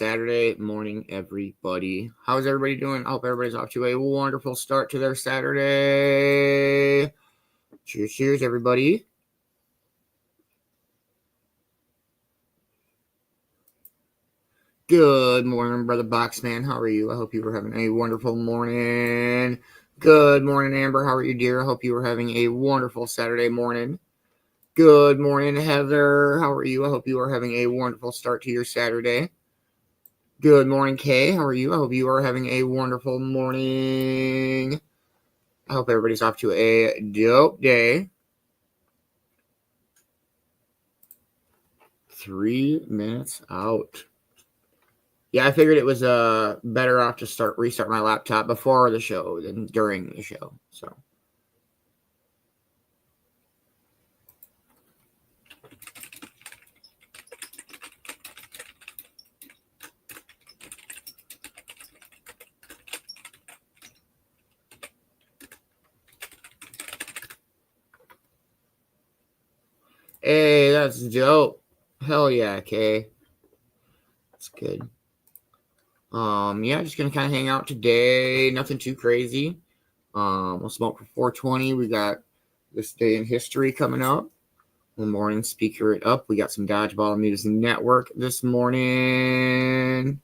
Saturday morning, everybody. How's everybody doing? I hope everybody's off to a wonderful start to their Saturday. Cheers, cheers, everybody. Good morning, Brother Boxman. How are you? I hope you were having a wonderful morning. Good morning, Amber. How are you, dear? I hope you were having a wonderful Saturday morning. Good morning, Heather. How are you? I hope you are having a wonderful start to your Saturday. Good morning, Kay. How are you? I hope you are having a wonderful morning. I hope everybody's off to a dope day. 3 minutes out. Yeah, I figured it was better off to restart my laptop before the show than during the show. So. Hey, that's dope. Hell yeah, Kay. That's good. Yeah, just gonna kind of hang out today. Nothing too crazy. We'll smoke for 420. We got this day in history coming up. One morning, speaker it up. We got some Dodgeball News Network this morning.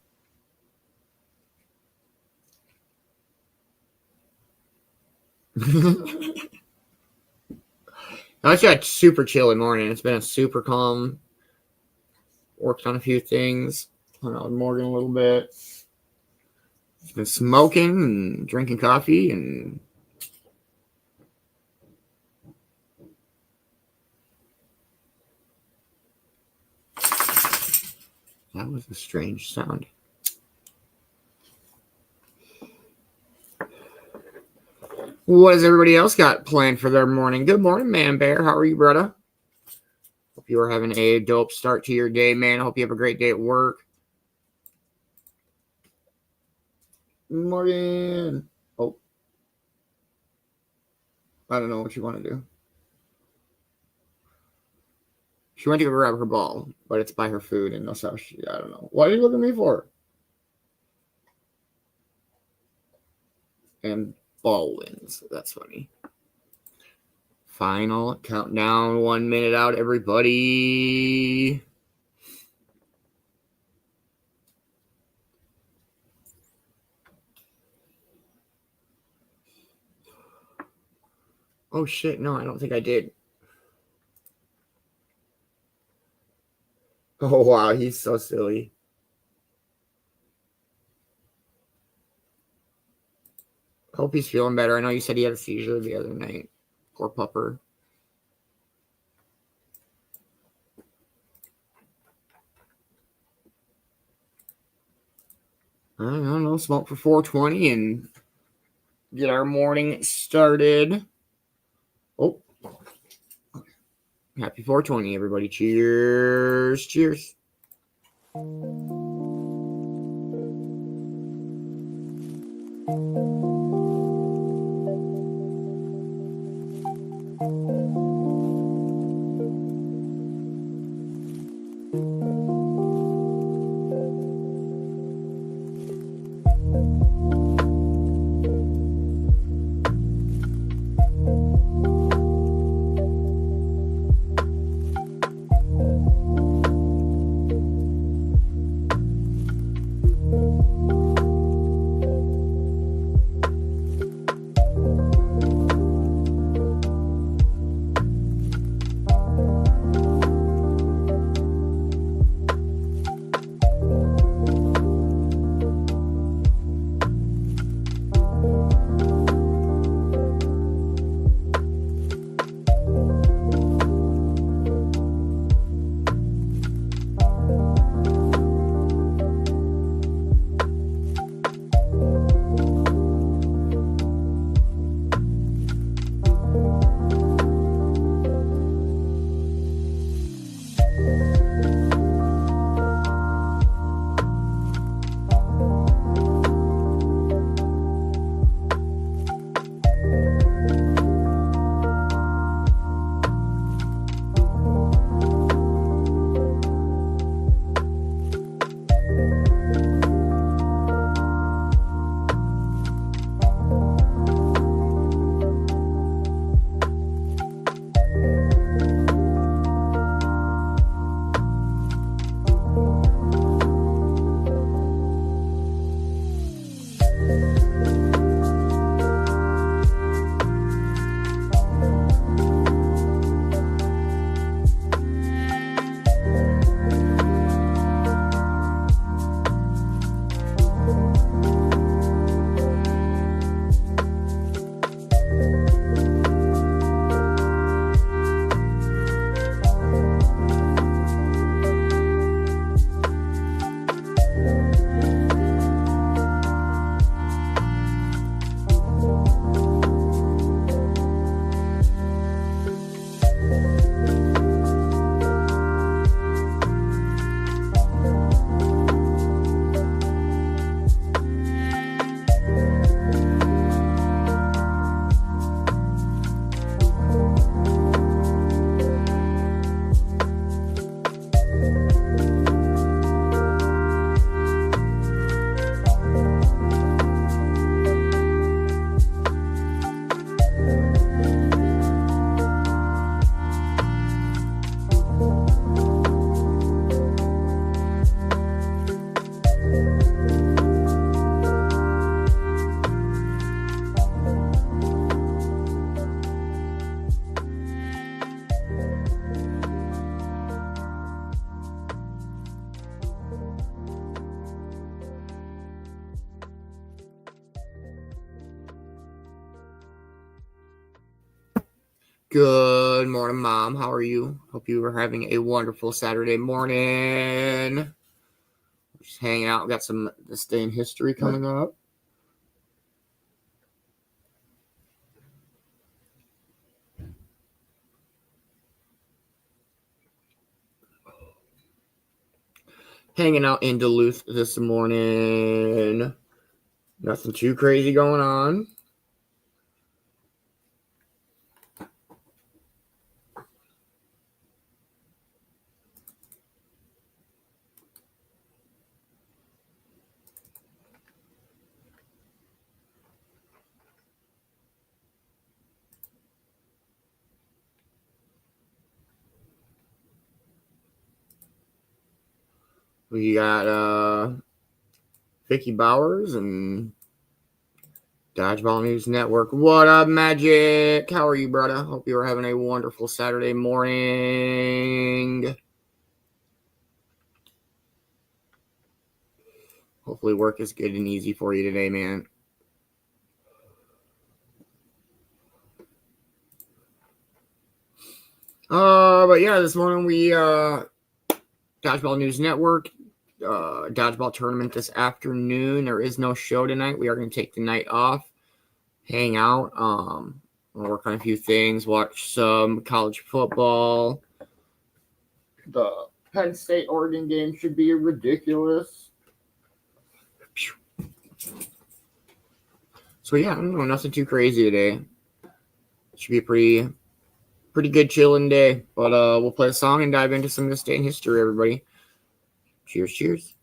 I just got super chilly morning. It's been a super calm. Worked on a few things. Hung out with Morgan a little bit. Been smoking and drinking coffee and that was a strange sound. What has everybody else got planned for their morning? Good morning, Man Bear. How are you, brother? Hope you are having a dope start to your day, man. I hope you have a great day at work. Morgan. Oh. I don't know what you want to do. She went to go grab her ball, but it's by her food, and that's how I don't know. What are you looking at me for? And ball wins. That's funny. Final countdown, 1 minute out, everybody. Oh shit, no, I don't think I did. Oh wow, he's so silly. Hope he's feeling better. I know you said he had a seizure the other night. Poor pupper. I don't know, smoke for 420 and get our morning started. Oh. Happy 420, everybody. Cheers. Cheers. Good morning, Mom. How are you? Hope you are having a wonderful Saturday morning. Just hanging out. Got some This Day in History coming up. Hanging out in Duluth this morning. Nothing too crazy going on. We got Vicki Bowers and Dodgeball News Network. What up, Magic? How are you, brother? Hope you are having a wonderful Saturday morning. Hopefully work is good and easy for you today, man. But yeah, this morning we Dodgeball News Network dodgeball tournament this afternoon. There is no show tonight. We are going to take the night off, hang out, work on a few things, watch some college football. The Penn State Oregon game should be ridiculous. So yeah, I don't know, nothing too crazy today. Should be a pretty good chilling day. But we'll play a song and dive into some of this day in history, everybody. Cheers, cheers.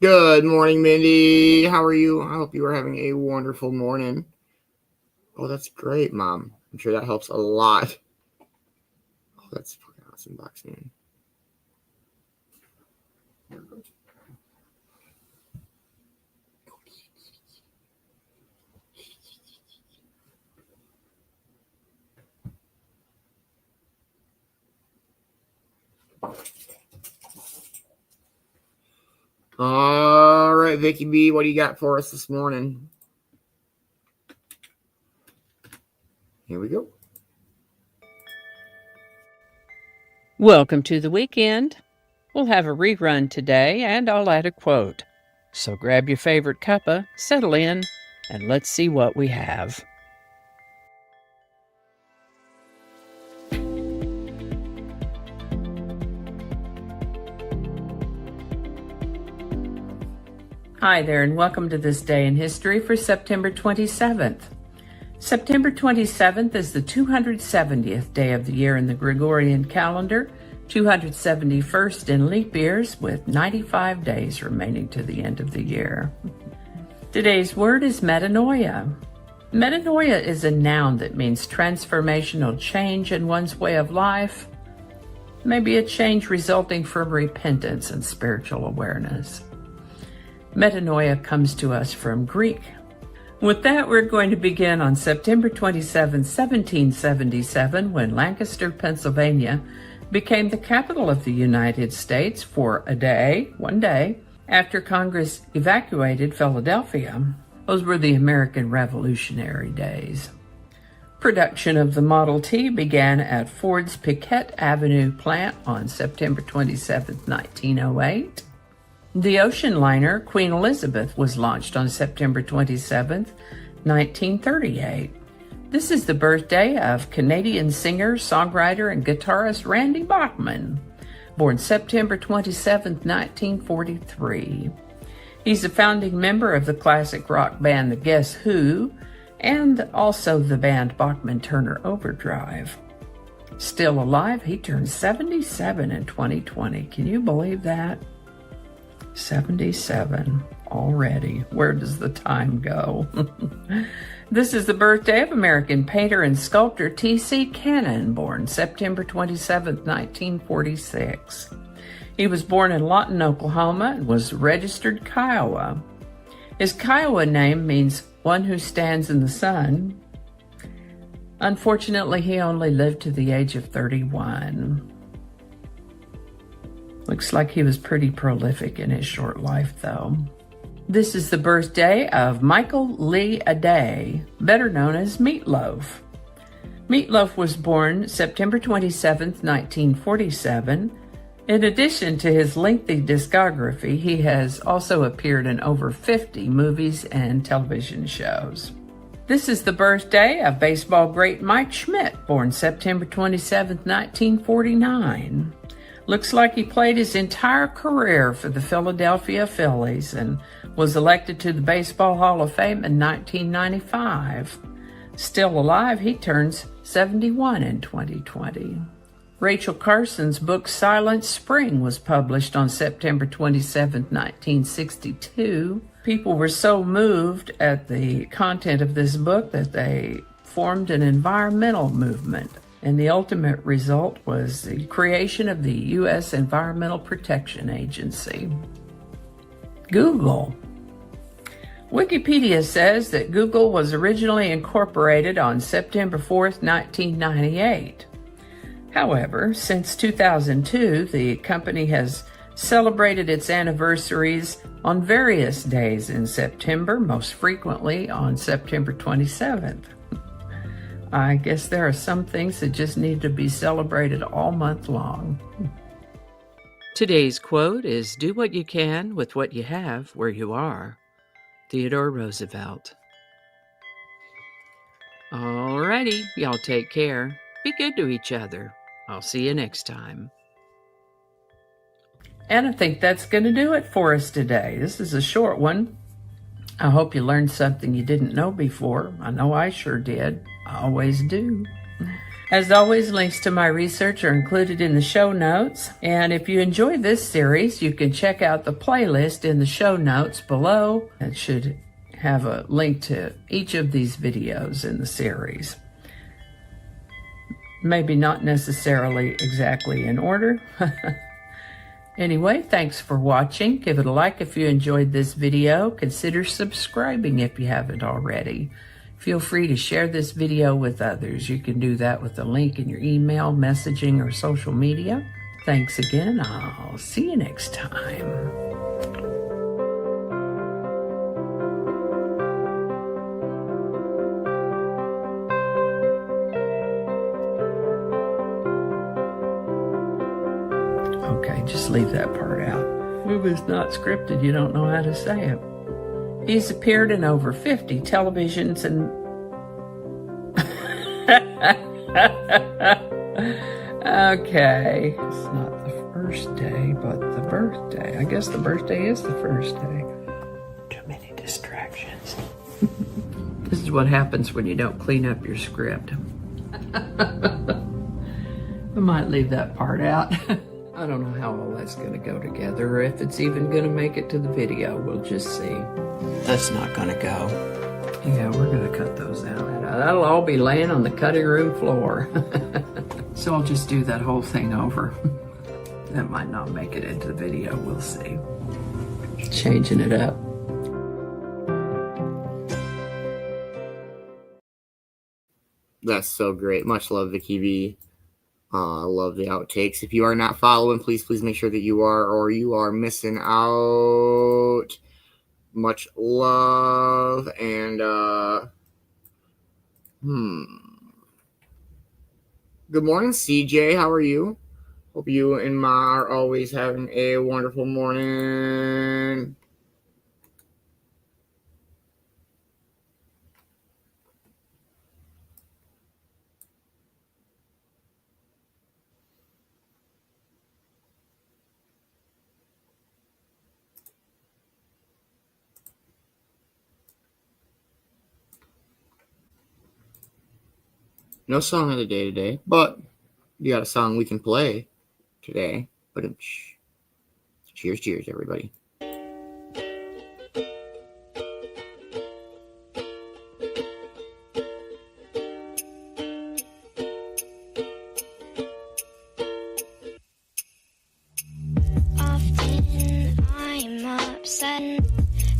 Good morning, Mindy. How are you? I hope you are having a wonderful morning. Oh, that's great, Mom. I'm sure that helps a lot. Oh, that's fucking awesome, Boxman. All right, Vicki B, what do you got for us this morning? Here we go. Welcome to the weekend. We'll have a rerun today, and I'll add a quote. So grab your favorite cuppa, settle in, and let's see what we have. Hi there, and welcome to this day in history for September 27th. September 27th is the 270th day of the year in the Gregorian calendar, 271st in leap years, with 95 days remaining to the end of the year. Today's word is metanoia. Metanoia is a noun that means transformational change in one's way of life, maybe a change resulting from repentance and spiritual awareness. Metanoia comes to us from Greek. With that, we're going to begin on September 27, 1777, when Lancaster, Pennsylvania, became the capital of the United States for a day, one day, after Congress evacuated Philadelphia. Those were the American Revolutionary days. Production of the Model T began at Ford's Piquette Avenue plant on September 27, 1908. The ocean liner Queen Elizabeth was launched on September 27, 1938. This is the birthday of Canadian singer, songwriter, and guitarist Randy Bachman, born September 27, 1943. He's a founding member of the classic rock band The Guess Who, and also the band Bachman-Turner Overdrive. Still alive, he turned 77 in 2020. Can you believe that? 77 already. Where does the time go? This is the birthday of American painter and sculptor T.C. Cannon, born September 27, 1946. He was born in Lawton, Oklahoma, and was registered Kiowa. His Kiowa name means one who stands in the sun. Unfortunately, he only lived to the age of 31. Looks like he was pretty prolific in his short life, though. This is the birthday of Michael Lee Aday, better known as Meatloaf. Meatloaf was born September 27, 1947. In addition to his lengthy discography, he has also appeared in over 50 movies and television shows. This is the birthday of baseball great Mike Schmidt, born September 27, 1949. Looks like he played his entire career for the Philadelphia Phillies and was elected to the Baseball Hall of Fame in 1995. Still alive, he turns 71 in 2020. Rachel Carson's book Silent Spring was published on September 27, 1962. People were so moved at the content of this book that they formed an environmental movement. And the ultimate result was the creation of the U.S. Environmental Protection Agency. Google. Wikipedia says that Google was originally incorporated on September 4th, 1998. However, since 2002, the company has celebrated its anniversaries on various days in September, most frequently on September 27th. I guess there are some things that just need to be celebrated all month long. Today's quote is, "Do what you can with what you have where you are." Theodore Roosevelt. Alrighty, y'all take care. Be good to each other. I'll see you next time. And I think that's going to do it for us today. This is a short one. I hope you learned something you didn't know before. I know I sure did. I always do. As always, links to my research are included in the show notes. And if you enjoyed this series, you can check out the playlist in the show notes below. It should have a link to each of these videos in the series. Maybe not necessarily exactly in order. Anyway, thanks for watching. Give it a like if you enjoyed this video. Consider subscribing if you haven't already. Feel free to share this video with others. You can do that with a link in your email, messaging, or social media. Thanks again. I'll see you next time. Okay, just leave that part out. Movie is not scripted. You don't know how to say it. He's appeared in over 50 televisions and... Okay, it's not the first day, but the birthday. I guess the birthday is the first day. Too many distractions. This is what happens when you don't clean up your script. I might leave that part out. I don't know how all that's going to go together, or if it's even going to make it to the video. We'll just see. That's not going to go. Yeah, we're going to cut those out. That'll all be laying on the cutting room floor. So I'll just do that whole thing over. That might not make it into the video. We'll see. Changing it up. That's so great. Much love, Vicki B. I love the outtakes. If you are not following, please make sure that you are, or you are missing out. Much love. And good morning, CJ. How are you? Hope you and Ma are always having a wonderful morning. No song of the day today, but you got a song we can play today. But cheers, everybody. Often I'm upset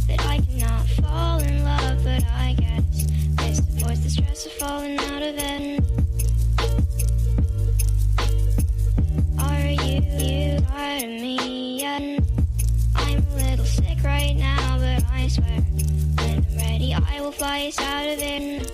that I cannot fall in love, but I guess this avoids the stress of falling out of it. Are you tired of me yet? I'm a little sick right now, but I swear when I'm ready I will fly us out of it.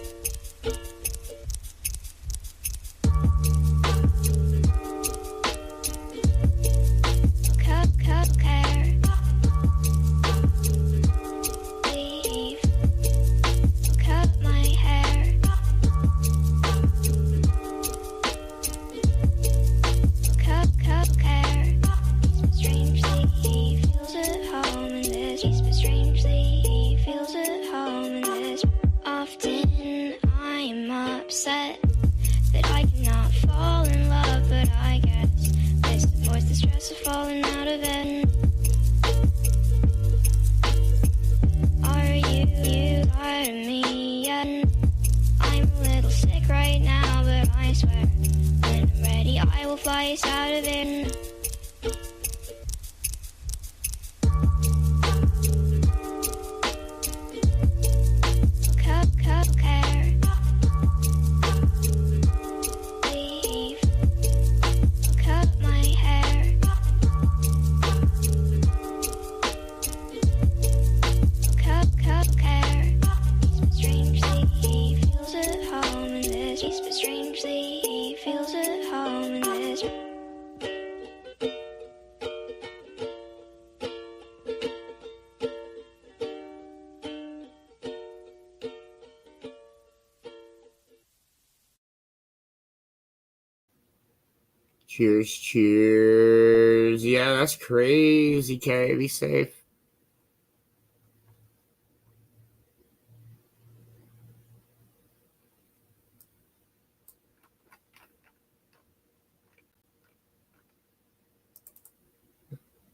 Cheers. Yeah, that's crazy, Kay. Be safe.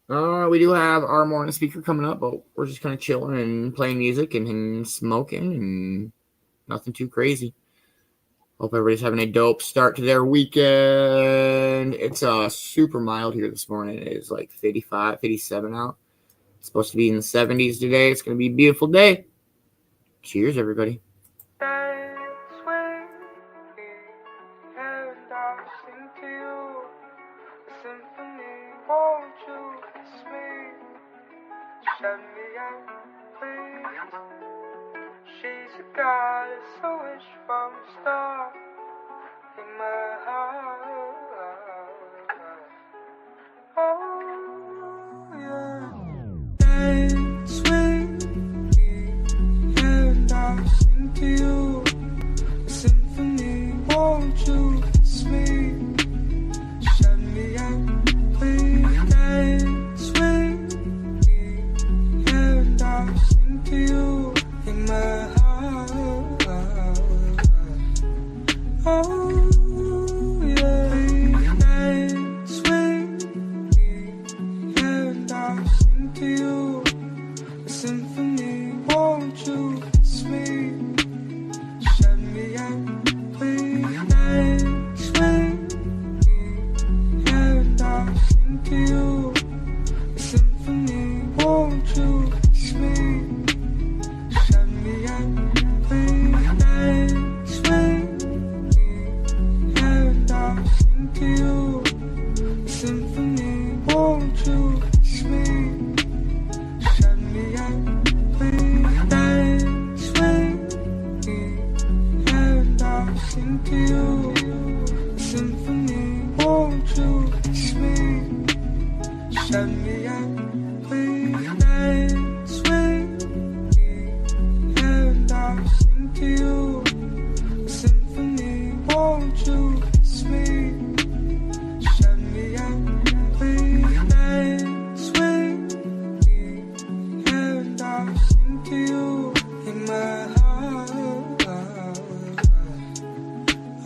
We do have our morning speaker coming up, but we're just kind of chilling and playing music and smoking and nothing too crazy. Hope everybody's having a dope start to their weekend. It's super mild here this morning. It is like 55, 57 out. It's supposed to be in the 70s today. It's going to be a beautiful day. Cheers, everybody. Shut me out, please. She's a goddess, a wish from the start in my heart. Oh, yeah. Dance with me, and I'll sing to you a symphony. Won't you kiss me? Shut me out, please. Dance with me, and I'll sing to you in my heart. Oh, yeah. Dance with me, and I'll sing to you a symphony. Won't you kiss me? Shut me out, please. Dance with me, and I'll sing to you a symphony. Won't you kiss me? Shut me out, please. Dance with me, and I'll sing to you a symphony. Won't you kiss me? Shut me out, please. Dance with me, and I'll sing to you a symphony. Won't you kiss me? Shut me out, please. Dance with me, and I'll sing to you a symphony. Won't you kiss me? Shut me out, please. Dance with me, and I'll sing to you in my heart.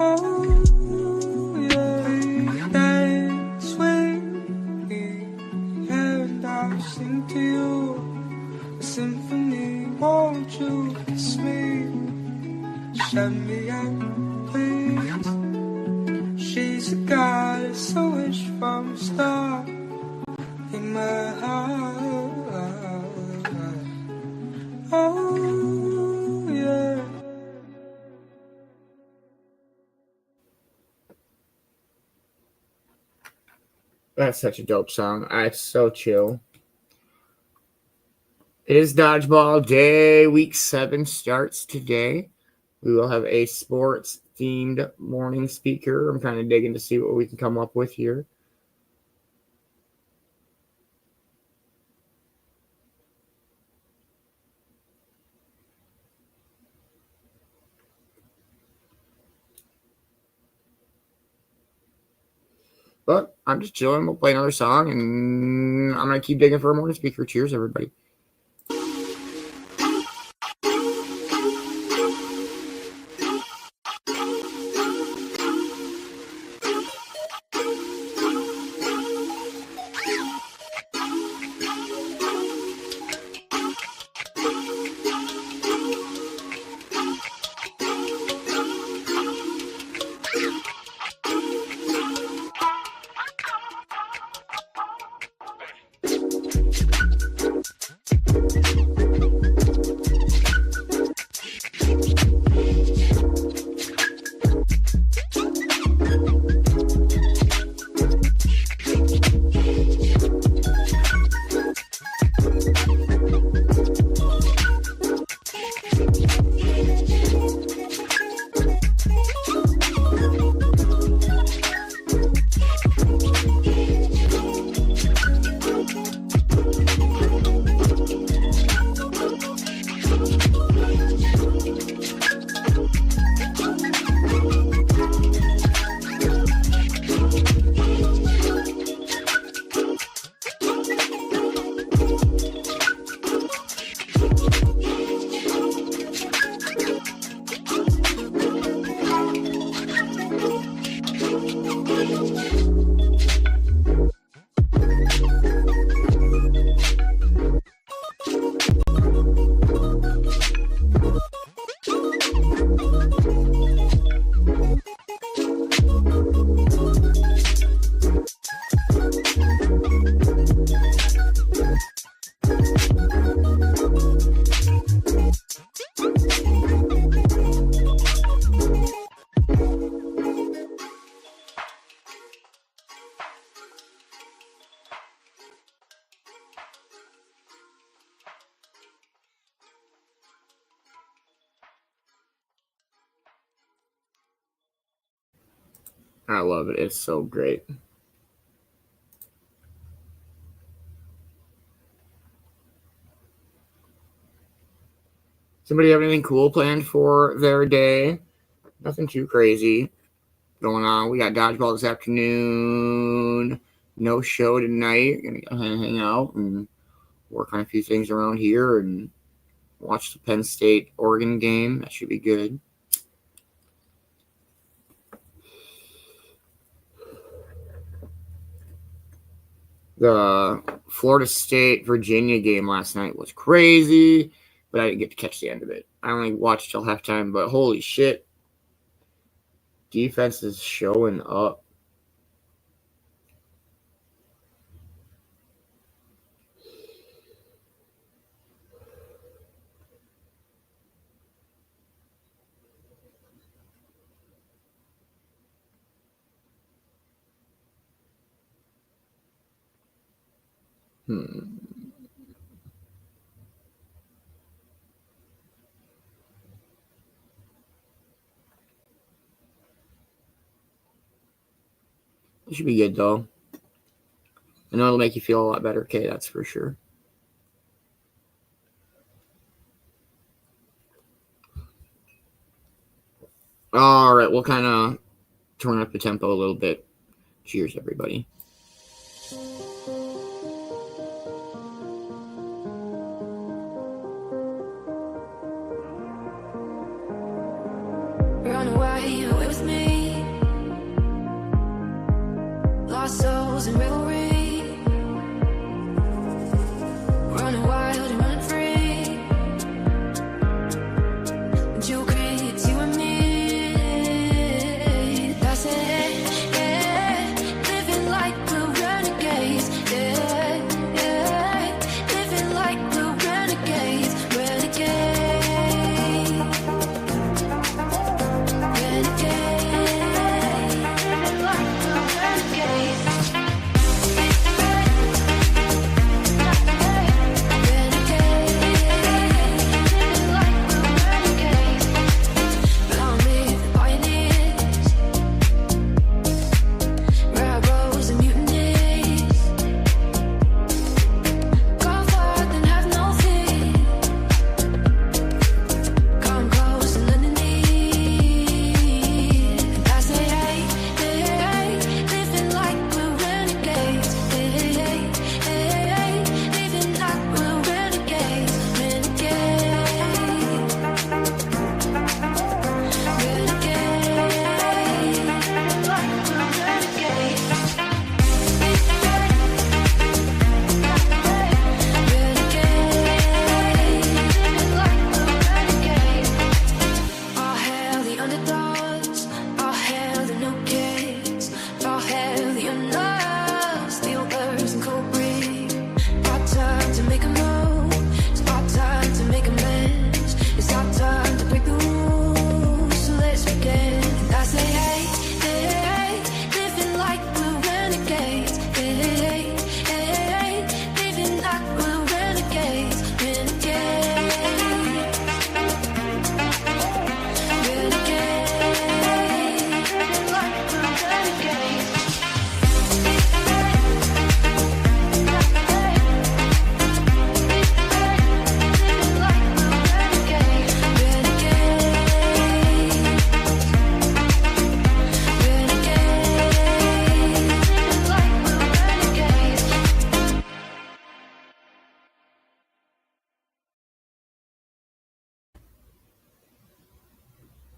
Oh, yeah. Dance with me, and I'll sing to you a symphony. Won't you kiss me? Shut me out, please. She's a goddess, a wish from the start in my heart. Oh, yeah. That's such a dope song. It's so chill. It is Dodgeball Day. Week 7 starts today. We will have a sports-themed morning speaker. I'm kind of digging to see what we can come up with here. But I'm just chilling. We'll play another song, and I'm going to keep digging for a morning speaker. Cheers, everybody. I love it. It's so great. Somebody have anything cool planned for their day? Nothing too crazy going on. We got dodgeball this afternoon. No show tonight. Gonna go hang out and work on a few things around here and watch the Penn State Oregon game. That should be good. The Florida State Virginia game last night was crazy, but I didn't get to catch the end of it. I only watched till halftime, but holy shit. Defense is showing up. It should be good, though. I know it'll make you feel a lot better, okay? That's for sure. All right, we'll kind of turn up the tempo a little bit. Cheers, everybody. Run away with me. Lost souls in revelry. Running wild and running free. Joe creates you and me. That's it, yeah. Living like we're renegades, yeah, yeah. Living like we're renegades, renegades. Renegades. Like we're renegades.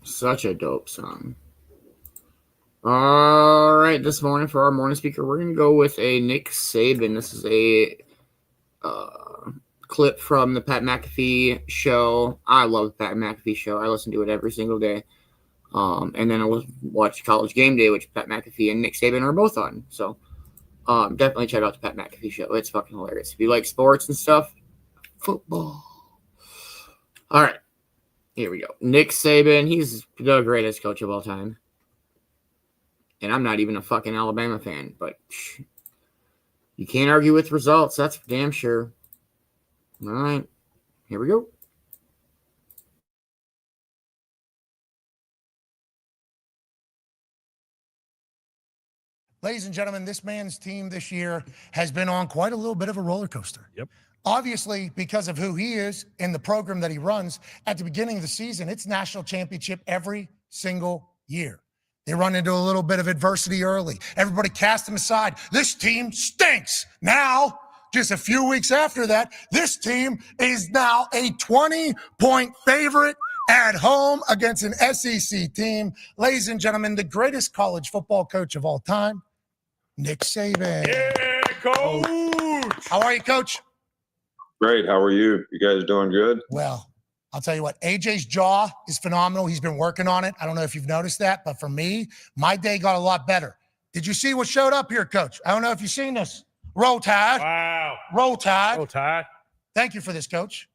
Such a dope song. All right, this morning for our morning speaker, we're going to go with a Nick Saban. This is a clip from the Pat McAfee show. I love the Pat McAfee show. I listen to it every single day. And then I watch College Game Day, which Pat McAfee and Nick Saban are both on. So definitely check out the Pat McAfee show. It's fucking hilarious. If you like sports and stuff, football. All right. Here we go. Nick Saban, he's the greatest coach of all time. And I'm not even a fucking Alabama fan, but you can't argue with results. That's for damn sure. All right. Here we go. Ladies and gentlemen, this man's team this year has been on quite a little bit of a roller coaster. Yep. Obviously, because of who he is and the program that he runs, at the beginning of the season, it's national championship every single year. They run into a little bit of adversity early. Everybody cast them aside. This team stinks. Now, just a few weeks after that, this team is now a 20-point favorite at home against an SEC team. Ladies and gentlemen, the greatest college football coach of all time, Nick Saban. Yeah, Coach. How are you, Coach? Great. How are you? You guys doing good? Well, I'll tell you what, AJ's jaw is phenomenal. He's been working on it. I don't know if you've noticed that, but for me, my day got a lot better. Did you see what showed up here, Coach? I don't know if you've seen this. Roll Tide. Wow. Roll Tide. Roll Tide. Thank you for this, Coach.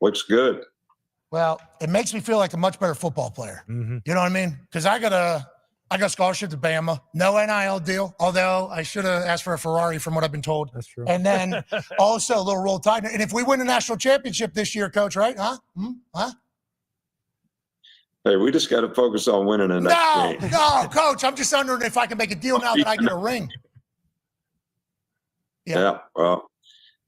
Looks good. Well, it makes me feel like a much better football player. Mm-hmm. You know what I mean? Because I got a scholarship to Bama, no NIL deal, although I should have asked for a Ferrari from what I've been told. That's true. And then also a little Roll Tide. And if we win a national championship this year, Coach, right? Huh? Hey, we just got to focus on winning the next game. No, Coach. I'm just wondering if I can make a deal now that I get a ring. Yeah. Well,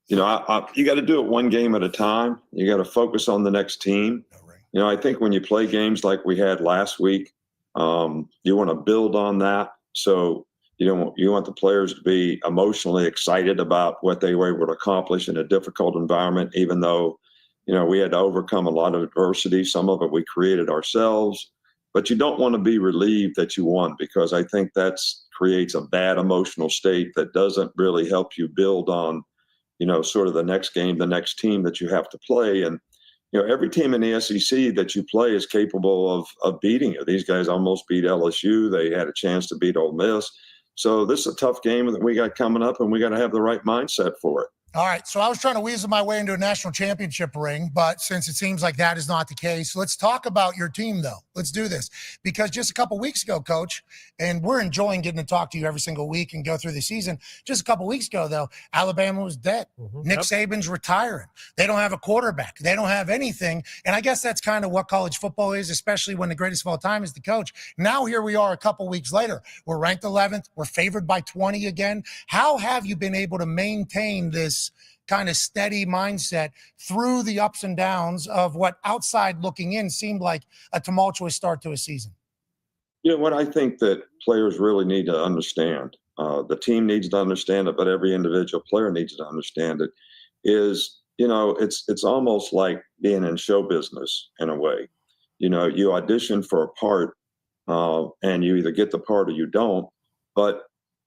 you got to do it one game at a time. You got to focus on the next team. You know, I think when you play games like we had last week, you want to build on that. So you want the players to be emotionally excited about what they were able to accomplish in a difficult environment, even though, we had to overcome a lot of adversity. Some of it we created ourselves, but you don't want to be relieved that you won, because I think that creates a bad emotional state that doesn't really help you build on, sort of the next game, the next team that you have to play. And, every team in the SEC that you play is capable of beating you. These guys almost beat LSU. They had a chance to beat Ole Miss. So this is a tough game that we got coming up, and we got to have the right mindset for it. All right, so I was trying to weasel my way into a national championship ring, but since it seems like that is not the case, let's talk about your team, though. Let's do this. Because just a couple weeks ago, Coach, and we're enjoying getting to talk to you every single week and go through the season. Just a couple weeks ago, though, Alabama was dead. Mm-hmm. Nick Saban's retiring. They don't have a quarterback. They don't have anything. And I guess that's kind of what college football is, especially when the greatest of all time is the coach. Now here we are a couple weeks later. We're ranked 11th. We're favored by 20 again. How have you been able to maintain this kind of steady mindset through the ups and downs of what outside looking in seemed like a tumultuous start to a season? What I think that players really need to understand, the team needs to understand it, but every individual player needs to understand it, is, it's almost like being in show business in a way. You audition for a part and you either get the part or you don't, but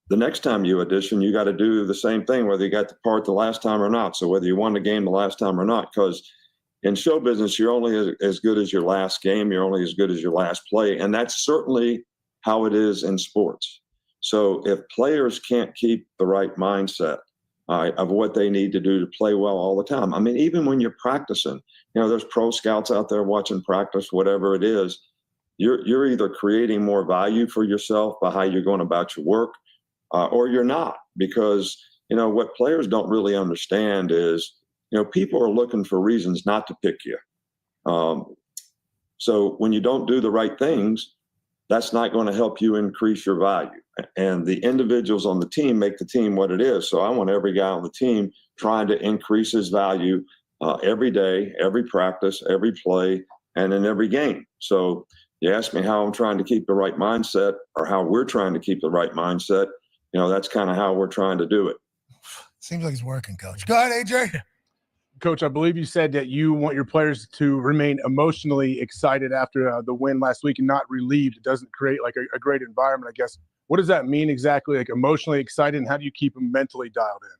the next time you audition, you got to do the same thing, whether you got the part the last time or not. So whether you won the game the last time or not, because in show business, you're only as good as your last game. You're only as good as your last play. And that's certainly how it is in sports. So if players can't keep the right mindset of what they need to do to play well all the time, I mean, even when you're practicing, there's pro scouts out there watching practice, whatever it is, you're either creating more value for yourself by how you're going about your work, or you're not, because, what players don't really understand is, people are looking for reasons not to pick you. So when you don't do the right things, that's not going to help you increase your value. And the individuals on the team make the team what it is. So I want every guy on the team trying to increase his value every day, every practice, every play, and in every game. So you ask me how I'm trying to keep the right mindset, or how we're trying to keep the right mindset. That's kind of how we're trying to do it. Seems like it's working, Coach. Go ahead, AJ. Coach, I believe you said that you want your players to remain emotionally excited after the win last week and not relieved. It doesn't create like a great environment, I guess. What does that mean exactly, like emotionally excited, and how do you keep them mentally dialed in?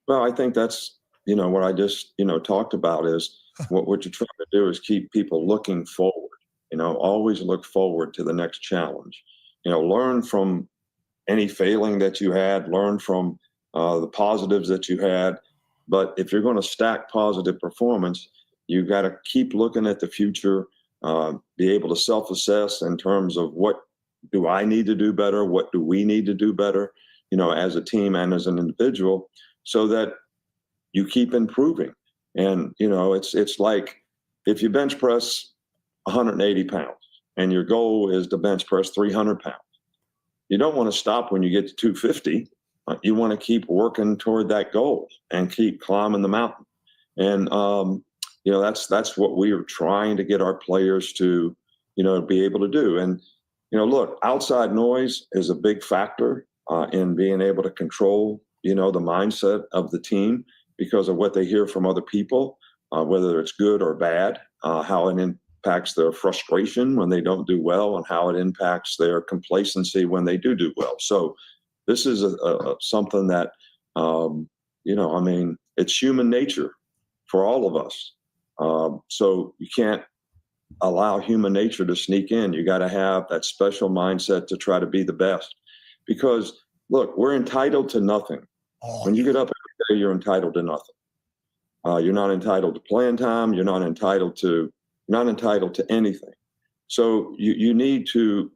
Well, I think that's, what I just, talked about is what you're trying to do is keep people looking forward, always look forward to the next challenge, learn from any failing that you had, learn from the positives that you had. But if you're going to stack positive performance, you've got to keep looking at the future, be able to self-assess in terms of what do I need to do better? What do we need to do better, as a team and as an individual, so that you keep improving. And, it's like if you bench press 180 pounds and your goal is to bench press 300 pounds, you don't want to stop when you get to 250. You want to keep working toward that goal and keep climbing the mountain. And, that's what we are trying to get our players to, be able to do. And, look, outside noise is a big factor in being able to control, the mindset of the team because of what they hear from other people, whether it's good or bad, how it impacts their frustration when they don't do well, and how it impacts their complacency when they do well. So this is something that, it's human nature for all of us. So you can't allow human nature to sneak in. You got to have that special mindset to try to be the best. Because, look, we're entitled to nothing. When you get up every day, you're entitled to nothing. You're not entitled to playing time. You're not entitled to anything. So you need to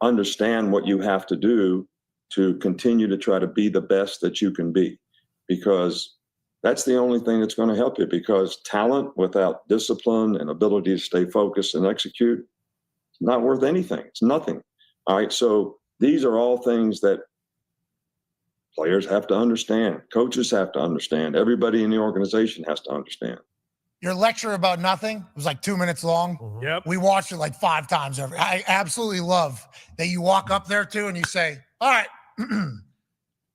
understand what you have to do to continue to try to be the best that you can be, because that's the only thing that's going to help you. Because talent without discipline and ability to stay focused and execute, it's not worth anything. It's nothing. All right. So these are all things that players have to understand. Coaches have to understand. Everybody in the organization has to understand. Your lecture about nothing was like 2 minutes long. Yep. We watched it like 5 times over. I absolutely love that you walk up there too and you say, all right,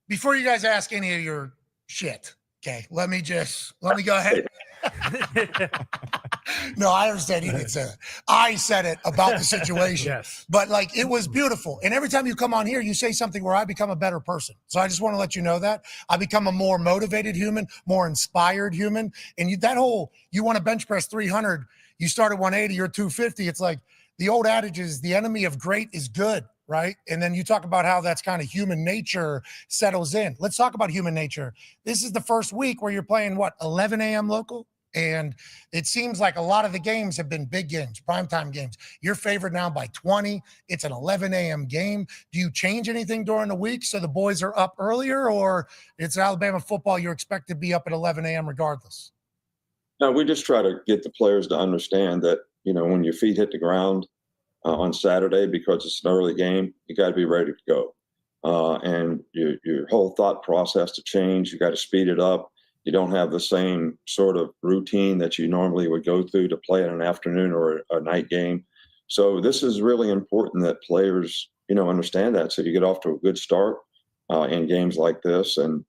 before you guys ask any of your shit, okay, let me go ahead. No, I understand he didn't say that. I said it about the situation. Yes. But like, it was beautiful. And every time you come on here, you say something where I become a better person. So I just want to let you know that I become a more motivated human, more inspired human. And you want to bench press 300, you start at 180, you're 250. It's like the old adage is the enemy of great is good, right? And then you talk about how that's kind of human nature settles in. Let's talk about human nature. This is the first week where you're playing 11 a.m. local? And it seems like a lot of the games have been big games, primetime games. You're favored now by 20. It's an 11 a.m. game. Do you change anything during the week so the boys are up earlier, or it's Alabama football, you expect to be up at 11 a.m. regardless? No, we just try to get the players to understand that, when your feet hit the ground on Saturday, because it's an early game, you got to be ready to go. And your whole thought process to change, you got to speed it up. You don't have the same sort of routine that you normally would go through to play in an afternoon or a night game. So this is really important that players, understand that. So you get off to a good start in games like this. And,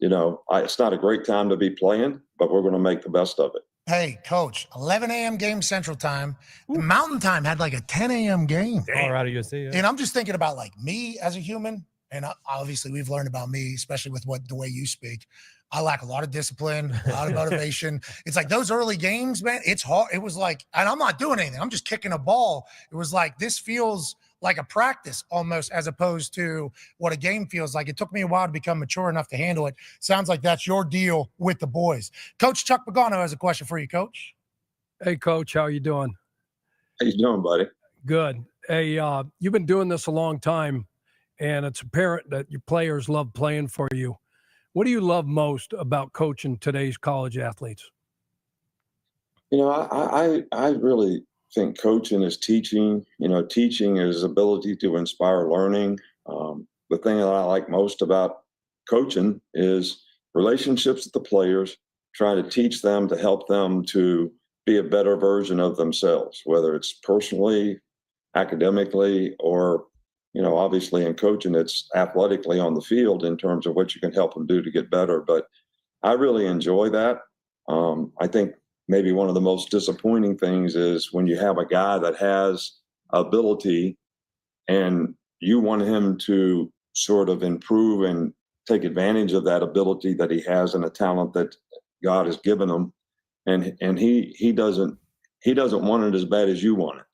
it's not a great time to be playing, but we're going to make the best of it. Hey, Coach, 11 a.m. game Central Time. The Mountain Time had like a 10 a.m. game. Colorado USC. Yeah. And I'm just thinking about like me as a human. And obviously we've learned about me, especially with the way you speak. I lack a lot of discipline, a lot of motivation. It's like those early games, man, it's hard. It was like, and I'm not doing anything. I'm just kicking a ball. It was like, this feels like a practice almost, as opposed to what a game feels like. It took me a while to become mature enough to handle it. Sounds like that's your deal with the boys. Coach Chuck Pagano has a question for you, Coach. Hey, Coach, how you doing? How you doing, buddy? Good. Hey, you've been doing this a long time, and it's apparent that your players love playing for you. What do you love most about coaching today's college athletes? I really think coaching is teaching. Teaching is ability to inspire learning. The thing that I like most about coaching is relationships with the players, trying to teach them, to help them to be a better version of themselves, whether it's personally, academically, or obviously in coaching, it's athletically on the field in terms of what you can help them do to get better. But I really enjoy that. I think maybe one of the most disappointing things is when you have a guy that has ability and you want him to sort of improve and take advantage of that ability that he has and a talent that God has given him. And he doesn't want it as bad as you want it.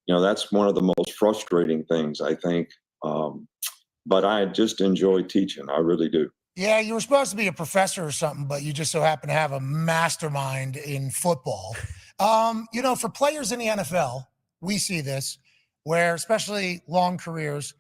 That's one of the most frustrating things, I think. But I just enjoy teaching. I really do. Yeah, you were supposed to be a professor or something, but you just so happen to have a mastermind in football. For players in the NFL, we see this, where especially long careers,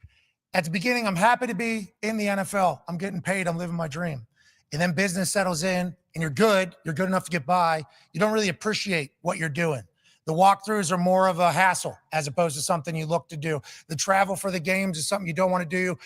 at the beginning, I'm happy to be in the NFL. I'm getting paid. I'm living my dream. And then business settles in and you're good enough to get by. You don't really appreciate what you're doing. The walkthroughs are more of a hassle as opposed to something you look to do. The travel for the games is something you don't want to do.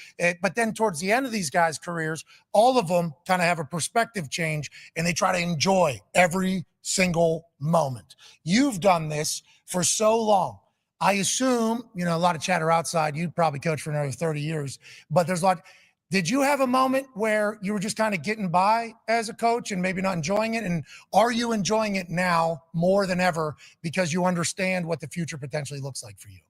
But then towards the end of these guys' careers, all of them kind of have a perspective change and they try to enjoy every single moment. You've done this for so long. I assume, a lot of chatter outside, you'd probably coach for another 30 years, but there's a lot. Did you have a moment where you were just kind of getting by as a coach and maybe not enjoying it? And are you enjoying it now more than ever because you understand what the future potentially looks like for you?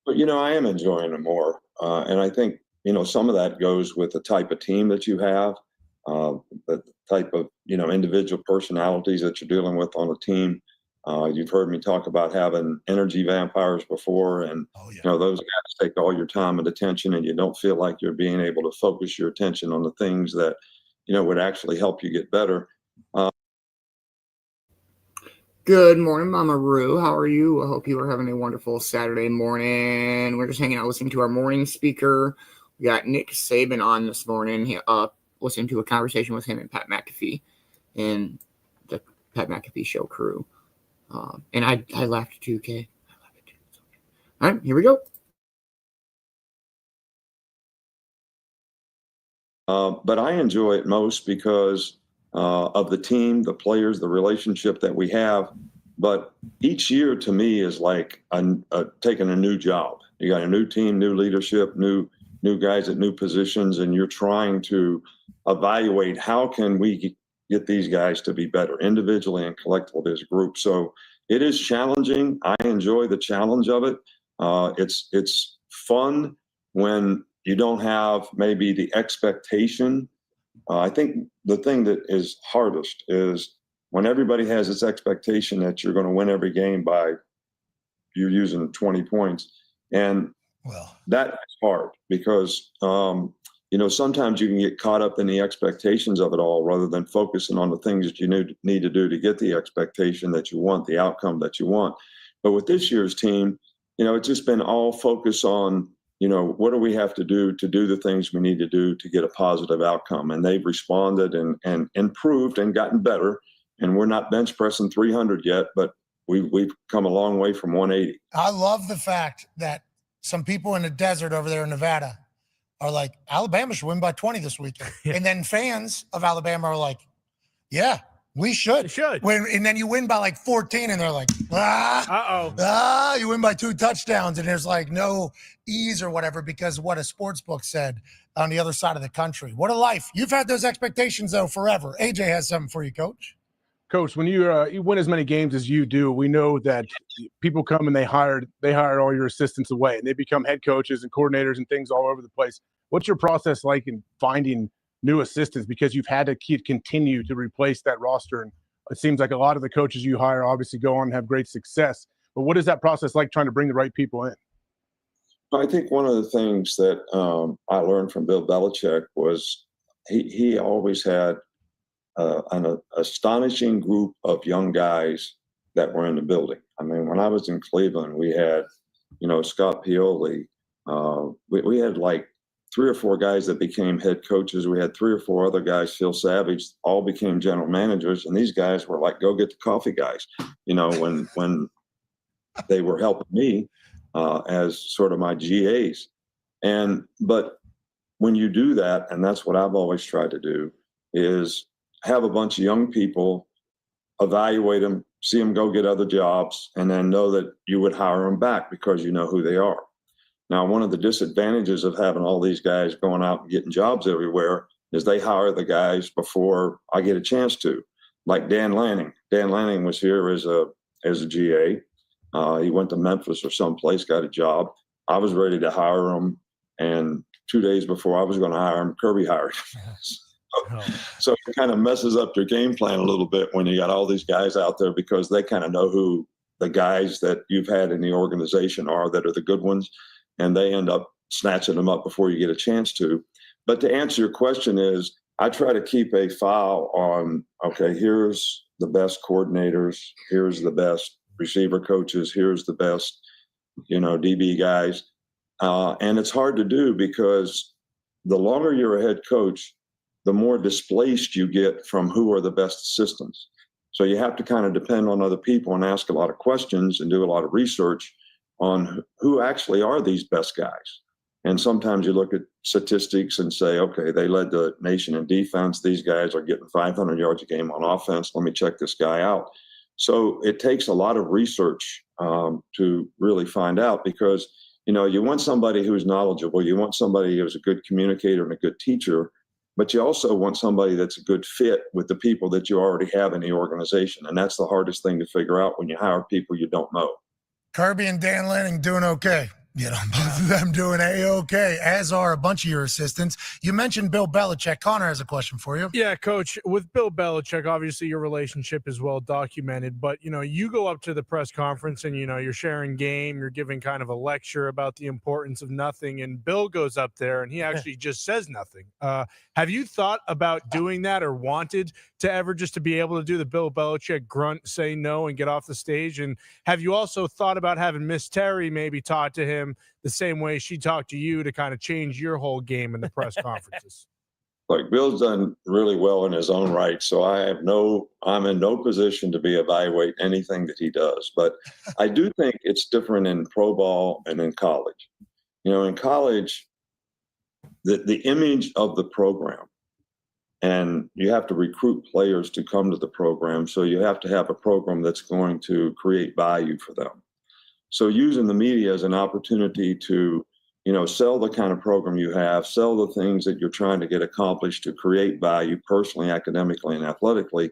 But, I am enjoying it more. And I think, some of that goes with the type of team that you have, the type of, individual personalities that you're dealing with on a team. You've heard me talk about having energy vampires before, and those guys take all your time and attention, and you don't feel like you're being able to focus your attention on the things that would actually help you get better. Good morning, Mama Roo. How are you? I hope you are having a wonderful Saturday morning. We're just hanging out listening to our morning speaker. We got Nick Saban on this morning, listening to a conversation with him and Pat McAfee and the Pat McAfee Show crew. And I laughed too, okay? I love it too. All right, here we go. But I enjoy it most because of the team, the players, the relationship that we have. But each year to me is like taking a new job. You got a new team, new leadership, new guys at new positions, and you're trying to evaluate how can we get these guys to be better individually and collectively as a group. So it is challenging. I enjoy the challenge of it. It's fun when you don't have maybe the expectation. I think the thing that is hardest is when everybody has this expectation that you're going to win every game by you're using 20 points. And that's hard because, sometimes you can get caught up in the expectations of it all rather than focusing on the things that you need to do to get the expectation that you want, the outcome that you want. But with this year's team, it's just been all focus on, what do we have to do the things we need to do to get a positive outcome? And they've responded and improved and gotten better. And we're not bench pressing 300 yet, but we've come a long way from 180. I love the fact that some people in the desert over there in Nevada are like, Alabama should win by 20 this weekend. Yeah. And then fans of Alabama are like, yeah, we should. And then you win by like 14 and they're like, you win by 2 touchdowns. And there's like no ease or whatever because what a sports book said on the other side of the country. What a life. You've had those expectations though forever. AJ has something for you, Coach. Coach, when you win as many games as you do, we know that people come and they hire all your assistants away and they become head coaches and coordinators and things all over the place. What's your process like in finding new assistants? Because you've had to continue to replace that roster. And it seems like a lot of the coaches you hire obviously go on and have great success. But what is that process like trying to bring the right people in? I think one of the things that I learned from Bill Belichick was he always had an astonishing group of young guys that were in the building. I mean, when I was in Cleveland, we had, Scott Pioli. We had like 3 or 4 guys that became head coaches. We had 3 or 4 other guys, Phil Savage, all became general managers. And these guys were like, go get the coffee guys, when they were helping me as sort of my GAs. But when you do that, and that's what I've always tried to do, is have a bunch of young people, evaluate them, see them go get other jobs, and then know that you would hire them back because you know who they are. Now, one of the disadvantages of having all these guys going out and getting jobs everywhere is they hire the guys before I get a chance to. Like Dan Lanning. Dan Lanning was here as a GA. He went to Memphis or someplace, got a job. I was ready to hire him, and 2 days before I was going to hire him, Kirby hired him. So it kind of messes up your game plan a little bit when you got all these guys out there because they kind of know who the guys that you've had in the organization are that are the good ones, and they end up snatching them up before you get a chance to. But to answer your question is, I try to keep a file on, okay, here's the best coordinators, here's the best receiver coaches, here's the best, DB guys. And it's hard to do because the longer you're a head coach, the more displaced you get from who are the best assistants. So you have to kind of depend on other people and ask a lot of questions and do a lot of research on who actually are these best guys. And sometimes you look at statistics and say, okay, they led the nation in defense. These guys are getting 500 yards a game on offense. Let me check this guy out. So it takes a lot of research to really find out, because, you know, you want somebody who's knowledgeable. You want somebody who's a good communicator and a good teacher, but you also want somebody that's a good fit with the people that you already have in the organization. And that's the hardest thing to figure out when you hire people you don't know. Kirby and Dan Lanning doing okay. You know, both of them doing A-okay, as are a bunch of your assistants. You mentioned Bill Belichick. Connor has a question for you. Yeah, Coach, with Bill Belichick, obviously your relationship is well documented, but, you know, you go up to the press conference and, you know, you're sharing game, you're giving kind of a lecture about the importance of nothing, and Bill goes up there and he actually just says nothing. Have you thought about doing that, or wanted to ever just to be able to do the Bill Belichick grunt, say no, and get off the stage? And have you also thought about having Miss Terry maybe talk to him the same way she talked to you to kind of change your whole game in the press conferences? Like, Bill's done really well in his own right, so I'm in no position to be evaluating anything that he does. But I do think it's different in pro ball and in college. You know, in college, the image of the program, and you have to recruit players to come to the program, so you have to have a program that's going to create value for them. So using the media as an opportunity to, you know, sell the kind of program you have, sell the things that you're trying to get accomplished to create value personally, academically, and athletically,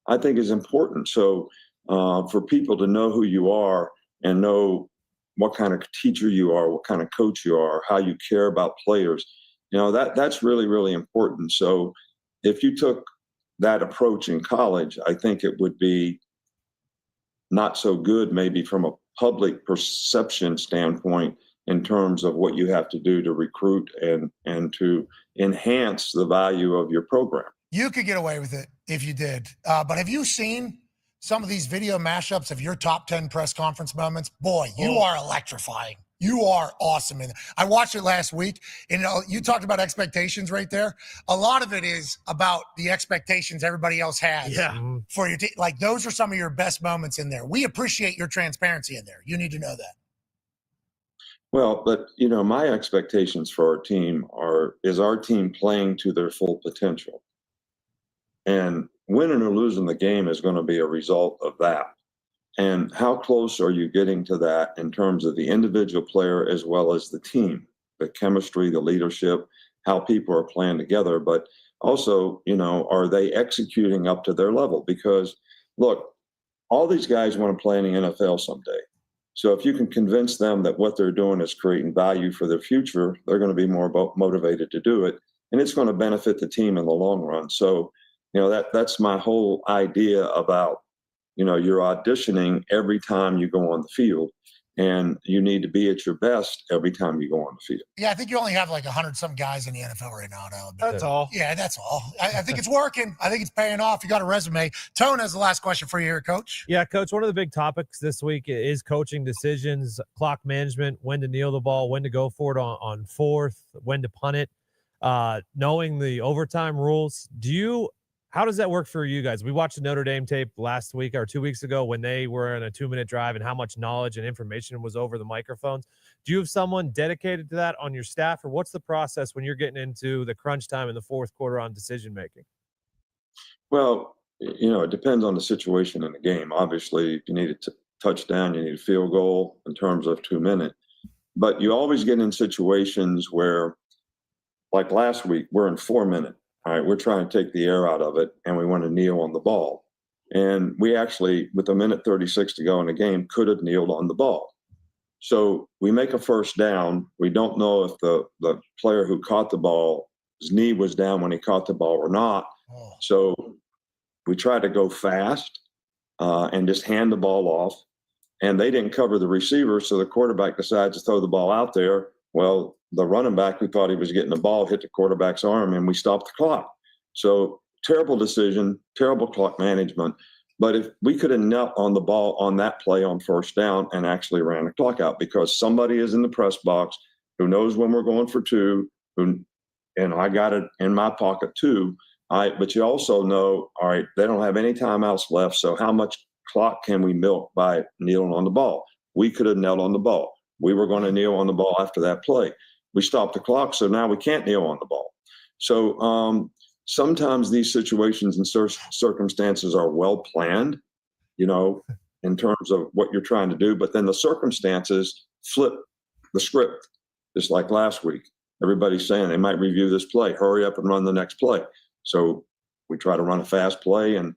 I think is important. So for people to know who you are and know what kind of teacher you are, what kind of coach you are, how you care about players, you know, that's really, really important. So if you took that approach in college, I think it would be not so good maybe from a public perception standpoint in terms of what you have to do to recruit and to enhance the value of your program. You could get away with it if you did. But have you seen some of these video mashups of your top 10 press conference moments? Boy, you are electrifying. You are awesome. And I watched it last week, and you talked about expectations right there. A lot of it is about the expectations everybody else has for your team. Like, those are some of your best moments in there. We appreciate your transparency in there. You need to know that. Well, but, you know, my expectations for our team is our team playing to their full potential. And winning or losing the game is going to be a result of that. And how close are you getting to that in terms of the individual player as well as the team, the chemistry, the leadership, how people are playing together, but also, you know, are they executing up to their level? Because, look, all these guys want to play in the NFL someday. So if you can convince them that what they're doing is creating value for their future, they're going to be more motivated to do it, and it's going to benefit the team in the long run. So, you know, that's my whole idea about, you know, you're auditioning every time you go on the field, and you need to be at your best every time you go on the field. Yeah, I think you only have like 100-some guys in the NFL right now. That's all. Yeah, that's all. I think it's working. I think it's paying off. You got a resume. Tone has the last question for you here, Coach. Yeah, Coach, one of the big topics this week is coaching decisions, clock management, when to kneel the ball, when to go for it on fourth, when to punt it, knowing the overtime rules. How does that work for you guys? We watched the Notre Dame tape last week or 2 weeks ago when they were in a 2-minute drive and how much knowledge and information was over the microphones. Do you have someone dedicated to that on your staff, or what's the process when you're getting into the crunch time in the fourth quarter on decision making? Well, you know, it depends on the situation in the game. Obviously, if you need a touchdown, you need a field goal in terms of 2 minutes. But you always get in situations where, like last week, we're in 4 minutes. All right, we're trying to take the air out of it, and we want to kneel on the ball. And we actually, with 1:36 to go in the game, could have kneeled on the ball. So we make a first down. We don't know if the player who caught the ball, his knee was down when he caught the ball or not. So we try to go fast and just hand the ball off. And they didn't cover the receiver, so the quarterback decides to throw the ball out there. Well, the running back, who thought he was getting the ball, hit the quarterback's arm, and we stopped the clock. So terrible decision, terrible clock management. But if we could have knelt on the ball on that play on first down and actually ran the clock out, because somebody is in the press box who knows when we're going for two, and I got it in my pocket too, All right, but you also know, all right, they don't have any timeouts left. So how much clock can we milk by kneeling on the ball? We could have knelt on the ball. We were going to kneel on the ball after that play. We stopped the clock, so now we can't kneel on the ball. So sometimes these situations and circumstances are well planned, in terms of what you're trying to do, but then the circumstances flip the script. Just like last week, everybody's saying they might review this play, hurry up and run the next play. So we try to run a fast play, and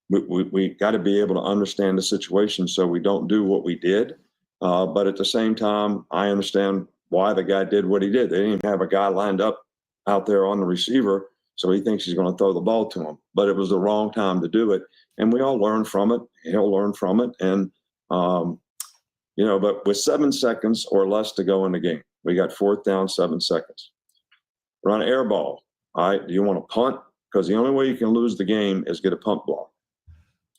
we got to be able to understand the situation so we don't do what we did. But at the same time, I understand why the guy did what he did. They didn't even have a guy lined up out there on the receiver, so he thinks he's going to throw the ball to him. But it was the wrong time to do it, and we all learn from it. He'll learn from it, and but with 7 seconds or less to go in the game, we got 4th down, 7 seconds. Run an air ball. All right, do you want to punt? Because the only way you can lose the game is get a punt block.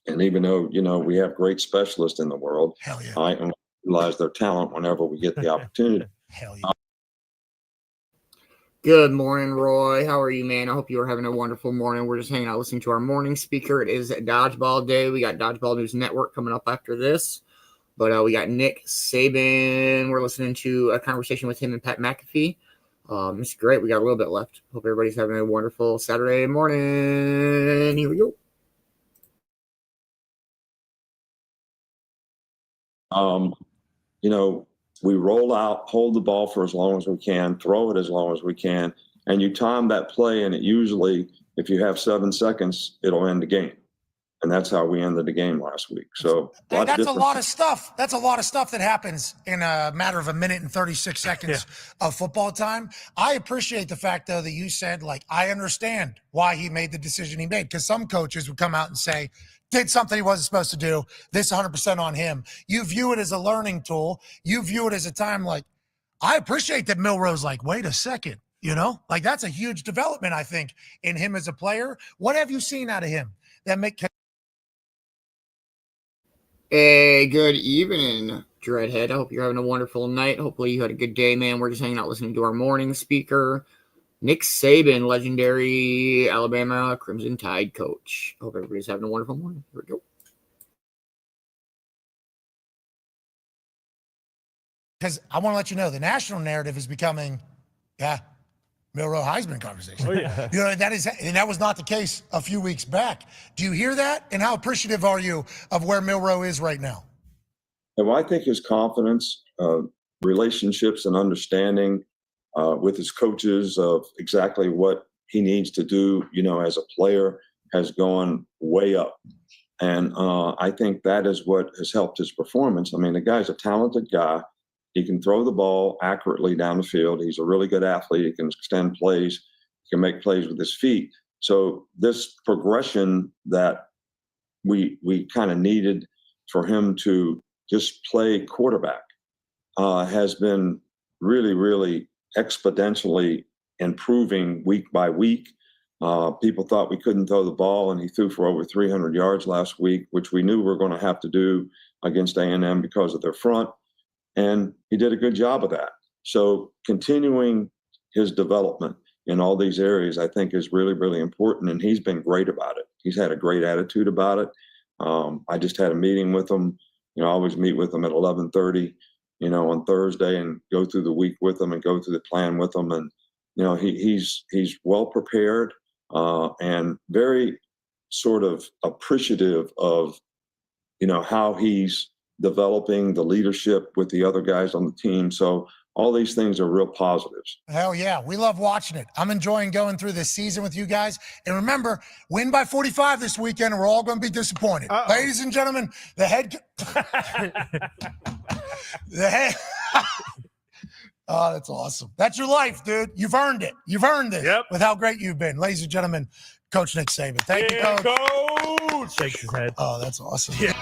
And even though, we have great specialists in the world, Hell yeah. I realize their talent whenever we get the opportunity. Hell yeah. Good morning, Roy. How are you, man? I hope you are having a wonderful morning. We're just hanging out listening to our morning speaker. It is Dodgeball Day. We got Dodgeball News Network coming up after this. But we got Nick Saban. We're listening to a conversation with him and Pat McAfee. It's great. We got a little bit left. Hope everybody's having a wonderful Saturday morning. Here we go. We roll out, hold the ball for as long as we can, throw it as long as we can, and you time that play, and it usually, if you have 7 seconds, it'll end the game. And that's how we ended the game last week. So that's a lot of stuff. That's a lot of stuff that happens in a matter of a minute and 36 seconds of football time. I appreciate the fact, though, that you said, I understand why he made the decision he made, because some coaches would come out and say, did something he wasn't supposed to do. This 100% on him. You view it as a learning tool. You view it as a time I appreciate that Milroe's wait a second, that's a huge development, I think, in him as a player. What have you seen out of him that Hey, good evening, Dreadhead. I hope you're having a wonderful night. Hopefully you had a good day, man. We're just hanging out listening to our morning speaker, Nick Saban, legendary Alabama Crimson Tide coach. Hope everybody's having a wonderful morning. Here we go. Because I want to let you know, the national narrative is becoming, Milroe Heisman conversation. Oh, yeah. That was not the case a few weeks back. Do you hear that? And how appreciative are you of where Milroe is right now? Well, I think his confidence, relationships, and understanding with his coaches of exactly what he needs to do, as a player, has gone way up. And I think that is what has helped his performance. I mean, the guy's a talented guy. He can throw the ball accurately down the field. He's a really good athlete. He can extend plays. He can make plays with his feet. So this progression that we kind of needed for him to just play quarterback has been really, really exponentially improving week by week. People thought we couldn't throw the ball, and he threw for over 300 yards last week, which we knew we were going to have to do against A&M because of their front. And he did a good job of that. So continuing his development in all these areas, I think, is really, really important. And he's been great about it. He's had a great attitude about it. I just had a meeting with him. I always meet with him at 11:30, on Thursday, and go through the week with him and go through the plan with him. And, he's well prepared and very sort of appreciative of, how he's developing the leadership with the other guys on the team. So all these things are real positives. Hell yeah. We love watching it. I'm enjoying going through this season with you guys. And remember, win by 45 this weekend, and we're all going to be disappointed. Uh-oh. Ladies and gentlemen, the head. Oh, that's awesome. That's your life, dude. You've earned it. You've earned it with how great you've been. Ladies and gentlemen, Coach Nick Saban. Thank you, Coach. Coach. Shakes his head. Oh, that's awesome. Yeah.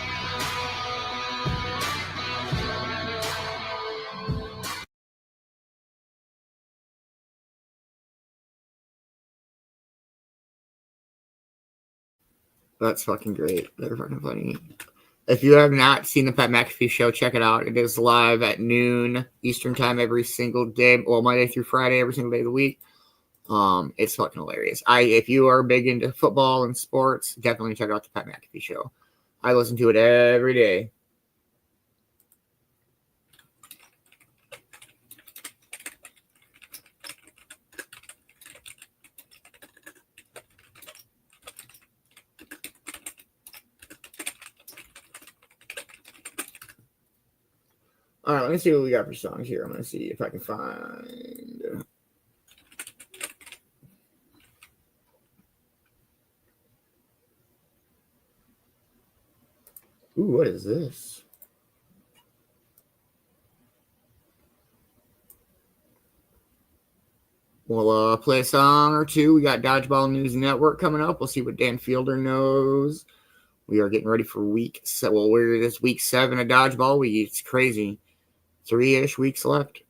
That's fucking great. They're fucking funny. If you have not seen the Pat McAfee show, check it out. It is live at noon Eastern time every single day. Well, Monday through Friday, every single day of the week. It's fucking hilarious. If you are big into football and sports, definitely check out the Pat McAfee show. I listen to it every day. All right, let me see what we got for songs here. I'm going to see if I can find... Ooh, what is this? We'll play a song or two. We got Dodgeball News Network coming up. We'll see what Dan Fielder knows. We are getting ready for week 7. Well, this week 7 of Dodgeball Week. It's crazy. 3-ish weeks left.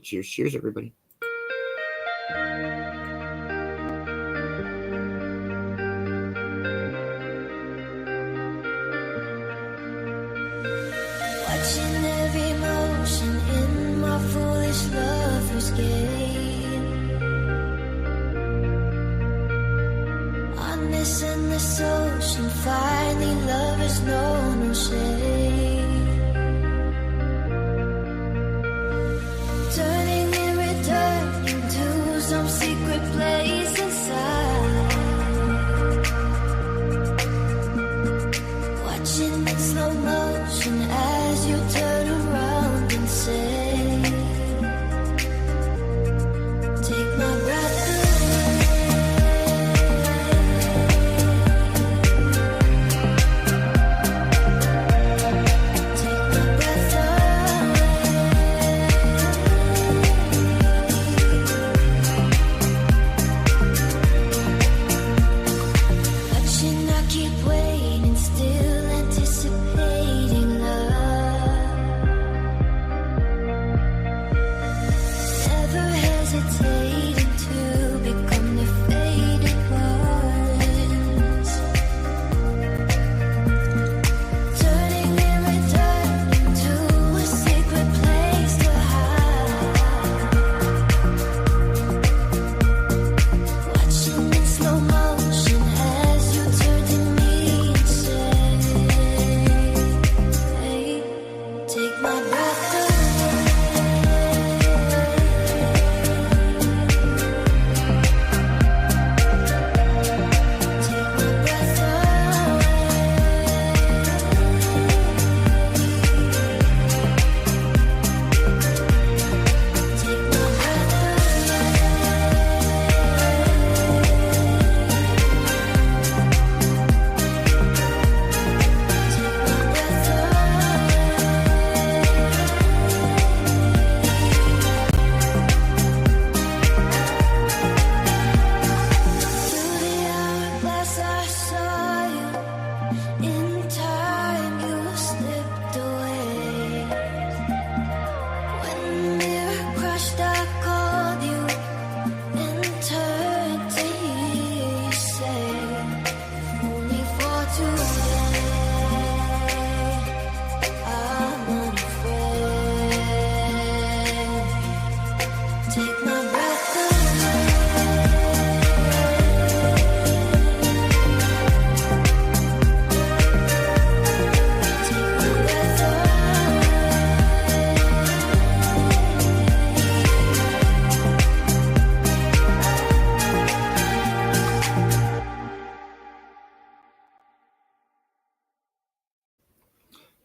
Cheers, everybody. Watching every motion in my foolish lover's game. On this endless ocean, finally lovers know no shame. Turning and returning to some secret place inside. Watching in slow motion as you turn around and say, take my breath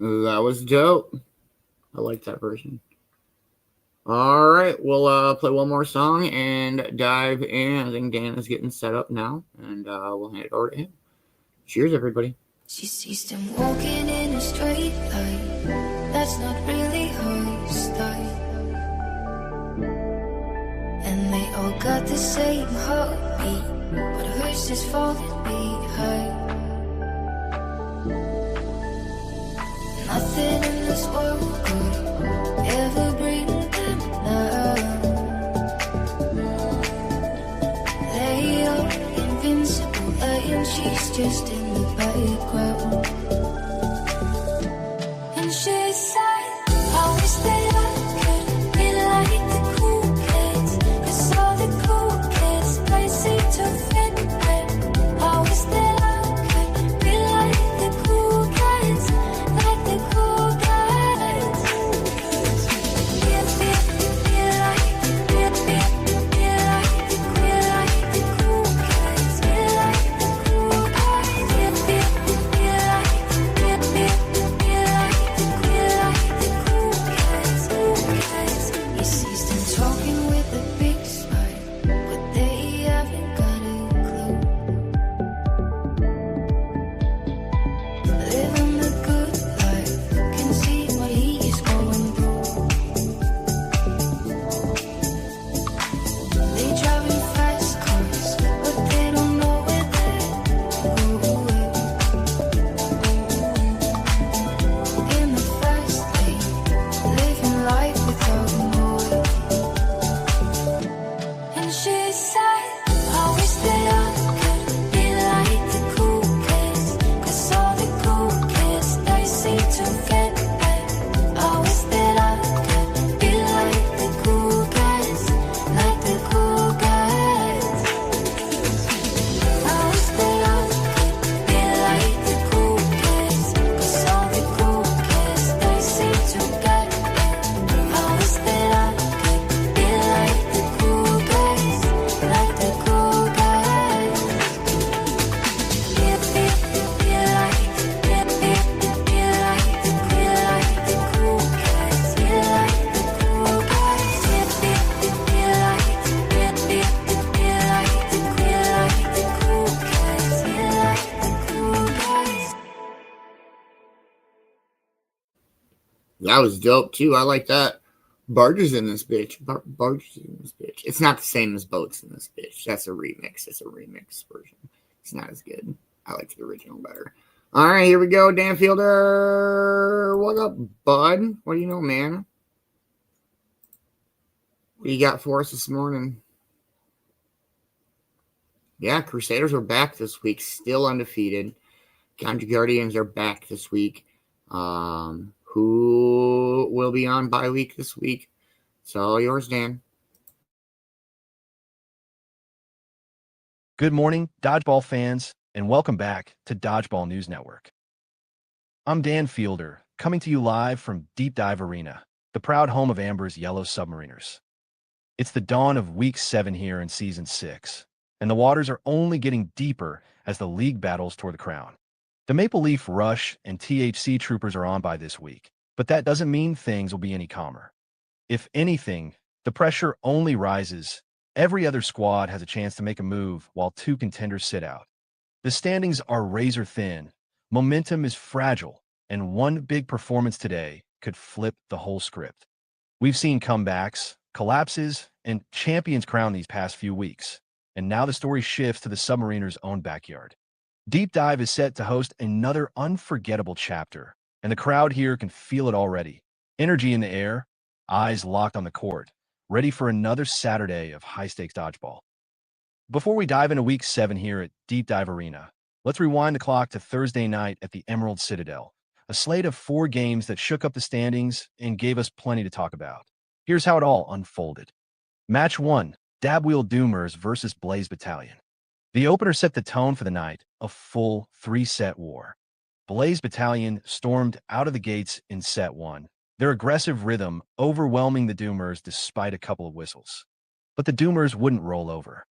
That was dope. I like that version. All right, we'll play one more song and dive in. I think Dan is getting set up now, and we'll hand it over to him. Cheers, everybody. She sees them walking in a straight line. That's not really her style. And they all got the same heartbeat, but hers is falling behind. Nothing in this world could ever bring them down. They are invincible, and she's just in the background. And she said, I wish that I could be like the cool kids, 'cause all the cool kids That was dope too. I like that. Barges in this bitch. Barges in this bitch. It's not the same as boats in this bitch. That's a remix. It's a remix version. It's not as good. I like the original better. All right, here we go. Dan Fielder. What up, bud? What do you know, man? What do you got for us this morning? Yeah, Crusaders are back this week. Still undefeated. Contra Guardians are back this week. Who will be on bye week this week? It's all yours, Dan. Good morning, Dodgeball fans, and welcome back to Dodgeball News Network. I'm Dan Fielder, coming to you live from Deep Dive Arena, the proud home of Amber's Yellow Submariners. It's the dawn of Week 7 here in Season 6, and the waters are only getting deeper as the league battles toward the crown. The Maple Leaf Rush and THC Troopers are on by this week, but that doesn't mean things will be any calmer. If anything, the pressure only rises. Every other squad has a chance to make a move while two contenders sit out. The standings are razor thin, momentum is fragile, and one big performance today could flip the whole script. We've seen comebacks, collapses, and champions crown these past few weeks, and now the story shifts to the Submariners' own backyard. Deep Dive is set to host another unforgettable chapter, and the crowd here can feel it already. Energy in the air, eyes locked on the court, ready for another Saturday of high-stakes dodgeball. Before we dive into Week 7 here at Deep Dive Arena, let's rewind the clock to Thursday night at the Emerald Citadel, a slate of 4 games that shook up the standings and gave us plenty to talk about. Here's how it all unfolded. Match 1, Dabwheel Doomers versus Blaze Battalion. The opener set the tone for the night, a full 3-set war. Blaze Battalion stormed out of the gates in set 1, their aggressive rhythm overwhelming the Doomers despite a couple of whistles. But the Doomers wouldn't roll over.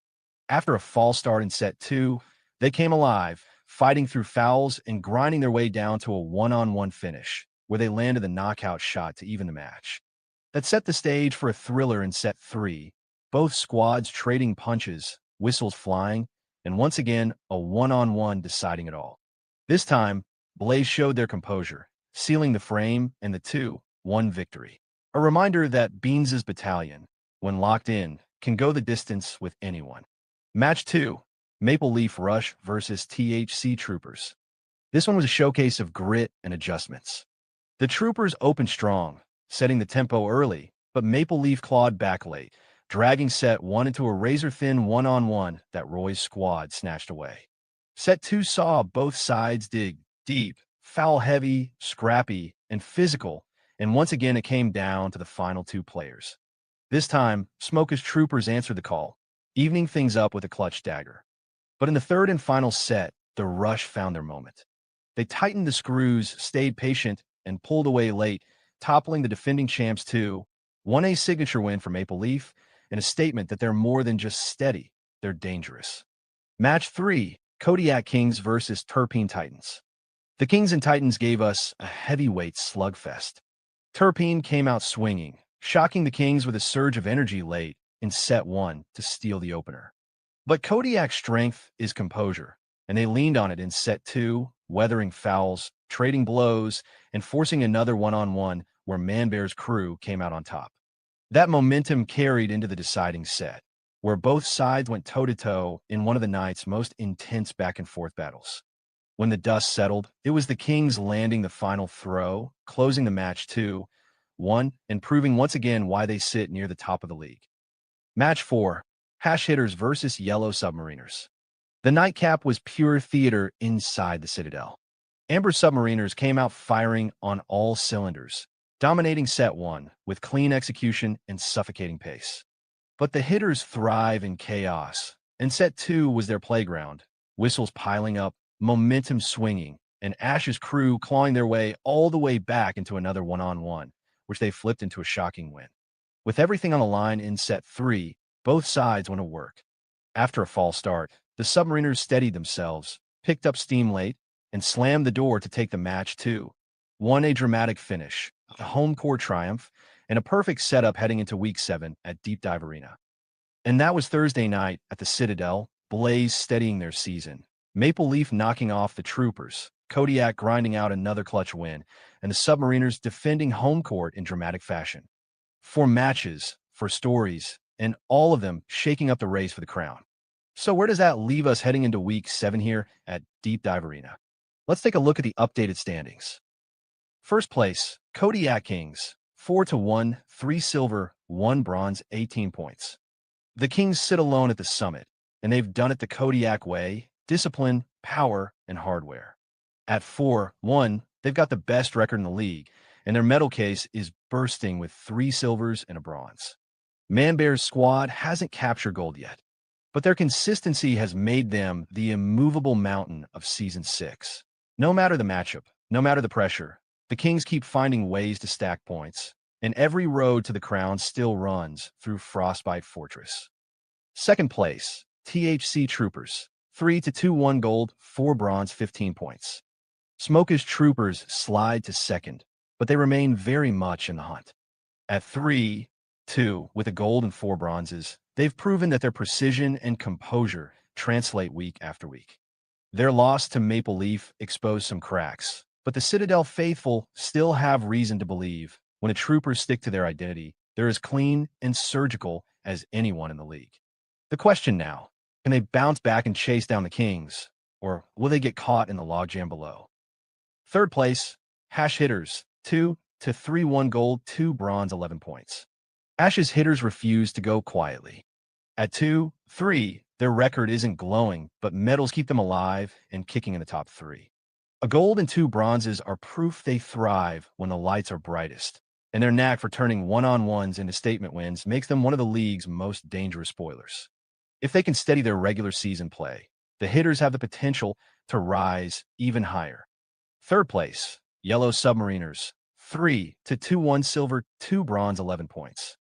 After a false start in set 2, they came alive, fighting through fouls and grinding their way down to a one-on-one finish, where they landed the knockout shot to even the match. That set the stage for a thriller in set 3, both squads trading punches, whistles flying, and once again, a one-on-one deciding it all. This time, Blaze showed their composure, sealing the frame and the 2-1 victory. A reminder that Beanz' battalion, when locked in, can go the distance with anyone. Match 2, Maple Leaf Rush versus THC Troopers. This one was a showcase of grit and adjustments. The Troopers opened strong, setting the tempo early, but Maple Leaf clawed back late, dragging set 1 into a razor-thin one-on-one that Roy's squad snatched away. Set 2 saw both sides dig deep, foul-heavy, scrappy, and physical, and once again it came down to the final 2 players. This time, Smoke's Troopers answered the call, evening things up with a clutch dagger. But in the third and final set, the Rush found their moment. They tightened the screws, stayed patient, and pulled away late, toppling the defending champs to 1A signature win for Maple Leaf, and a statement that they're more than just steady, they're dangerous. Match 3, Kodiak Kings versus Terpene Titans. The Kings and Titans gave us a heavyweight slugfest. Terpene came out swinging, shocking the Kings with a surge of energy late in set 1 to steal the opener. But Kodiak's strength is composure, and they leaned on it in set 2, weathering fouls, trading blows, and forcing another one-on-one where Man-Bear's crew came out on top. That momentum carried into the deciding set, where both sides went toe-to-toe in one of the night's most intense back-and-forth battles. When the dust settled, it was the Kings landing the final throw, closing the match 2-1, and proving once again why they sit near the top of the league. Match 4, Hash Hitters versus Yellow Submariners. The nightcap was pure theater inside the Citadel. Amber Submariners came out firing on all cylinders, dominating set 1 with clean execution and suffocating pace. But the hitters thrive in chaos, and set 2 was their playground, whistles piling up, momentum swinging, and Ash's crew clawing their way all the way back into another one-on-one, which they flipped into a shocking win. With everything on the line in set 3, both sides went to work. After a false start, the Submariners steadied themselves, picked up steam late, and slammed the door to take the match 2. Won a dramatic finish, a home court triumph, and a perfect setup heading into Week 7 at Deep Dive Arena. And that was Thursday night at the Citadel, Blaze steadying their season, Maple Leaf knocking off the Troopers, Kodiak grinding out another clutch win, and the Submariners defending home court in dramatic fashion. 4 matches, for stories, and all of them shaking up the race for the crown. So where does that leave us heading into Week 7 here at Deep Dive Arena? Let's take a look at the updated standings. First place, Kodiak Kings, 4-1, 3 silver, 1 bronze, 18 points. The Kings sit alone at the summit, and they've done it the Kodiak way: discipline, power, and hardware. At 4-1, they've got the best record in the league, and their medal case is bursting with 3 silvers and a bronze. Man-Bear's squad hasn't captured gold yet, but their consistency has made them the immovable mountain of Season 6. No matter the matchup, no matter the pressure, the Kings keep finding ways to stack points, and every road to the crown still runs through Frostbite Fortress. Second place, THC Troopers, 3-2, 1 gold, 4 bronze, 15 points. Smokish Troopers slide to second, but they remain very much in the hunt. At 3-2, with a gold and 4 bronzes, they've proven that their precision and composure translate week after week. Their loss to Maple Leaf exposed some cracks, but the Citadel faithful still have reason to believe when the Troopers stick to their identity, they're as clean and surgical as anyone in the league. The question now, can they bounce back and chase down the Kings, or will they get caught in the logjam below? Third place, Hash Hitters, 2-3, 1 gold, 2 bronze, 11 points. Ash's hitters refuse to go quietly. At 2-3, their record isn't glowing, but medals keep them alive and kicking in the top 3. A gold and 2 bronzes are proof they thrive when the lights are brightest, and their knack for turning one-on-ones into statement wins makes them one of the league's most dangerous spoilers. If they can steady their regular season play, the hitters have the potential to rise even higher. Third place, Yellow Submariners, 3-2, 1 silver, 2 bronze, 11 points.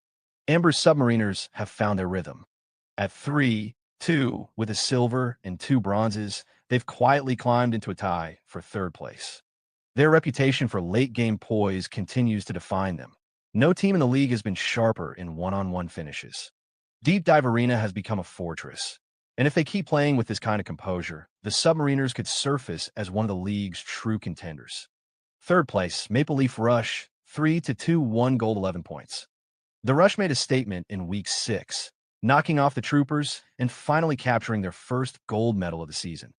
Amber's Submariners have found their rhythm. At 3-2, with a silver and 2 bronzes, they've quietly climbed into a tie for third place. Their reputation for late-game poise continues to define them. No team in the league has been sharper in one-on-one finishes. Deep Dive Arena has become a fortress, and if they keep playing with this kind of composure, the Submariners could surface as one of the league's true contenders. Third place, Maple Leaf Rush, 3-2, 1 gold, 11 points. The Rush made a statement in Week 6, knocking off the Troopers and finally capturing their first gold medal of the season.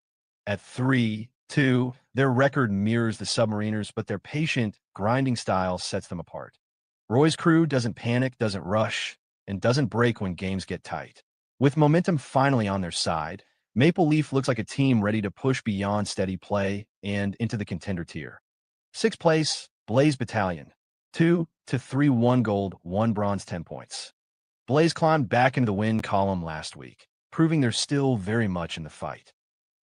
At 3-2, their record mirrors the Submariners, but their patient, grinding style sets them apart. Roy's crew doesn't panic, doesn't rush, and doesn't break when games get tight. With momentum finally on their side, Maple Leaf looks like a team ready to push beyond steady play and into the contender tier. Sixth place, Blaze Battalion, 2-3, 1 gold, 1 bronze, 10 points. Blaze climbed back into the win column last week, proving they're still very much in the fight.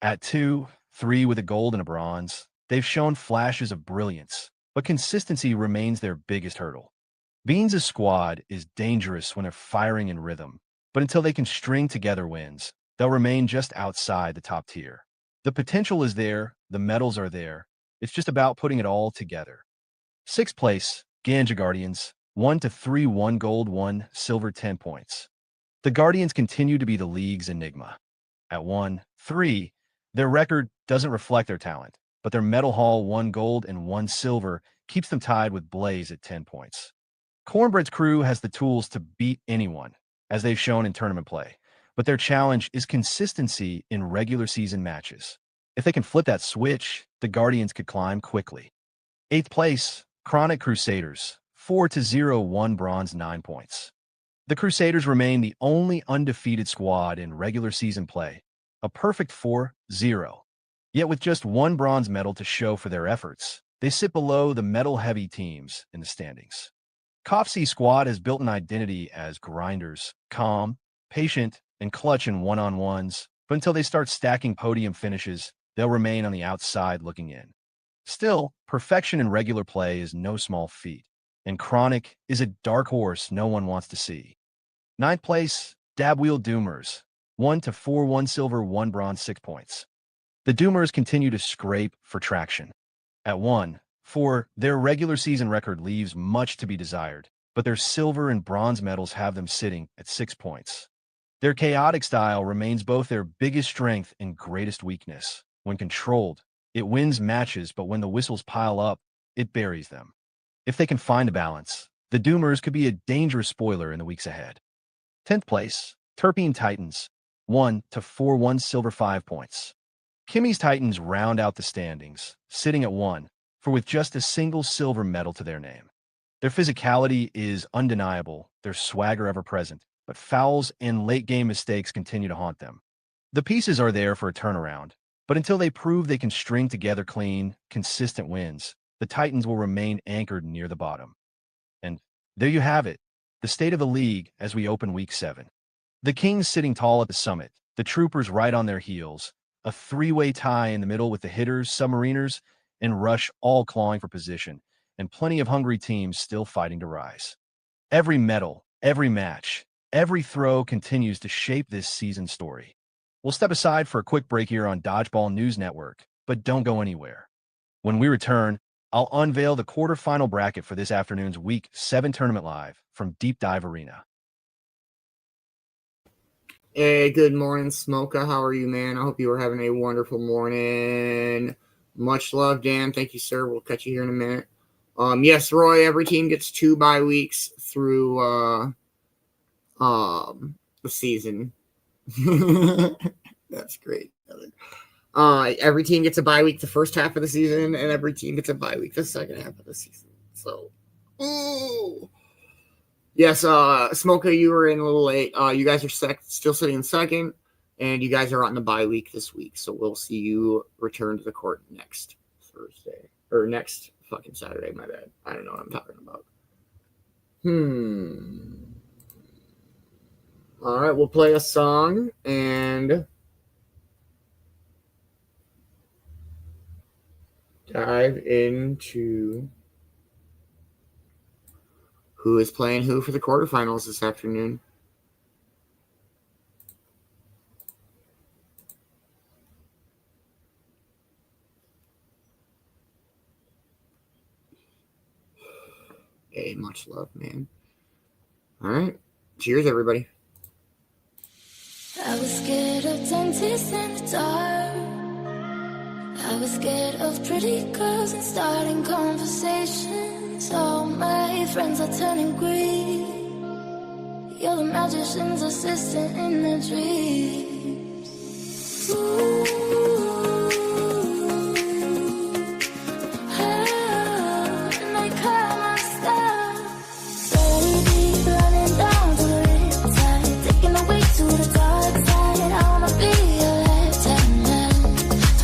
At 2-3 with a gold and a bronze, they've shown flashes of brilliance, but consistency remains their biggest hurdle. Beanz' squad is dangerous when they're firing in rhythm, but until they can string together wins, they'll remain just outside the top tier. The potential is there, the medals are there, it's just about putting it all together. Sixth place, Ganja Guardians, 1-3, 1 gold, 1 silver, 10 points. The Guardians continue to be the league's enigma. At 1-3, their record doesn't reflect their talent, but their medal haul, 1 gold and 1 silver, keeps them tied with Blaze at 10 points. Cornbread's crew has the tools to beat anyone, as they've shown in tournament play, but their challenge is consistency in regular season matches. If they can flip that switch, the Guardians could climb quickly. Eighth place, Chronic Crusaders, 4-0, 1 bronze, 9 points. The Crusaders remain the only undefeated squad in regular season play, a perfect 4-0. Yet with just 1 bronze medal to show for their efforts, they sit below the medal-heavy teams in the standings. Cove-TV squad has built an identity as grinders, calm, patient, and clutch in one-on-ones, but until they start stacking podium finishes, they'll remain on the outside looking in. Still, perfection in regular play is no small feat, and Chronic is a dark horse no one wants to see. Ninth place, Dabwheel Doomers, 1-4, 1 silver, 1 bronze, 6 points. The Doomers continue to scrape for traction. At 1-4, their regular season record leaves much to be desired, but their silver and bronze medals have them sitting at 6 points. Their chaotic style remains both their biggest strength and greatest weakness. When controlled, It wins matches, but when the whistles pile up, it buries them. If they can find a balance, the Doomers could be a dangerous spoiler in the weeks ahead. 10th place, Terpene Titans, 1-4-1 silver 5 points. Kimmy's Titans round out the standings, sitting at 1, for with just a single silver medal to their name. Their physicality is undeniable, their swagger ever present, but fouls and late-game mistakes continue to haunt them. The pieces are there for a turnaround, but until they prove they can string together clean, consistent wins, the Titans will remain anchored near the bottom. And there you have it, the state of the league as we open Week 7. The Kings sitting tall at the summit, the Troopers right on their heels, a three-way tie in the middle with the Hitters, Submariners, and Rush all clawing for position, and plenty of hungry teams still fighting to rise. Every medal, every match, every throw continues to shape this season's story. We'll step aside for a quick break here on Dodgeball News Network, but don't go anywhere. When we return, I'll unveil the quarterfinal bracket for this afternoon's Week 7 tournament live from Deep Dive Arena. Hey, good morning, Smoka. How are you, man? I hope you are having a wonderful morning. Much love, Dan. Thank you, sir. We'll catch you here in a minute. Yes, Roy, every team gets 2 bye weeks through the season. That's great. Every team gets a bye week the first half of the season, and every team gets a bye week the second half of the season. So, ooh. Yes, Smoka, you were in a little late. You guys are still sitting in second, and you guys are on the bye week this week. So we'll see you return to the court next Thursday. Or next fucking Saturday, my bad. I don't know what I'm talking about. All right, we'll play a song, and dive into who is playing who for the quarterfinals this afternoon. Hey, much love, man. All right. Cheers, everybody. I was scared of dentists in the dark. I was scared of pretty girls and starting conversations. All my friends are turning green. You're the magician's assistant in the dreams. Ooh, and I cut my stuff. Baby, running down to the riptide, taking away to the dark side. I wanna be your lieutenant.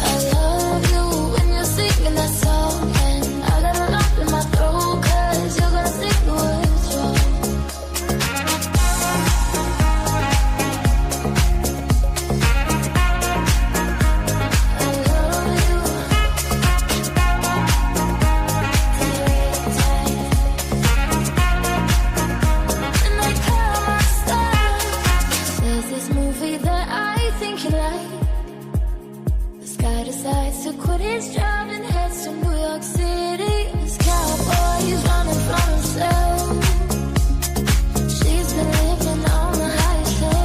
I love you when you're singing that song, and I got a lump in my throat 'cause you're gonna sing the words wrong. I love you. And I cut my stuff. There's this movie that I think you like. This guy decides to quit his job and heads to New York City. This cowboy is running from himself. She's been living on the highest end.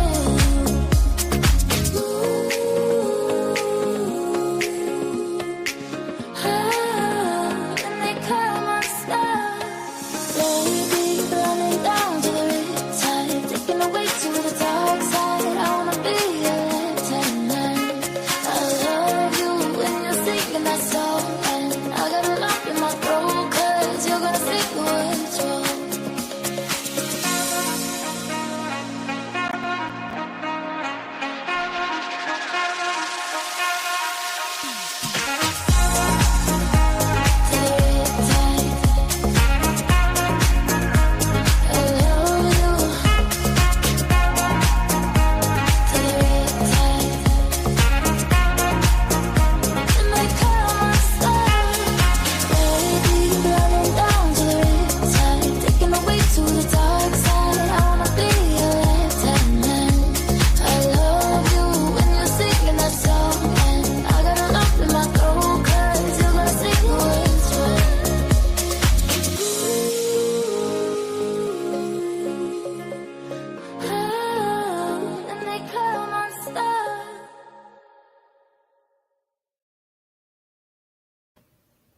And they cut my stuff. Baby, running down to the riptide, taking away to the dark side. I wanna be your lieutenant. I love you when you're singing that song, and I got a lump in my throat 'cause you're gonna sing the words wrong.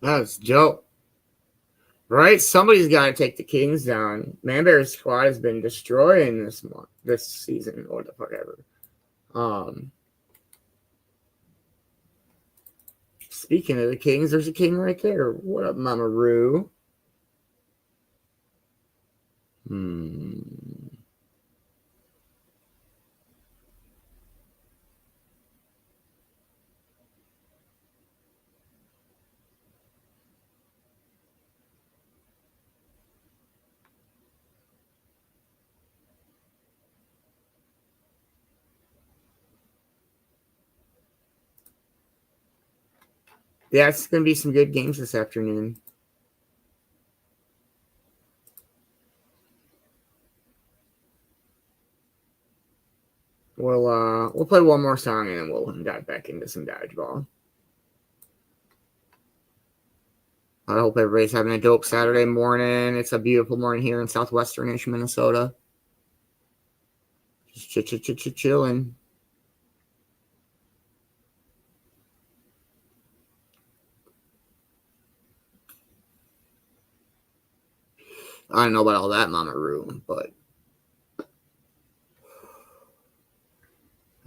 That's dope. Right? Somebody's got to take the Kings down. Man-Bear's squad has been destroying this season, or the fuck ever. Speaking of the Kings, there's a King right there. What up, Mama Roo? Yeah, it's going to be some good games this afternoon. We'll play one more song and then we'll dive back into some dodgeball. I hope everybody's having a dope Saturday morning. It's a beautiful morning here in southwestern-ish Minnesota. Just chilling. I don't know about all that, Mama Roo, but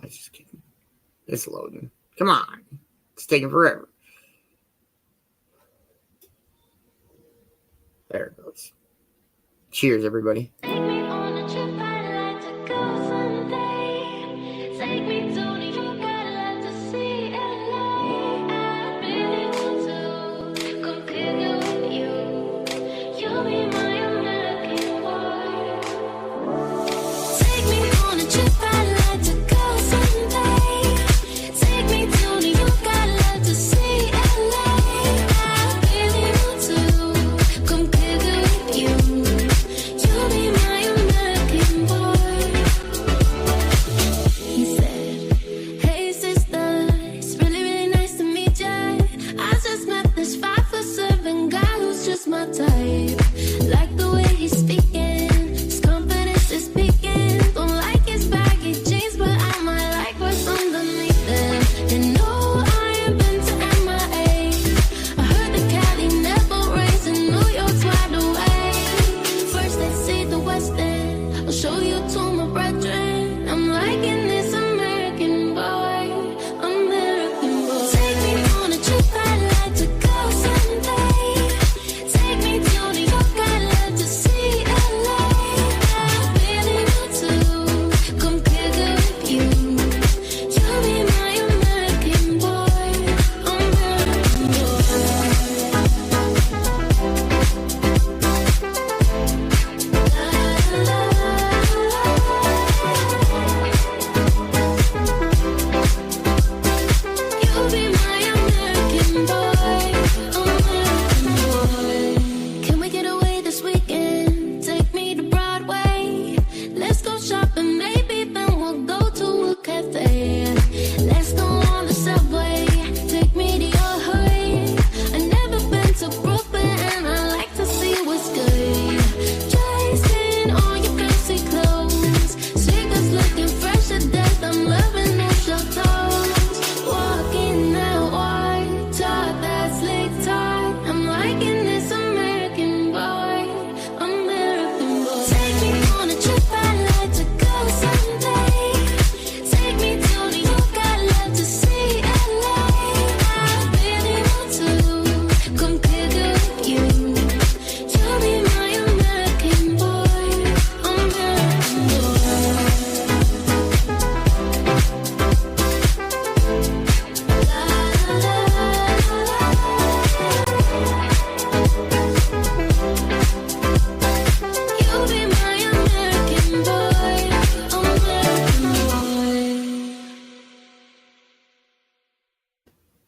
I just kidding. It's loading. Come on. It's taking forever. There it goes. Cheers, everybody.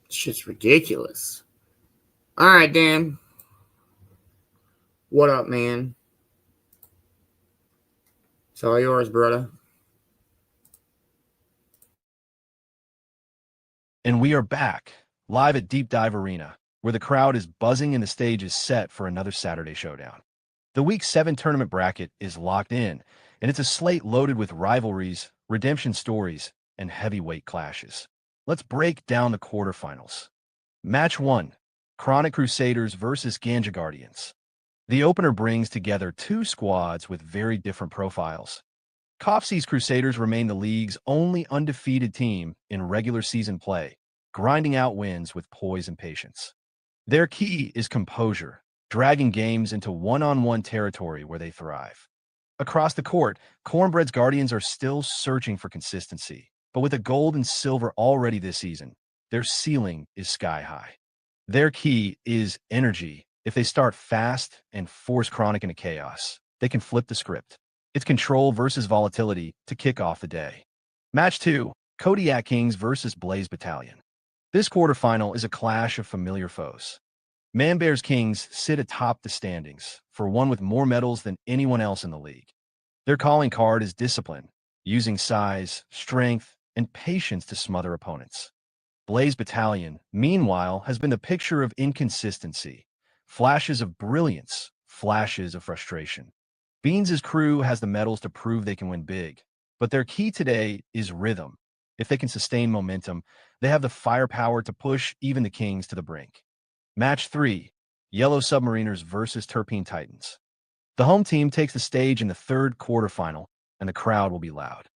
Shit's ridiculous. All right, Dan. What up, man? It's all yours, brother. And we are back, live at Deep Dive Arena, where the crowd is buzzing and the stage is set for another Saturday showdown. The Week 7 tournament bracket is locked in, and it's a slate loaded with rivalries, redemption stories, and heavyweight clashes. Let's break down the quarterfinals. Match 1, Chronic Crusaders versus Ganja Guardians. The opener brings together two squads with very different profiles. Cove-TV's Crusaders remain the league's only undefeated team in regular season play, grinding out wins with poise and patience. Their key is composure, dragging games into one-on-one territory where they thrive. Across the court, Cornbread's Guardians are still searching for consistency, but with a gold and silver already this season, their ceiling is sky high. Their key is energy. If they start fast and force Chronic into chaos, they can flip the script. It's control versus volatility to kick off the day. Match 2, Kodiak Kings versus Blaze Battalion. This quarterfinal is a clash of familiar foes. Man-Bears Kings sit atop the standings, for one with more medals than anyone else in the league. Their calling card is discipline, using size, strength, and patience to smother opponents. Blaze Battalion, meanwhile, has been the picture of inconsistency, flashes of brilliance, flashes of frustration. Beanz' crew has the medals to prove they can win big, but their key today is rhythm. If they can sustain momentum, they have the firepower to push even the Kings to the brink. Match 3, Yellow Submariners versus Terpene Titans. The home team takes the stage in the third quarterfinal, and the crowd will be loud.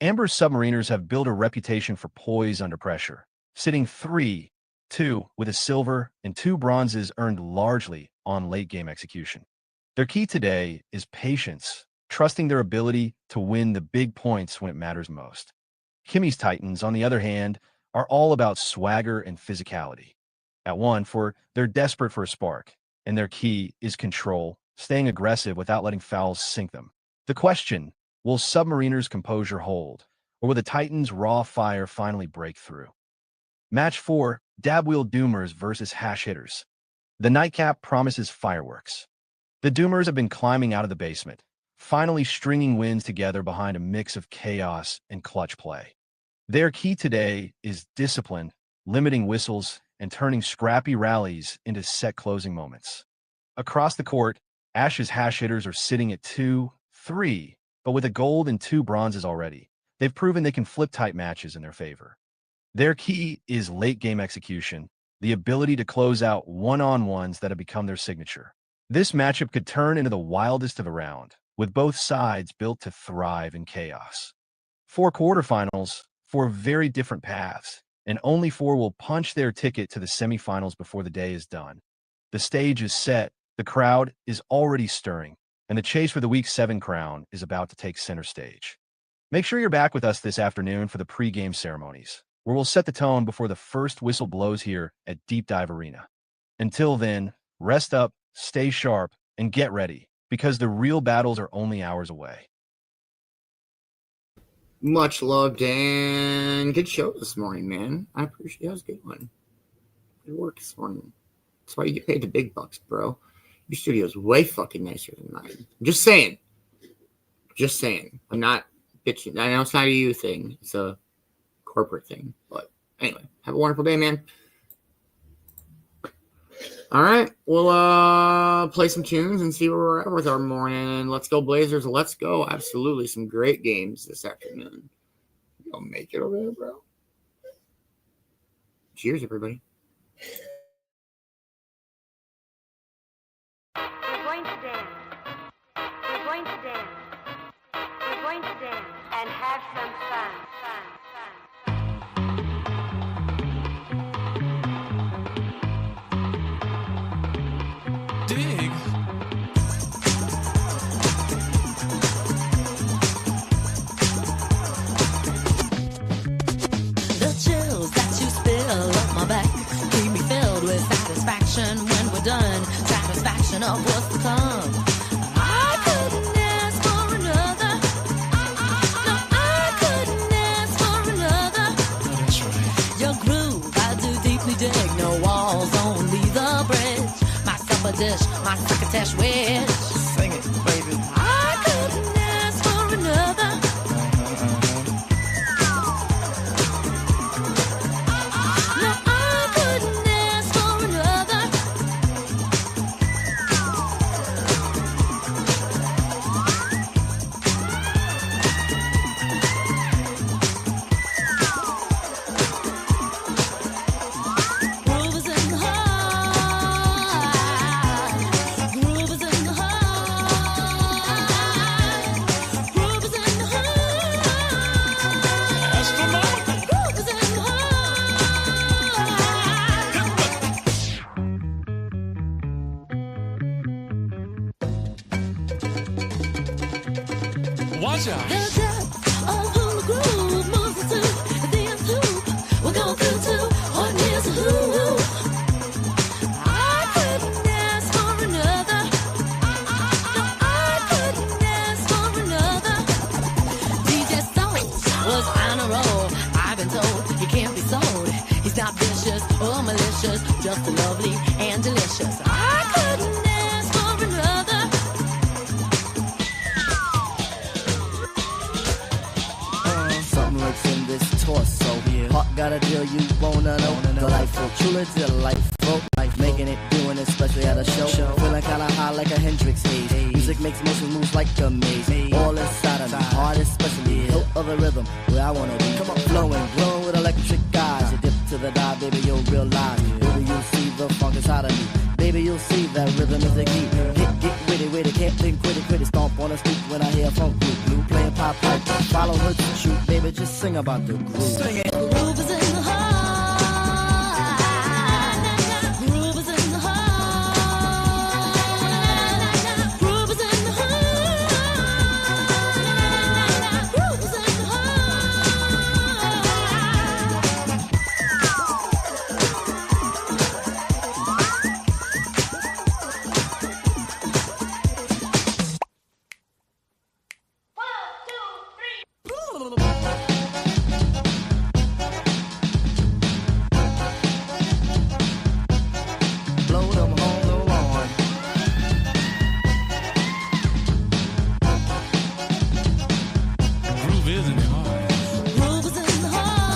Amber's Submariners have built a reputation for poise under pressure, sitting 3-2 with a silver and 2 bronzes earned largely on late-game execution. Their key today is patience, trusting their ability to win the big points when it matters most. Kimmy's Titans, on the other hand, are all about swagger and physicality. At one, for they're desperate for a spark, and their key is control, staying aggressive without letting fouls sink them. The question, will Submariners' composure hold, or will the Titans' raw fire finally break through? Match 4, Dabwheel Doomers versus Hash Hitters. The nightcap promises fireworks. The Doomers have been climbing out of the basement, finally stringing wins together behind a mix of chaos and clutch play. Their key today is discipline, limiting whistles, and turning scrappy rallies into set closing moments. Across the court, Ash's Hash Hitters are sitting at 2-3, but with a gold and 2 bronzes already, they've proven they can flip tight matches in their favor. Their key is late-game execution, the ability to close out one-on-ones that have become their signature. This matchup could turn into the wildest of a round, with both sides built to thrive in chaos. 4 quarterfinals, 4 very different paths, and only 4 will punch their ticket to the semifinals before the day is done. The stage is set, the crowd is already stirring, and the chase for the Week 7 crown is about to take center stage. Make sure you're back with us this afternoon for the pre-game ceremonies, where we'll set the tone before the first whistle blows here at Deep Dive Arena. Until then, rest up, stay sharp, and get ready, because the real battles are only hours away. Much love, Dan. Good show this morning, man. I appreciate it. That was a good one. Good work this morning. That's why you get paid the big bucks, bro. Your studio's way fucking nicer than mine. Just saying. Just saying. I'm not bitching. I know it's not a you thing. It's a corporate thing. But anyway, have a wonderful day, man. All right. We'll play some tunes and see where we're at with our morning. Let's go, Blazers. Let's go. Absolutely. Some great games this afternoon. You'll make it over there, bro. Cheers, everybody. We're going to dance. We're going to dance. We're going to dance and have some fun. Dig. The chills that you spill up my back keep me filled with satisfaction when we're done. Satisfaction of what's to come. I couldn't ask for another. No, I couldn't ask for another. That's right. Your groove, I do deeply dig. No walls, only the bridge. My supper dish, my crocketesh wish. Sing it, baby. I couldn't ask for another. No, I couldn't ask for another. Groove is in the heart. The depth of who the groove moves us to. The dance who we're going through to. Hot is who. I couldn't ask for another. No, I couldn't ask for another. DJ Stone was on a roll. I've been told he can't be sold. He's not vicious or malicious, just lovely and delicious. I couldn't ask for another. Something lurks in this torso. Heart got a deal you wanna know. Delightful, truly delightful. Life making it, doing it, especially at a show. Feeling kinda high like a Hendrix haze. Music makes motion moves like a maze. All inside of me, heart especially. Hilt of the rhythm, where I wanna be. Come on, flowing, glowing with electric eyes. You dip to the dive, baby, you'll realize. Baby, you'll see the funk inside of me. Baby, you'll see that rhythm is the key. Get witty, can't think quitty. Stomp on the street when I hear funk blue playing pop pipe. Follow her to shoot, baby, just sing about the groove. Sing it. The groove is in the heart. The groove is in the heart. The groove is in the heart. The groove is in the heart. Blow them home the lawn. Groove is in the heart. Groove is in the heart.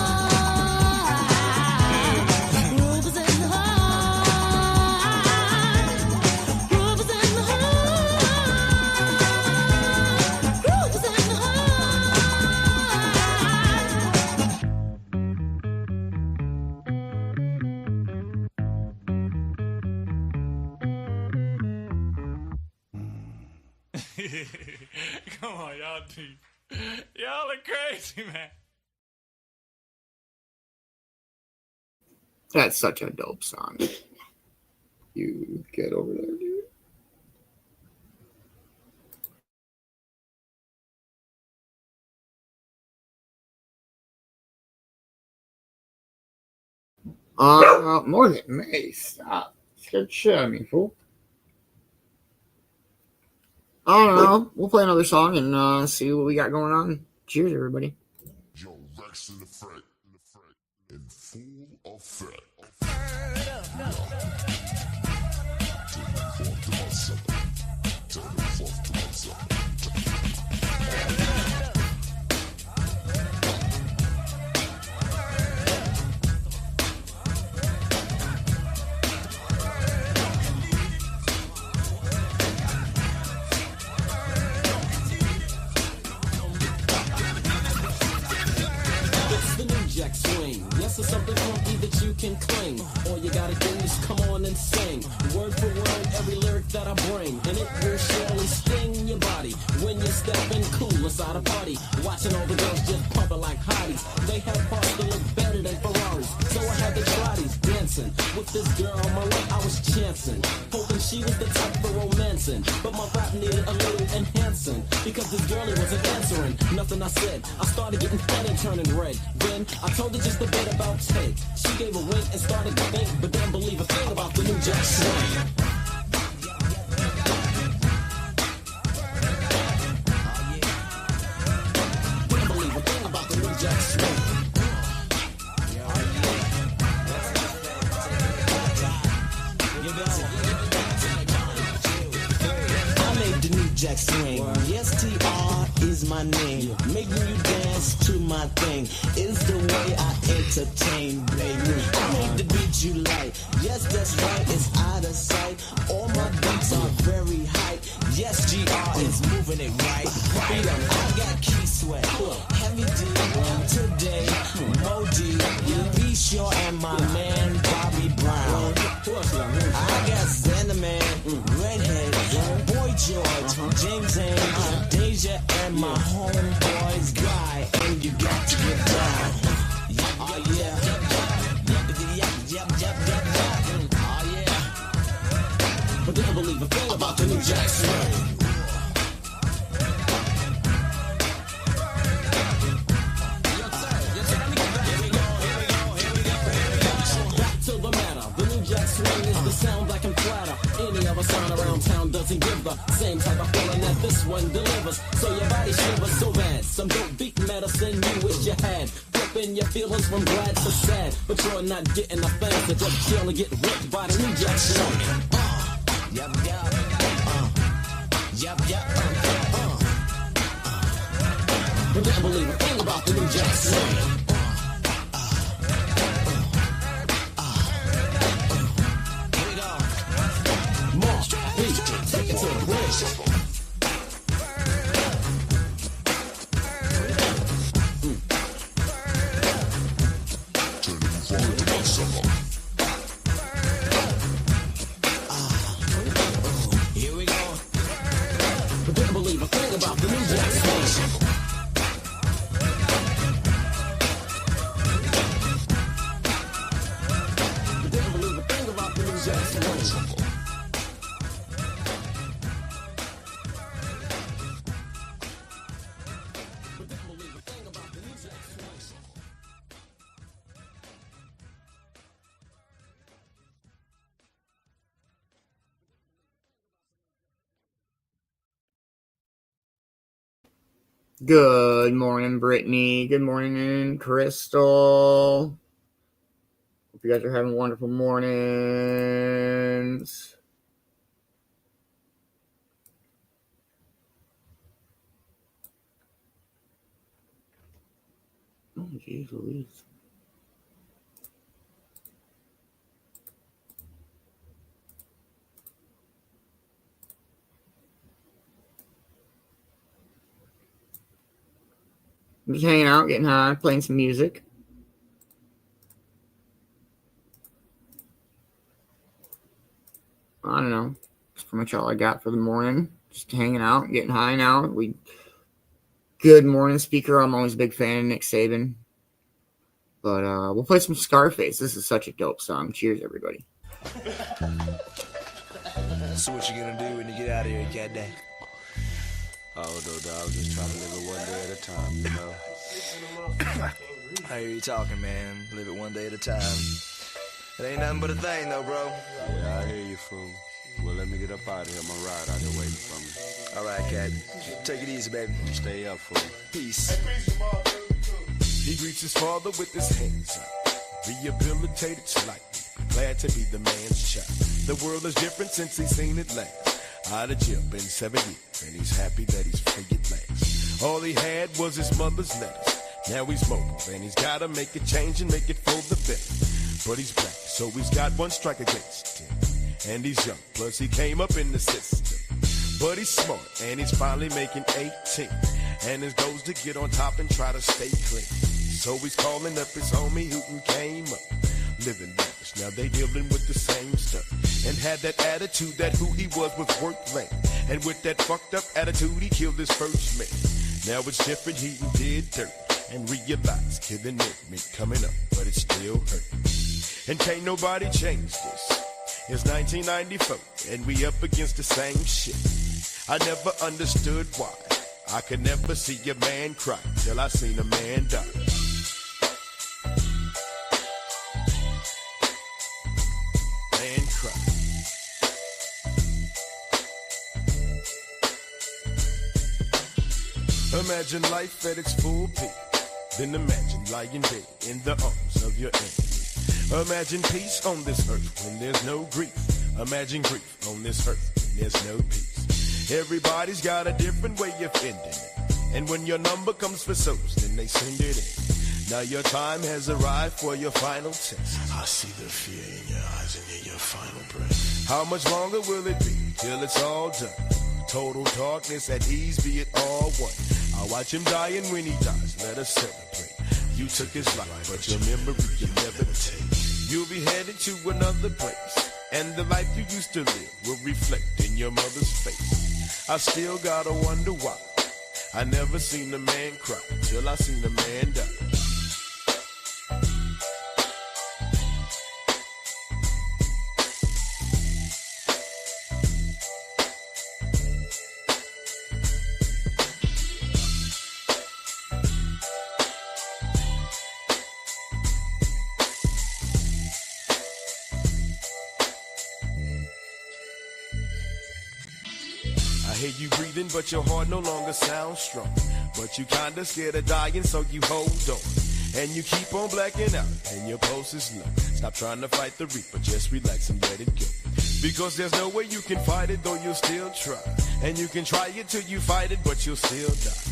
Groove is in the heart. Groove is in the heart. Groove is in the Come on, y'all are crazy, man. That's such a dope song. You get over there, dude. More than me. Stop. Scared shit out of me, fool. I don't know. We'll play another song and see what we got going on. Cheers, everybody. Yo, Rex in the fret, in full effect. Jack swing. Yes, it's something funky that you can cling. All you gotta do is come on and sing. Word for word, every lyric that I bring. And it will surely sting your body when you're stepping cool inside a party. Watching all the girls just pumping like hotties. They have parts that look better than Ferraris. So I had to try these dancing. With this girl on my way, I was chancing. Hoping she was the type for romancing. But my rap needed a little enhancing. Because this girlie wasn't answering nothing I said. I started getting fed and turning red. Then I told her just a bit about take. She gave a wink and started to think, but didn't believe a thing about the new Jack Swing. Didn't believe a thing about the new Jack Swing. I made the new Jack Swing. Yes, TR is my name. Making you dance to my thing is the way I entertain, baby. I make the beat you like. Yes, that's right, it's out of sight. All my beats are very hype. Yes, GR is moving it right. I got Key Sweat, Heavy D, today, Moji, Be Sure, and my man Bobby Brown. I got Xanaman, Redhead, Boy George, James Haynes, Deja, and my homeboys Guy. And you got to get down. Oh yeah. Oh yeah. But they don't believe a thing about the new Jack Swing. swing is the sound black and flatter. Any other sound around town doesn't give the same type of feeling that this one delivers. So your body shivers so bad. Some dope beat medicine you wish you had. Flipping your feelings from glad to sad. But you're not getting a fan, so just chill and get ripped by the new jack swing. Yup, yup. Yup, yup. But can't believe a thing about the new jack swing. Take it to the bridge. Here we go. But didn't believe a thing about the new jack swing. But didn't believe a thing about the new jack swing. Good morning, Brittany. Good morning, Crystal. Hope you guys are having wonderful mornings. Oh, jeez Louise. I'm just hanging out, getting high, playing some music. I don't know. That's pretty much all I got for the morning. Just hanging out, getting high now. Good morning, speaker. I'm always a big fan of Nick Saban. But we'll play some Scarface. This is such a dope song. Cheers, everybody. So what you gonna do when you get out of here, cat day? Oh, no, dog. Just trying to live it one day at a time, you know? I hear you talking, man. Live it one day at a time. It ain't nothing but a thing, though, bro. Yeah, I hear you, fool. Well, let me get up out of here. My ride out here waiting for me. All right, cat. Take it easy, baby. Stay up, fool. Peace. He greets his father with his hands up, rehabilitated slightly, glad to be the man's child. The world is different since he's seen it last. Out of jail, been 7 years, and he's happy that he's free at last. All he had was his mother's letters. Now he's mobile, and he's gotta make a change and make it for the better. But he's black, so he's got one strike against him. And he's young, plus he came up in the system. But he's smart, and he's finally making 18. And his goal's to get on top and try to stay clean. So he's calling up his homie who came up, living lavish. Now they dealing with the same stuff, and had that attitude that who he was worth laying. And with that fucked up attitude, he killed his first man. Now it's different, he did dirt, and realized killing it meant coming up, but it still hurt. And can't nobody change this. It's 1994, and we up against the same shit. I never understood why. I could never see a man cry till I seen a man die. Man cry. Imagine life at its full peak. Then imagine lying dead in the arms of your enemy. Imagine peace on this earth when there's no grief. Imagine grief on this earth when there's no peace. Everybody's got a different way of ending it. And when your number comes for souls, then they send it in. Now your time has arrived for your final test. I see the fear in your eyes and hear your final breath. How much longer will it be till it's all done? Total darkness at ease, be it all one. I'll watch him die, and when he dies, let us celebrate. You took his life, but your memory you never take. You'll be headed to another place, and the life you used to live will reflect in your mother's face. I still gotta wonder why I never seen a man cry till I seen a man die. I hear you breathing, but your heart no longer sounds strong. But you kinda scared of dying, so you hold on. And you keep on blacking out, and your pulse is low. Stop trying to fight the reaper, just relax and let it go. Because there's no way you can fight it, though you'll still try. And you can try it till you fight it, but you'll still die.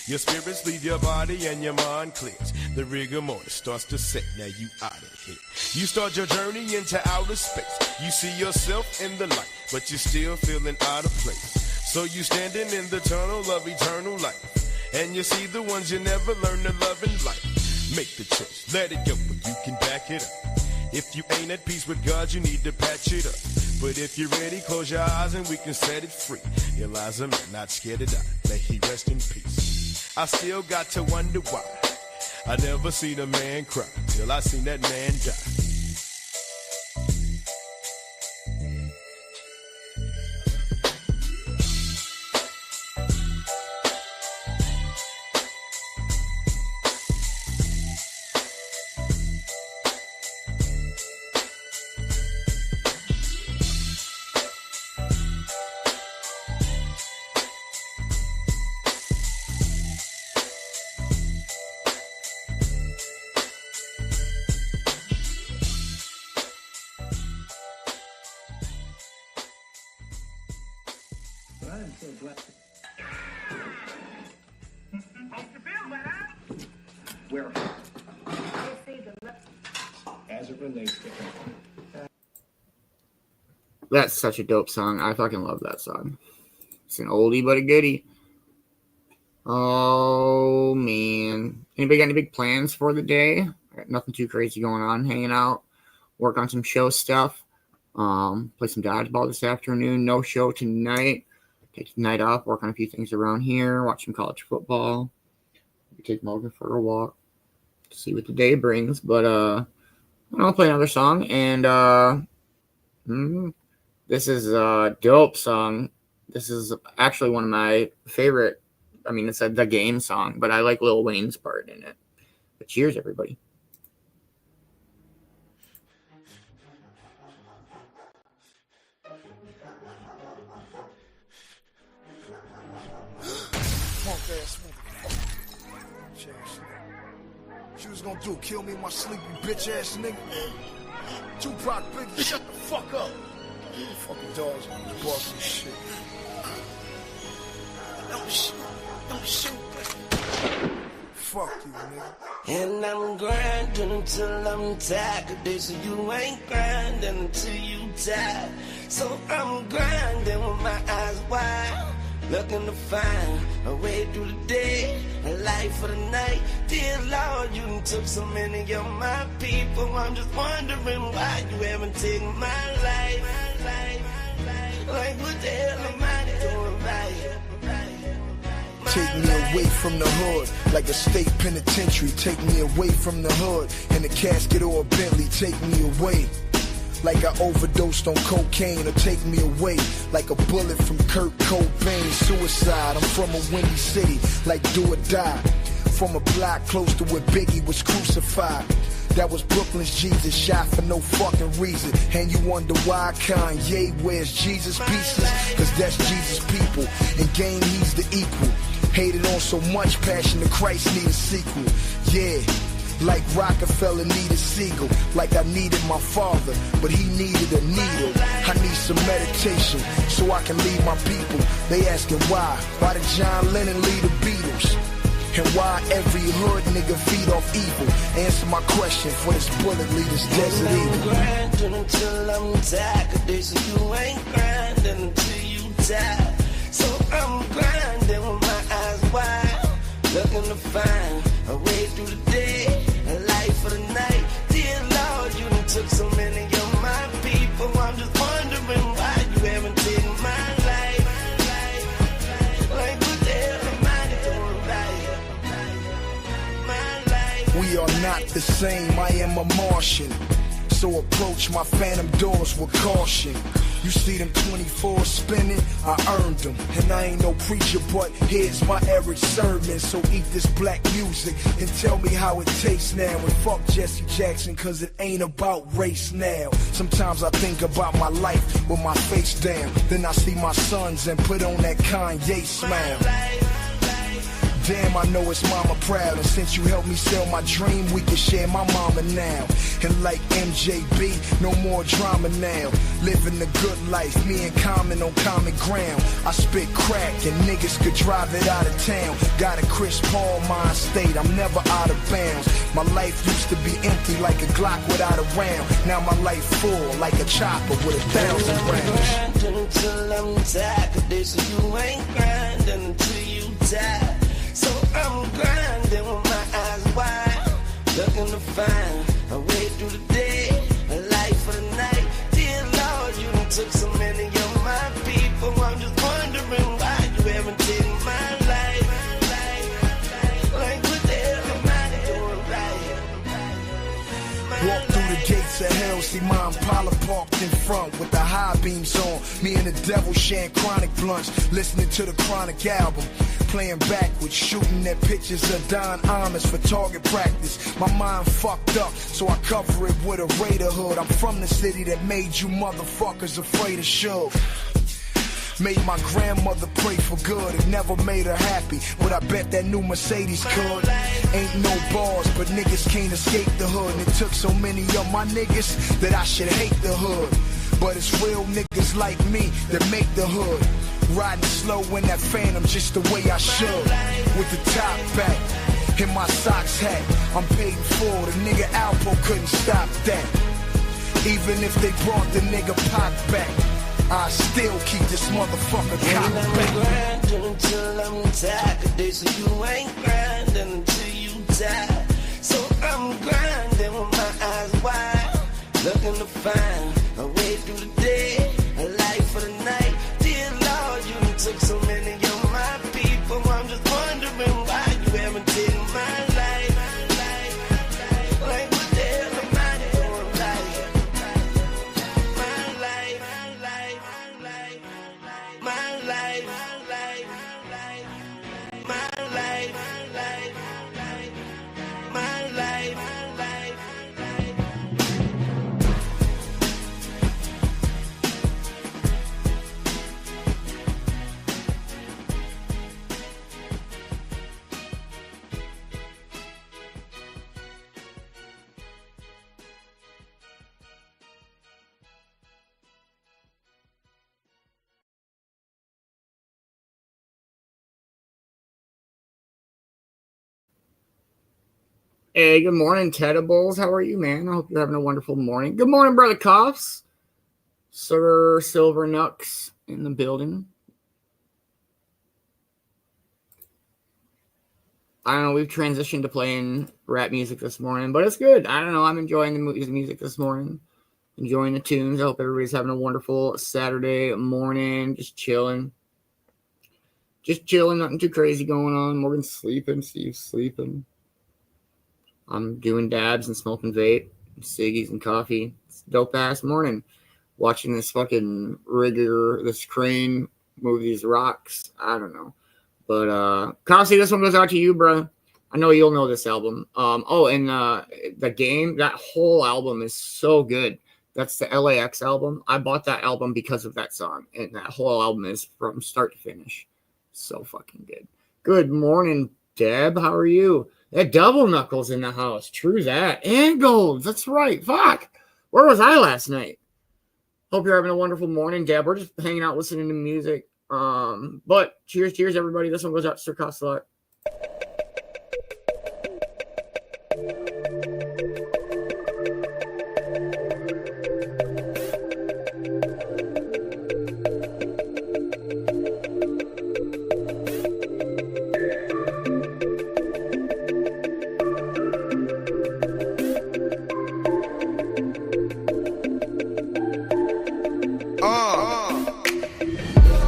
Your spirits leave your body and your mind clears. The rigor mortis starts to set, now you out of here. You start your journey into outer space. You see yourself in the light, but you're still feeling out of place. So you standing in the tunnel of eternal life. And you see the ones you never learn to love in life. Make the choice, let it go, but you can back it up. If you ain't at peace with God, you need to patch it up. But if you're ready, close your eyes and we can set it free. Eliza, man, not scared to die. May he rest in peace. I still got to wonder why I never seen a man cry till I seen that man die. Where? As it relates to That's such a dope song. I fucking love that song. It's an oldie but a goodie. Oh, man. Anybody got any big plans for the day? I got nothing too crazy going on. Hanging out. Work on some show stuff. Play some dodgeball this afternoon. No show tonight. Take the night off. Work on a few things around here. Watch some college football. Take Morgan for a walk. See what the day brings. But I'll play another song. And this is a dope song. This is actually one of my favorite. I mean, it's the game song, but I like Lil Wayne's part in it. But cheers, everybody. punk ass nigga. She was gonna do, kill me in my sleep, you bitch ass nigga. Tupac, Biggie, shut the fuck up. You fucking dogs on this Boston shit. Don't shoot. Don't shoot. Fuck you, nigga. And I'm grinding until I'm tired. Today, so you ain't grinding until you tired. So I'm grinding with my eyes wide, looking to find a way through the day, a life for the night. Dear Lord, you done took so many of my people. I'm just wondering why you haven't taken my life. Like, what the hell am I doing right? Take me away from the hood, like a state penitentiary. Take me away from the hood, in a casket or a Bentley. Take me away, like I overdosed on cocaine. Or take me away, like a bullet from Kurt Cobain. Suicide, I'm from a windy city, like do or die. From a block close to where Biggie was crucified. That was Brooklyn's Jesus, shot for no fucking reason. And you wonder why Kanye wears Jesus pieces? Cause that's Jesus' people. In game, he's the equal. Hated on so much, Passion of Christ need a sequel. Yeah, like Rockefeller needed Siegel. Like I needed my father, but he needed a needle. I need some meditation, so I can lead my people. They asking why did John Lennon lead the Beatles? And why every hood nigga feed off evil? Answer my question for this bullet lead this desert eagle. I'm grinding until I'm tired. Today, so you ain't grinding until you tired. So I'm grinding with my eyes wide, looking to find a way through the day, a life for the night. Dear Lord, you done took so many of my people. I'm just wondering why you haven't taken my life. Like, what the hell am I doing right? My life. We are not the same, I am a Martian. So approach my phantom doors with caution. You see them 24 spinning, I earned them. And I ain't no preacher, but here's my Eric sermon. So eat this black music and tell me how it tastes now. And fuck Jesse Jackson, cause it ain't about race now. Sometimes I think about my life with my face down. Then I see my sons and put on that Kanye smile. Damn, I know it's mama proud. And since you helped me sell my dream, we can share my mama now. And like MJB, no more drama now. Living the good life, me and Common on common ground. I spit crack and niggas could drive it out of town. Got a Chris Paul mind state, I'm never out of bounds. My life used to be empty like a Glock without a round. Now my life full like a chopper with 1,000 rounds. Grinding until I'm tired, 'cause they say you ain't grinding until you die. So I'm grinding with my eyes wide, looking to find a way through the day, a life for the night. Dear Lord, you done took so many of my people. I'm just wondering why you haven't taken my life. Like what the hell am I doing right? Walk through the gates of hell, see my Impala parked in front with the high beams on. Me and the devil sharing chronic blunts, listening to the Chronic album. Playing backwards, shooting at pictures of Don Imus for target practice. My mind fucked up, so I cover it with a Raider hood. I'm from the city that made you motherfuckers afraid of Suge. Made my grandmother pray for good. It never made her happy, but I bet that new Mercedes could. Ain't no bars, but niggas can't escape the hood. And it took so many of my niggas that I should hate the hood. But it's real niggas like me that make the hood. Riding slow in that Phantom just the way I should. With the top back and my socks hat. I'm paid for, the nigga Alpo couldn't stop that. Even if they brought the nigga Pac back, I still keep this motherfucker cock back. I'm grinding until I'm tired, 'cause they say you ain't grinding until you die. So I'm grinding with my eyes wide, looking to find a way through the day, a life for the night. Took so many of my people. I'm just wondering why you haven't taken my life. Like what the hell am I doing right? My life, my life, my life, my life, my life. Hey, good morning, Tedibles. How are you, man? I hope you're having a wonderful morning. Good morning, Brother Cops. Sir Silver Nux in the building. I don't know, we've transitioned to playing rap music this morning, but it's good. I don't know, I'm enjoying the music this morning. Enjoying the tunes. I hope everybody's having a wonderful Saturday morning. Just chilling. Nothing too crazy going on. Morgan's sleeping. Steve's sleeping. I'm doing dabs and smoking vape, and ciggies and coffee. It's a dope ass morning. Watching this fucking rigger, this crane move these rocks. I don't know. But Kelsey, this one goes out to you, bro. I know you'll know this album. The game, that whole album is so good. That's the LAX album. I bought that album because of that song. And that whole album is from start to finish. So fucking good. Good morning, Deb. How are you? That double knuckles in the house. True that. And golds. That's right. Fuck. Where was I last night? Hope you're having a wonderful morning, Deb. We're just hanging out, listening to music. But cheers, everybody. This one goes out to Sir Costellat.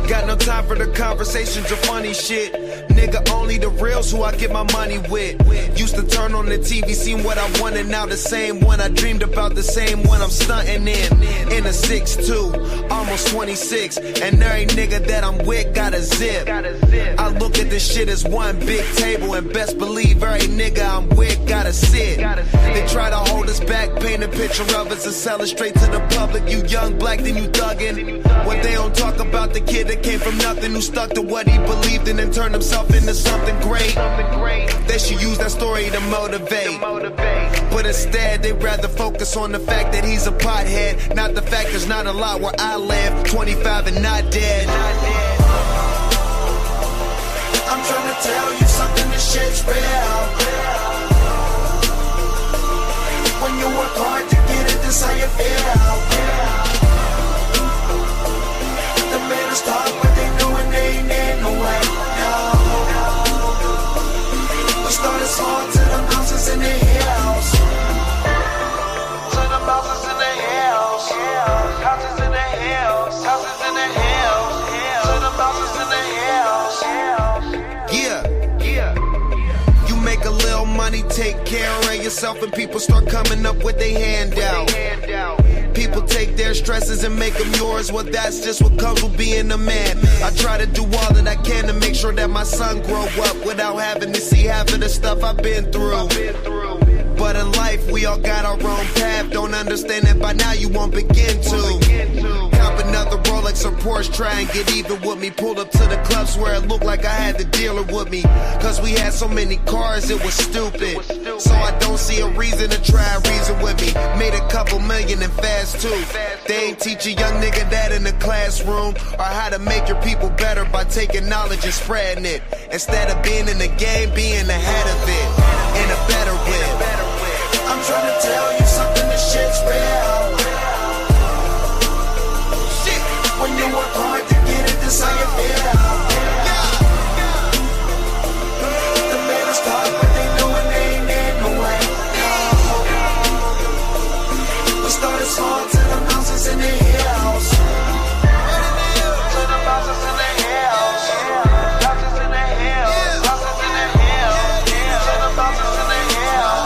Got no time for the conversations or funny shit. nigga, only the reals who I get my money with. Used to turn on the TV, seen what I wanted, now the same one. I dreamed about the same one I'm stunting in a 6'2", almost 26. And every nigga that I'm with got a zip. I look at this shit as one big table, and best believe every nigga I'm with gotta sit. They try to hold us back, paint a picture of us and sell it straight to the public. You young, black, then you thuggin'. What they don't talk about the kid that came from nothing, who stuck to what he believed in and turned himself into something great. They should use that story to motivate. But instead, they'd rather focus on the fact that he's a pothead, not the fact there's not a lot where I live, 25 and not dead. I'm trying to tell you something, this shit's real. When you work hard to get it, this how you feel. The men is talk, but they doing they ain't in no way. No. We started small to the mountains in the hills. To the mountains in the hills. Houses in the hills. Houses in the hills. To the mountains in the hills. Yeah. You make a little money, take care of yourself, and people start coming up with their handout. People take their stresses and make them yours. Well, that's just what comes with being a man. I try to do all that I can to make sure that my son grow up without having to see half of the stuff I've been through. But in life, we all got our own path. Don't understand it by now, you won't begin to. Cop another Rolex or Porsche, try and get even with me. Pulled up to the clubs where it looked like I had the dealer with me. Cause we had so many cars, it was stupid. So I don't see a reason to try and reason with me. Made a couple million and fast too. They ain't teach a young nigga that in the classroom, or how to make your people better by taking knowledge and spreading it. Instead of being in the game, being ahead of it, in a better way. I'm trying to tell you something, this shit's real. Shit. When you work hard to get it, this how you feel. The men is talk, but they doing they ain't in no way. We started small to the mountains in the hills. To the mountains in the hills. Mountains in the hills. Mountains in the hills. To the mountains in the hills.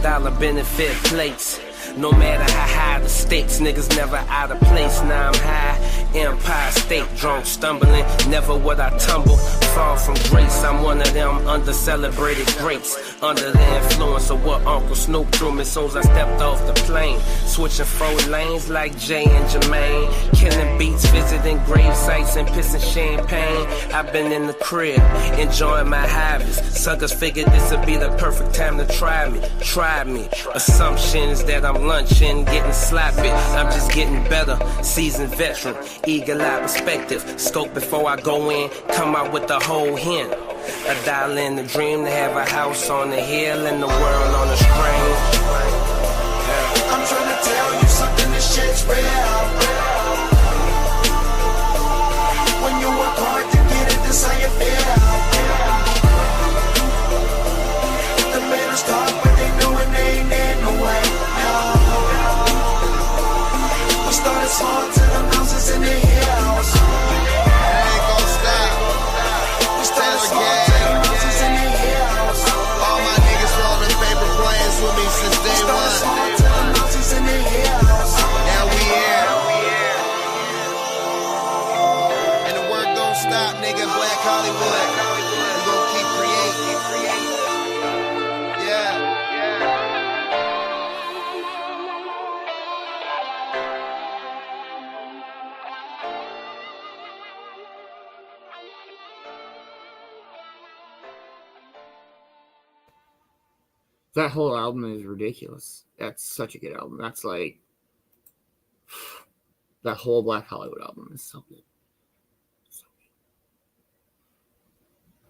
$1,000 benefit plates. No matter how high the stakes, niggas never out of place. Now I'm high, Empire State drunk, stumbling. Never would I tumble, fall from grace. I'm one of them under-celebrated greats. Under the influence of what Uncle Snoop threw me soon as I stepped off the plane. Switching 4 lanes like Jay and Jermaine. Killing beats, visiting grave sites and pissing champagne. I've been in the crib, enjoying my hobbies. Suckers figured this would be the perfect time to try me. Try me. Assumptions that I'm lunching, getting sloppy. I'm just getting better. Seasoned veteran, eagle-eye perspective. Scope before I go in, come out with the whole hint. A dial in the dream to have a house on the hill and the world on the string. I'm trying to tell you something, this shit's real. When you work hard to get it, this how you feel. The men is talk, but they doing they ain't in no way. We started small to the mountains in the hills. Ain't gon' stop. We started small to the mountains in the hills. All my niggas rolling paper planes with me since day one. Small to the mountains in the hills. Now we here. And the work don't stop, nigga. Black Hollywood. We gon' keep creating. Yeah. That whole album is ridiculous. That's such a good album. That's like that whole Black Hollywood album is so good. So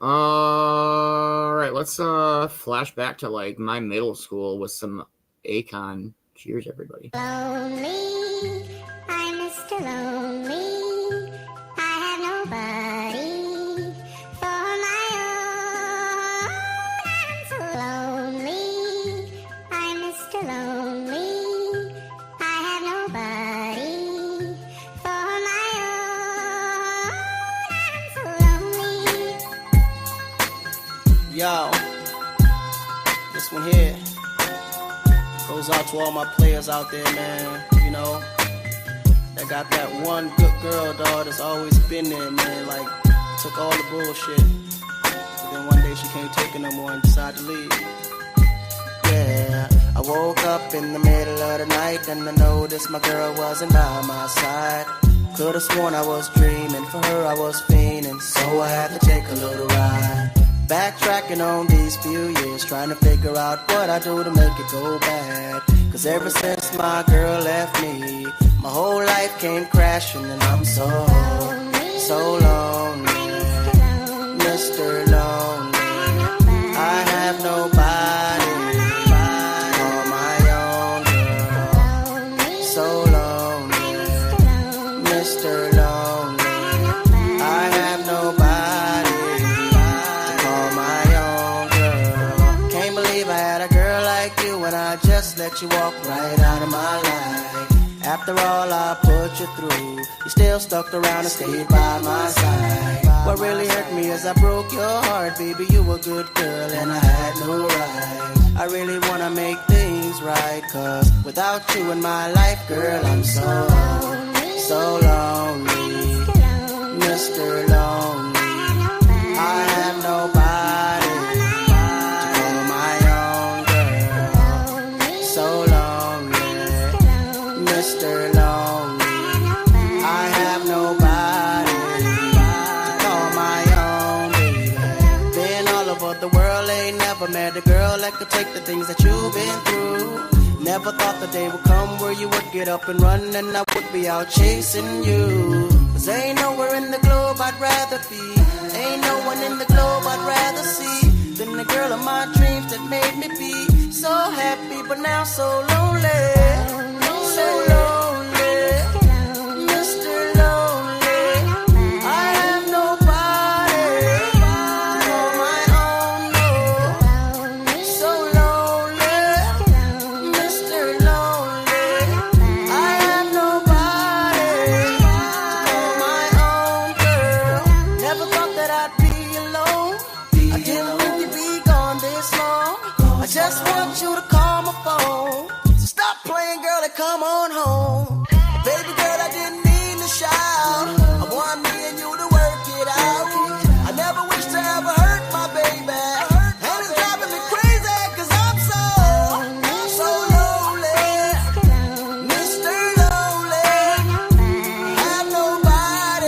good. All right, let's flash back to like my middle school with some Akon. Cheers, everybody. Lonely, I'm Mr. Lonely. I have nobody for my own. I'm so lonely. I'm Mr. Lonely. I have nobody for my Yo, this one here goes out to all my players out there, man. You know, that got that one good girl, dog, that's always been there, man. Like, took all the bullshit. But then one day she can't take it no more and decided to leave. Yeah, I woke up in the middle of the night and I noticed my girl wasn't by my side. Could've sworn I was dreaming, for her I was fiending, so I had to take a little ride. Backtracking on these few years, trying to figure out what I do to make it go bad. Cause ever since my girl left me, my whole life came crashing and I'm so lonely, Mr. Lonely. I have nobody to call my own girl. So lonely, Mr. Lonely. I have nobody to call my own girl. Can't believe I had a girl like you and I just let you walk right out of my life. After all I put you through, you still stuck around and stayed by my side. What really hurt me is I broke your heart, baby. You were a good girl and I had no right. I really wanna make things right, cause without you in my life, girl, I'm so lonely, Mr. Lonely. I have nobody to call my own girl. So lonely, Mr. Lonely. I have nobody to call my own baby. Been all over the world, ain't never met a girl that could take the things that you've been through. Never thought the day would come where you would get up and run and I would be out chasing you. Cause ain't nowhere in the globe I'd rather be, ain't no one in the globe I'd rather see than the girl of my dreams that made me be so happy but now so lonely, so lonely, Mr. Lonely. I have nobody to call my own, no. So lonely, Mr. Lonely. I have nobody to call my own girl. Never thought that I'd be alone. I didn't think you'd be gone this long. I just want you to call my phone. So stop playing, girl, and come on home. Baby girl, I didn't mean to shout. I want me and you to work it out. I never wish to ever hurt my baby. And it's driving me crazy, cause I'm so lonely, Mr. Lonely. I have nobody to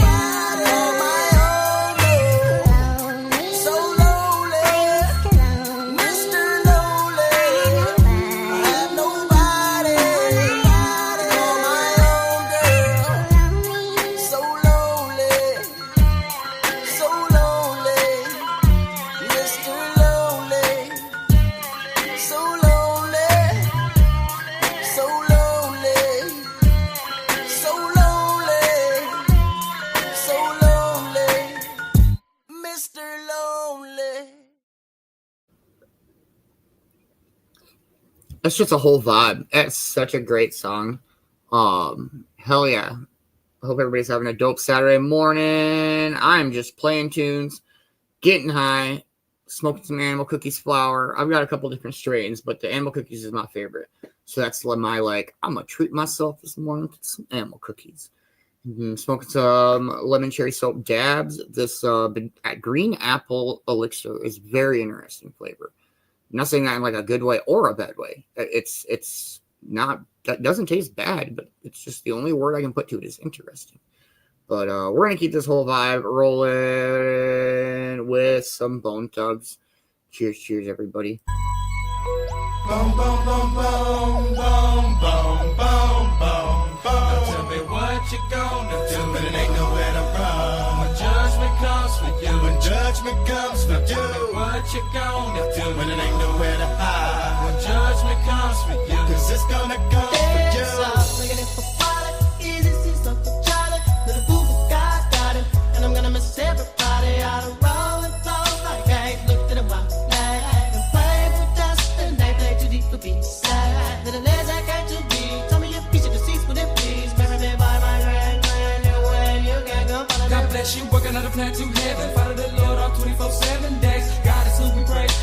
call my own. So lonely, Mr. Lonely. I have nobody to call my own girl. So lonely, Mr. Lonely. So lonely, so lonely, so lonely, so lonely, Mr. Lonely. That's just a whole vibe. That's such a great song. Hell yeah. I hope everybody's having a dope Saturday morning. I'm just playing tunes, getting high, smoking some animal cookies flour. I've got a couple different strains, but the animal cookies is my favorite. So that's my I'm gonna treat myself this morning with some animal cookies. Smoking some lemon cherry soap dabs. This green apple elixir is very interesting flavor. I'm not saying that in like a good way or a bad way. It's not, that doesn't taste bad, but it's just the only word I can put to it is interesting. But we're gonna keep this whole vibe rolling with some Bone Thugs. Cheers, cheers, everybody. Boom, boom, boom, boom, boom, boom, boom, boom, boom. Now tell me what you gonna do, but it ain't nowhere to run. When judgment comes for you, when judgment comes for you, tell me what you gonna do, but it ain't nowhere to hide. When judgment comes for you, cause it's gonna come for you. Looking for quality, easy, see something Charlie. Little boo got him, and I'm gonna miss everybody out of rolling clothes like I ain't looked at a while. And playing with dust, and they play too deep for B-side. Little legs I got to be. Tell me your piece of the seats, would it please? Marry me by my grand way, you can't go follow. God bless you, working on a plan to heaven. Follow the Lord on 24/7 days. God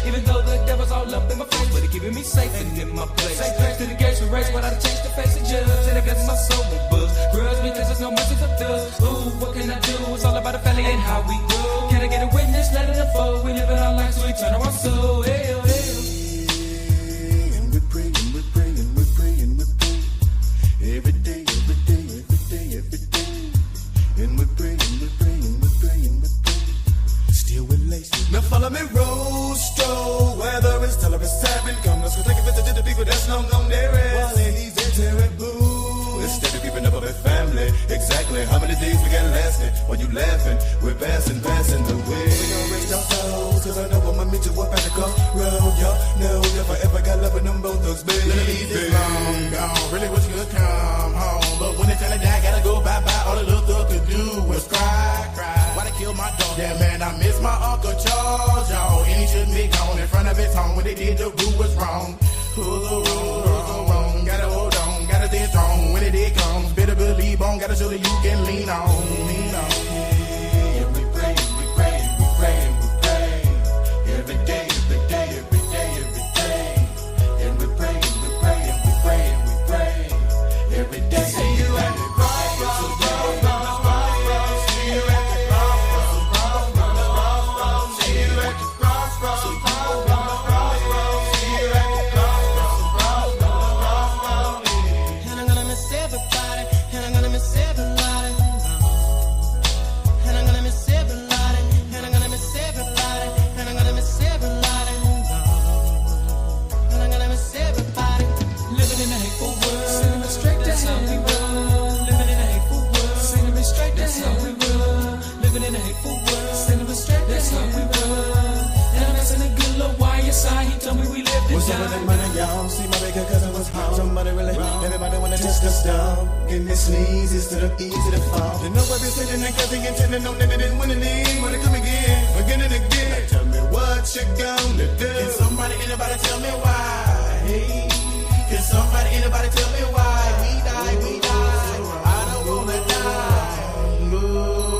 Even though the devil's all up in my face, but it keeping me safe and in my place. Safe place to the gates for race, but I change the face of judge. And I guess my soul will buzz. Grudge because there's no mercy for dust. Ooh, what can I do? It's all about the family and how we grow. Can I get a witness? Let it unfold. We live in our lives, so we turn our soul. Hell, hell. And we're praying, we're praying, we're praying, we're praying. Every day, every day, every day, every day. And we're praying, we're praying, we're praying, we're praying. Still with laces. Now follow me, Rosto. Whether it's tell or it's seven, come, let's go take a visit to the people that's no there is. While ladies and terrible. Instead of keeping up with family, exactly how many days we got lasting? While you laughing, we're passing the way. We gon' raise our souls, cause I know I'ma meet you up at the crossroad. Y'all know if I ever got love with them both thugs, baby. Little easy, long gone, really wish you could come home. But when it's time to die, gotta go bye-bye. All the little thug could do was cry, cry. Why they kill my dog? Yeah, man, I miss my Uncle Charles, y'all. And he shouldn't be gone in front of his home. When they did, the rule was wrong. Who's so wrong? Gotta hold on, gotta stay strong. When it comes, better believe on. Gotta show that you can lean on, lean on. And we praying, we praying, we praying, we praying. Every day, every day, every day, every day. And we're praying, we're praying, we're praying, we're praying. Every day. See you at the crossroads. See you at the crossroads. See you at the crossroads. See you at the crossroads. And I'm gonna miss everybody, and I'm gonna miss everybody. And I'm gonna miss everybody, and I'm gonna miss everybody, and I'm gonna miss everybody. And I'm gonna miss everybody. Living in a hateful world, sending me straight, that's how we roll. Living in a hateful world, sending me straight, that's how we roll. Living in a hateful world, sending me straight, that's how we roll. And I'm asking a good little YSI, he told me we lived in What's up with that money, y'all? See my bigger cousin was home. Somebody really wrong. Everybody wanna test us down. Getting this sneeze instead of easy to fall. You know what they're sitting there cause they intending on that they didn't win any. Wanna come again, again and again. Now tell me what you gonna do. Can somebody, anybody tell me why? Hey, can somebody, anybody tell me why? We die, we die. I don't wanna die.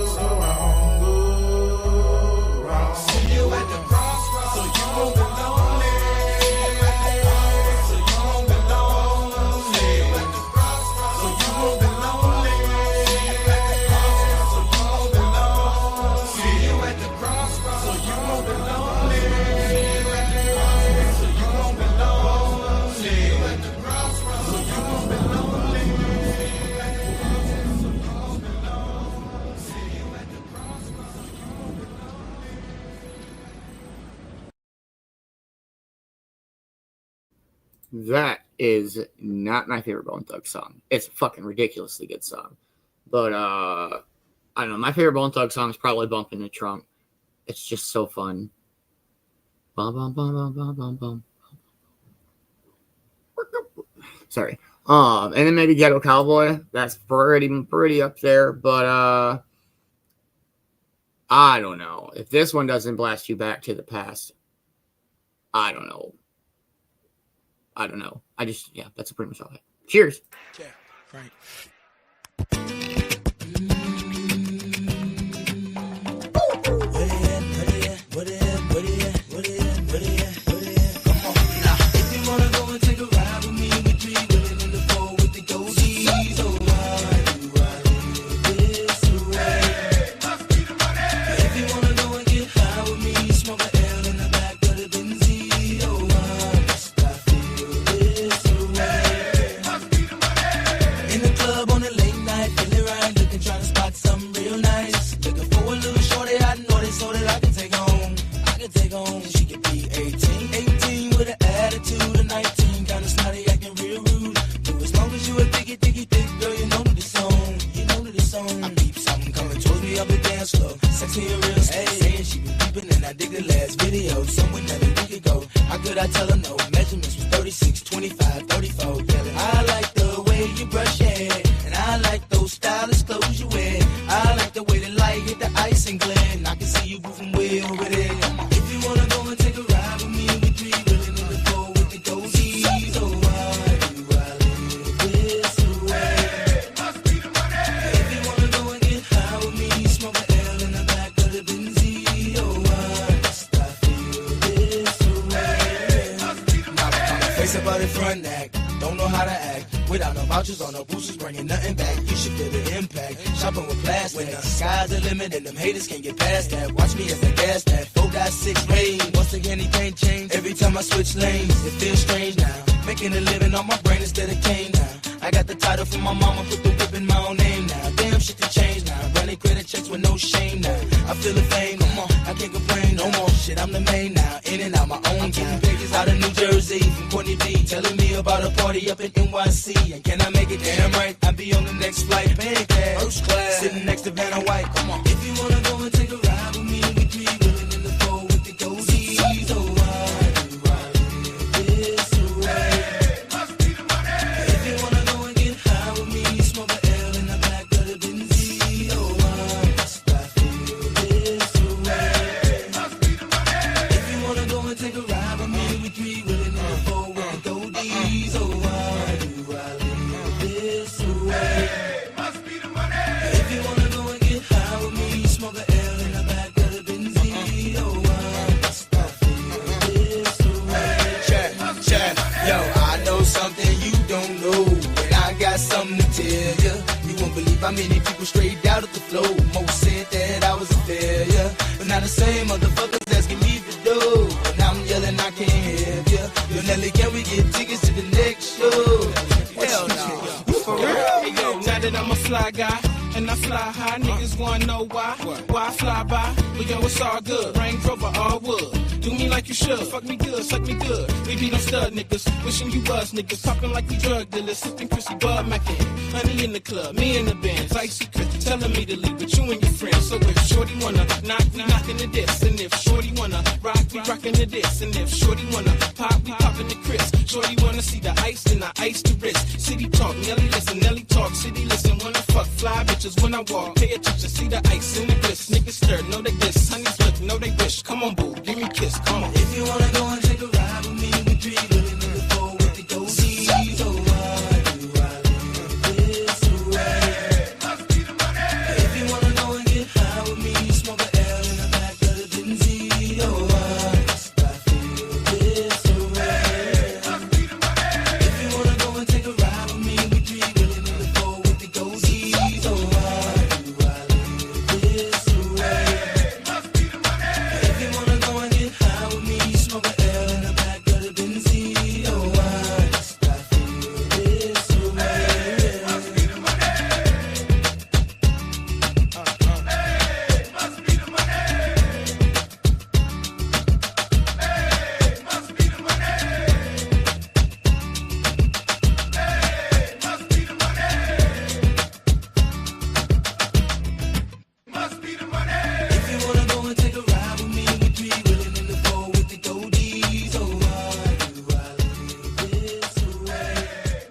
So wrong, wrong. See you at the crossroads, so you won't be lonely. So you won't be lonely. So you won't be lonely. So you won't be lonely. See you at the crossroads, so you won't be lonely. So you won't be lonely. See you at the crossroads, so you won't be lonely. That is not my favorite Bone Thug song. It's a fucking ridiculously good song. But, I don't know. My favorite Bone Thug song is probably Bump in the Trunk. It's just so fun. Bum, bum, bum, bum, bum, bum, bum. Sorry. And then maybe Ghetto Cowboy. That's pretty up there. But, I don't know. If this one doesn't blast you back to the past, I don't know. That's pretty much all I have. Cheers. Yeah, right. If you wanna go and take a ride with me, we three women in the four with the goatees. Oh, why do I live this way? If you wanna go and get high with me, smoke a L in the back of the Beanz. Oh, why must I feel this way? In the club on a late night, feeling right, looking, trying to spot something real nice. Looking for a little shorty I know this so that I can take home. She could be 18 with an attitude of 19, kinda snotty, acting real rude. But as long as you a diggy thick, girl, you know the song. I peep something coming towards me up the dance floor. Sexy and real stuff, saying she been peeping and I dig the last video. Someone that a week ago, how could I tell her no? Measurements was 36, 25, 34. I like the way you brush your hair, and I like those stylish clothes you wear. I like the way the light hit the ice and glare, and I can see you moving way over there. If you wanna go and take a ride with me, we three willing in the four with the goatees. Oh, why do I live this way? If you wanna go and get high with me, smoke a L in the back of the Beanz. Oh, why must I feel this way? It's about the front act, don't know how to act. Without no vouchers or no boosters, bringing nothing back. You should feel the impact. Shopping with plastic. When the sky's the limit and them haters can't get past that. Watch me as I gas that. 4.6 range. Once again, anything change. Every time I switch lanes, it feels strange now. Making a living on my brain instead of cane now. I got the title from my mama, put the whip in my own name now. Damn shit to change now. Running credit checks with no shame now. I feel the fame, come on, I can't complain no more. Shit, I'm the main now. In and out my own town. Pages out of New Jersey from Courtney B. Telling me about a party up in NYC. And can I make it damn right? I'll be on the next flight, paying cash. First class, sitting next to Vanna White. Come on. If you wanna go and take a ride with me, willing in the fold with the goatees. Oh, why do I live this way? Must be the money. If you wanna go and get high with me, smoke a L in the back of the Beanz. Oh, why must I feel this way? Must be the money. If you wanna go and take a ride with me, willing in the fold with the goatees. Oh, why do I live this way? Must be the money. If you wanna go and get high with me, smoke a L in the back of the Beanz. Oh, why must I feel this way? Check. Yo, I know something you don't know, and I got something to tell you. You won't believe how many people straight out of the flow. Most said that I was a failure, but now the same motherfuckers asking me for dough. But now I'm yelling I can't help ya. Yo, Nelly, can we get tickets to the next show? Hell no. For real? Hey, yo, now that I'm a fly guy, and I fly high, niggas wanna know why. Why I fly by? But yo, it's all good. Range Rover, all wood. Do me like you should. Fuck me good, suck me good. We be them stud niggas. Wishing you was niggas. Talking like we drug dealers. Sipping Chrissy Bud Mackin. Honey in the club, me in the Beanz. Icy Chris telling me to leave with you and your friends. So if Shorty wanna knock, we knockin' the diss. And if Shorty wanna rock, we rockin' the diss. And if Shorty wanna pop, we poppin' the Chris. Shorty wanna see the ice, then I ice the wrist. City talk, Nelly listen, Nelly talk. City listen, wanna fuck fly bitches when I walk. Pay attention, see the ice in the bliss. Niggas stir, know they diss. Honeys look, know they wish. Come on, boo, give me a kiss, come on. If you wanna go and take a ride with me, we three willing in the four with the goatees. Oh, why do I live this way? Must be the money. If you wanna go and get high with me, smoke a L in the back of the Beanz. Oh, why must I feel this way? Must be the money. If you wanna go and take a ride with me, we three willing in the four with the goatees. Oh, why do I live this way? Must be the money. If you wanna go and get high with me, smoke a L in the back of the Beanz. Oh, why must I feel this way? Must be the money. Hey, must be the money. Hey, must be the money. Hey, must be the money. Must be the money. If you wanna go and take a ride with me, we three willing in the four with the goatees. Oh, why do I live this way?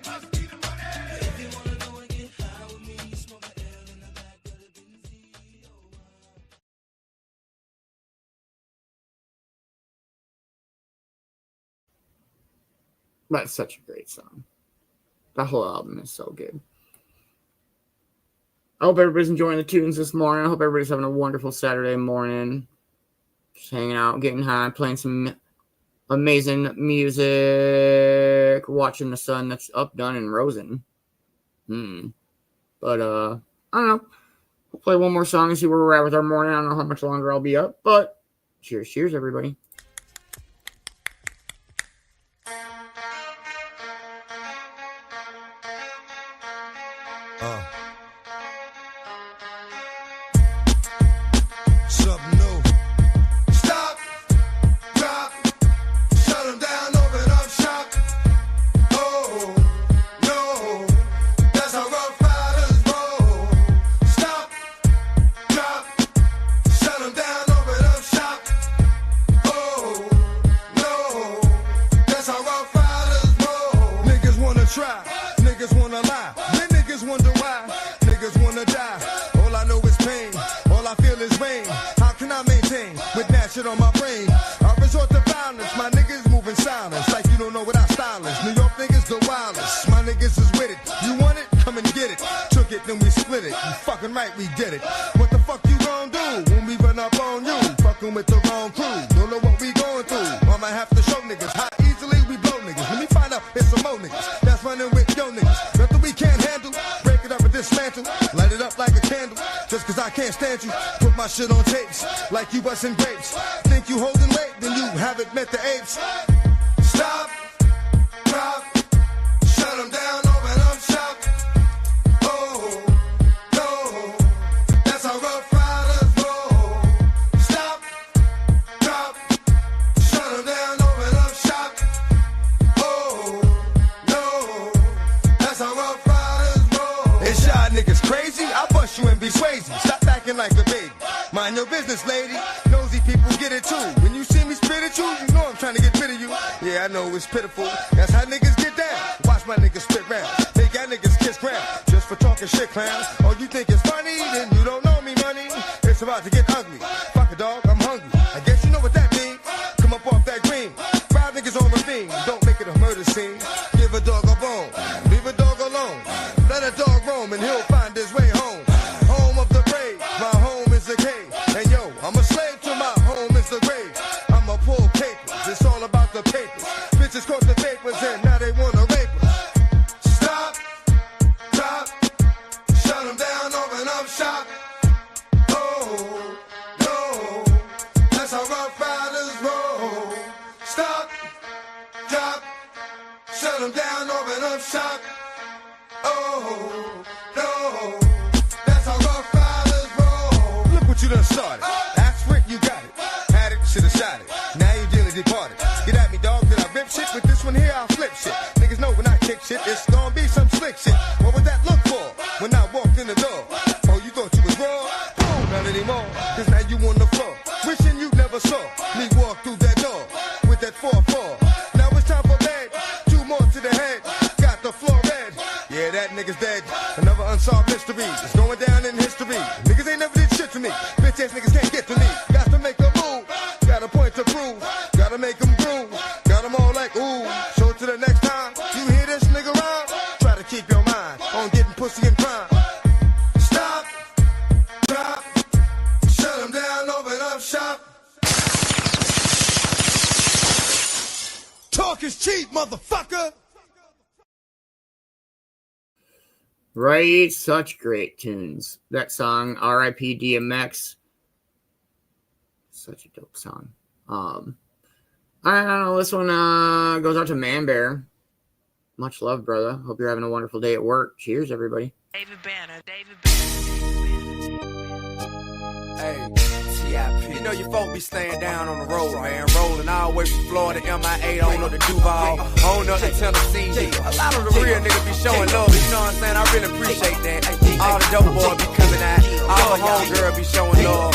Must be the money. If you wanna go and get high with me, smoke a L in the back of the Beanz. That's such a great song. The whole album is so good. I hope everybody's enjoying the tunes this morning. I hope everybody's having a wonderful Saturday morning. Just hanging out, getting high, playing some amazing music, watching the sun that's up, done, and risen. But, I don't know. We'll play one more song and see where we're at with our morning. I don't know how much longer I'll be up, but cheers, everybody. Something new. Stop, drop, shut 'em down, open up shop. Oh, no, that's how rough riders roll. Stop, drop, shut 'em down, open up shop. Oh, no, that's how rough riders roll. Niggas wanna try, niggas wanna lie, then niggas wonder why, niggas wanna die. All I know is pain, all I feel is rain. How can I maintain with that shit on my brain? I resort to violence, my niggas moving silence like you don't know what I style is. New York niggas the wildest, my niggas is with it. You want it? Come and get it. Took it, then we split it. You fucking right, we did it. What the fuck you gon' do when we run up on you? Fucking with the wrong crew, don't know what we going through. I'ma have to show niggas how easily we blow niggas. Let me find out I can't stand you. Put my shit on tapes, like you bustin' grapes. Think you holding weight, then you haven't met the apes. Stop, drop, shut them down, open up shop. Oh, no, that's how Rough Riders roll. Stop, drop, shut them down, open up shop. Oh, no, that's how Rough Riders roll. Is y'all niggas crazy? I'll bust you and be Swayze. Stop acting like a baby. Mind your business, lady. Nosy people get it too. When you see me spit at you, you know I'm trying to get rid of you. Yeah, I know it's pitiful. That's how niggas get down. Watch my niggas spit round. Make y'all niggas kiss ground. Just for talking shit, clowns. Oh, you think it's funny? Then you don't know me, money. It's about to get ugly. Fuck a dog, I'm hungry. I guess you know what that means. Come up off that green. 5 niggas on ravine. Don't make it a murder scene. Give a dog a bone. Leave a dog alone. Let a dog roam and he'll find his way home. Home of the brave. My home is a cave. And yo, I'm a slave to my home is the grave. I'ma pull papers. It's all about the papers. Bitches caught the papers and now they wanna rape us. Stop, drop, shut them down, open up shop. Oh, no, that's how Rough Riders roll. Stop, drop, shut them down, open up shop. Oh, no, that's how Rough Riders roll. Look what you done started. Ask for it, you got it. Had it, should've shot it. Now you dearly departed. Get at me, dog, did I rip shit? With this one here, I'll flip shit. Niggas know when I kick shit, it's gonna be some slick shit. What would that look for when I walked in the door? Oh, you thought you was raw? Oh, not anymore, cause now you on the floor. Wishing you never saw me walk through that door with that 4-4. Now it's time for bed, 2 more to the head. Got the floor red. Yeah, that nigga's dead. Another unsolved mystery. It's going down in history. Niggas ain't never did shit to me. Bitch ass niggas can't get to me. Got to make a move. Got a point to prove. Gotta make them groove. Got them all like ooh. So to the next time you hear this nigga rhyme, try to keep your mind on getting pussy and crime. Stop, drop, shut them down, open up shop. Talk is cheap, motherfucker. Right, such great tunes. That song, R.I.P. DMX, such a dope song. I don't know, this one goes out to Man Bear. Much love, brother. Hope you're having a wonderful day at work. Cheers, everybody. David Banner, David Hey, TIP. You know your folk be staying down on the road, man. Rolling all the way from Florida, MIA, on up to Duval, on up to Tennessee. A lot of the real niggas be showing love, you know what I'm saying? I really appreciate that. All the dope boys be coming out, all the homegirls be showing love.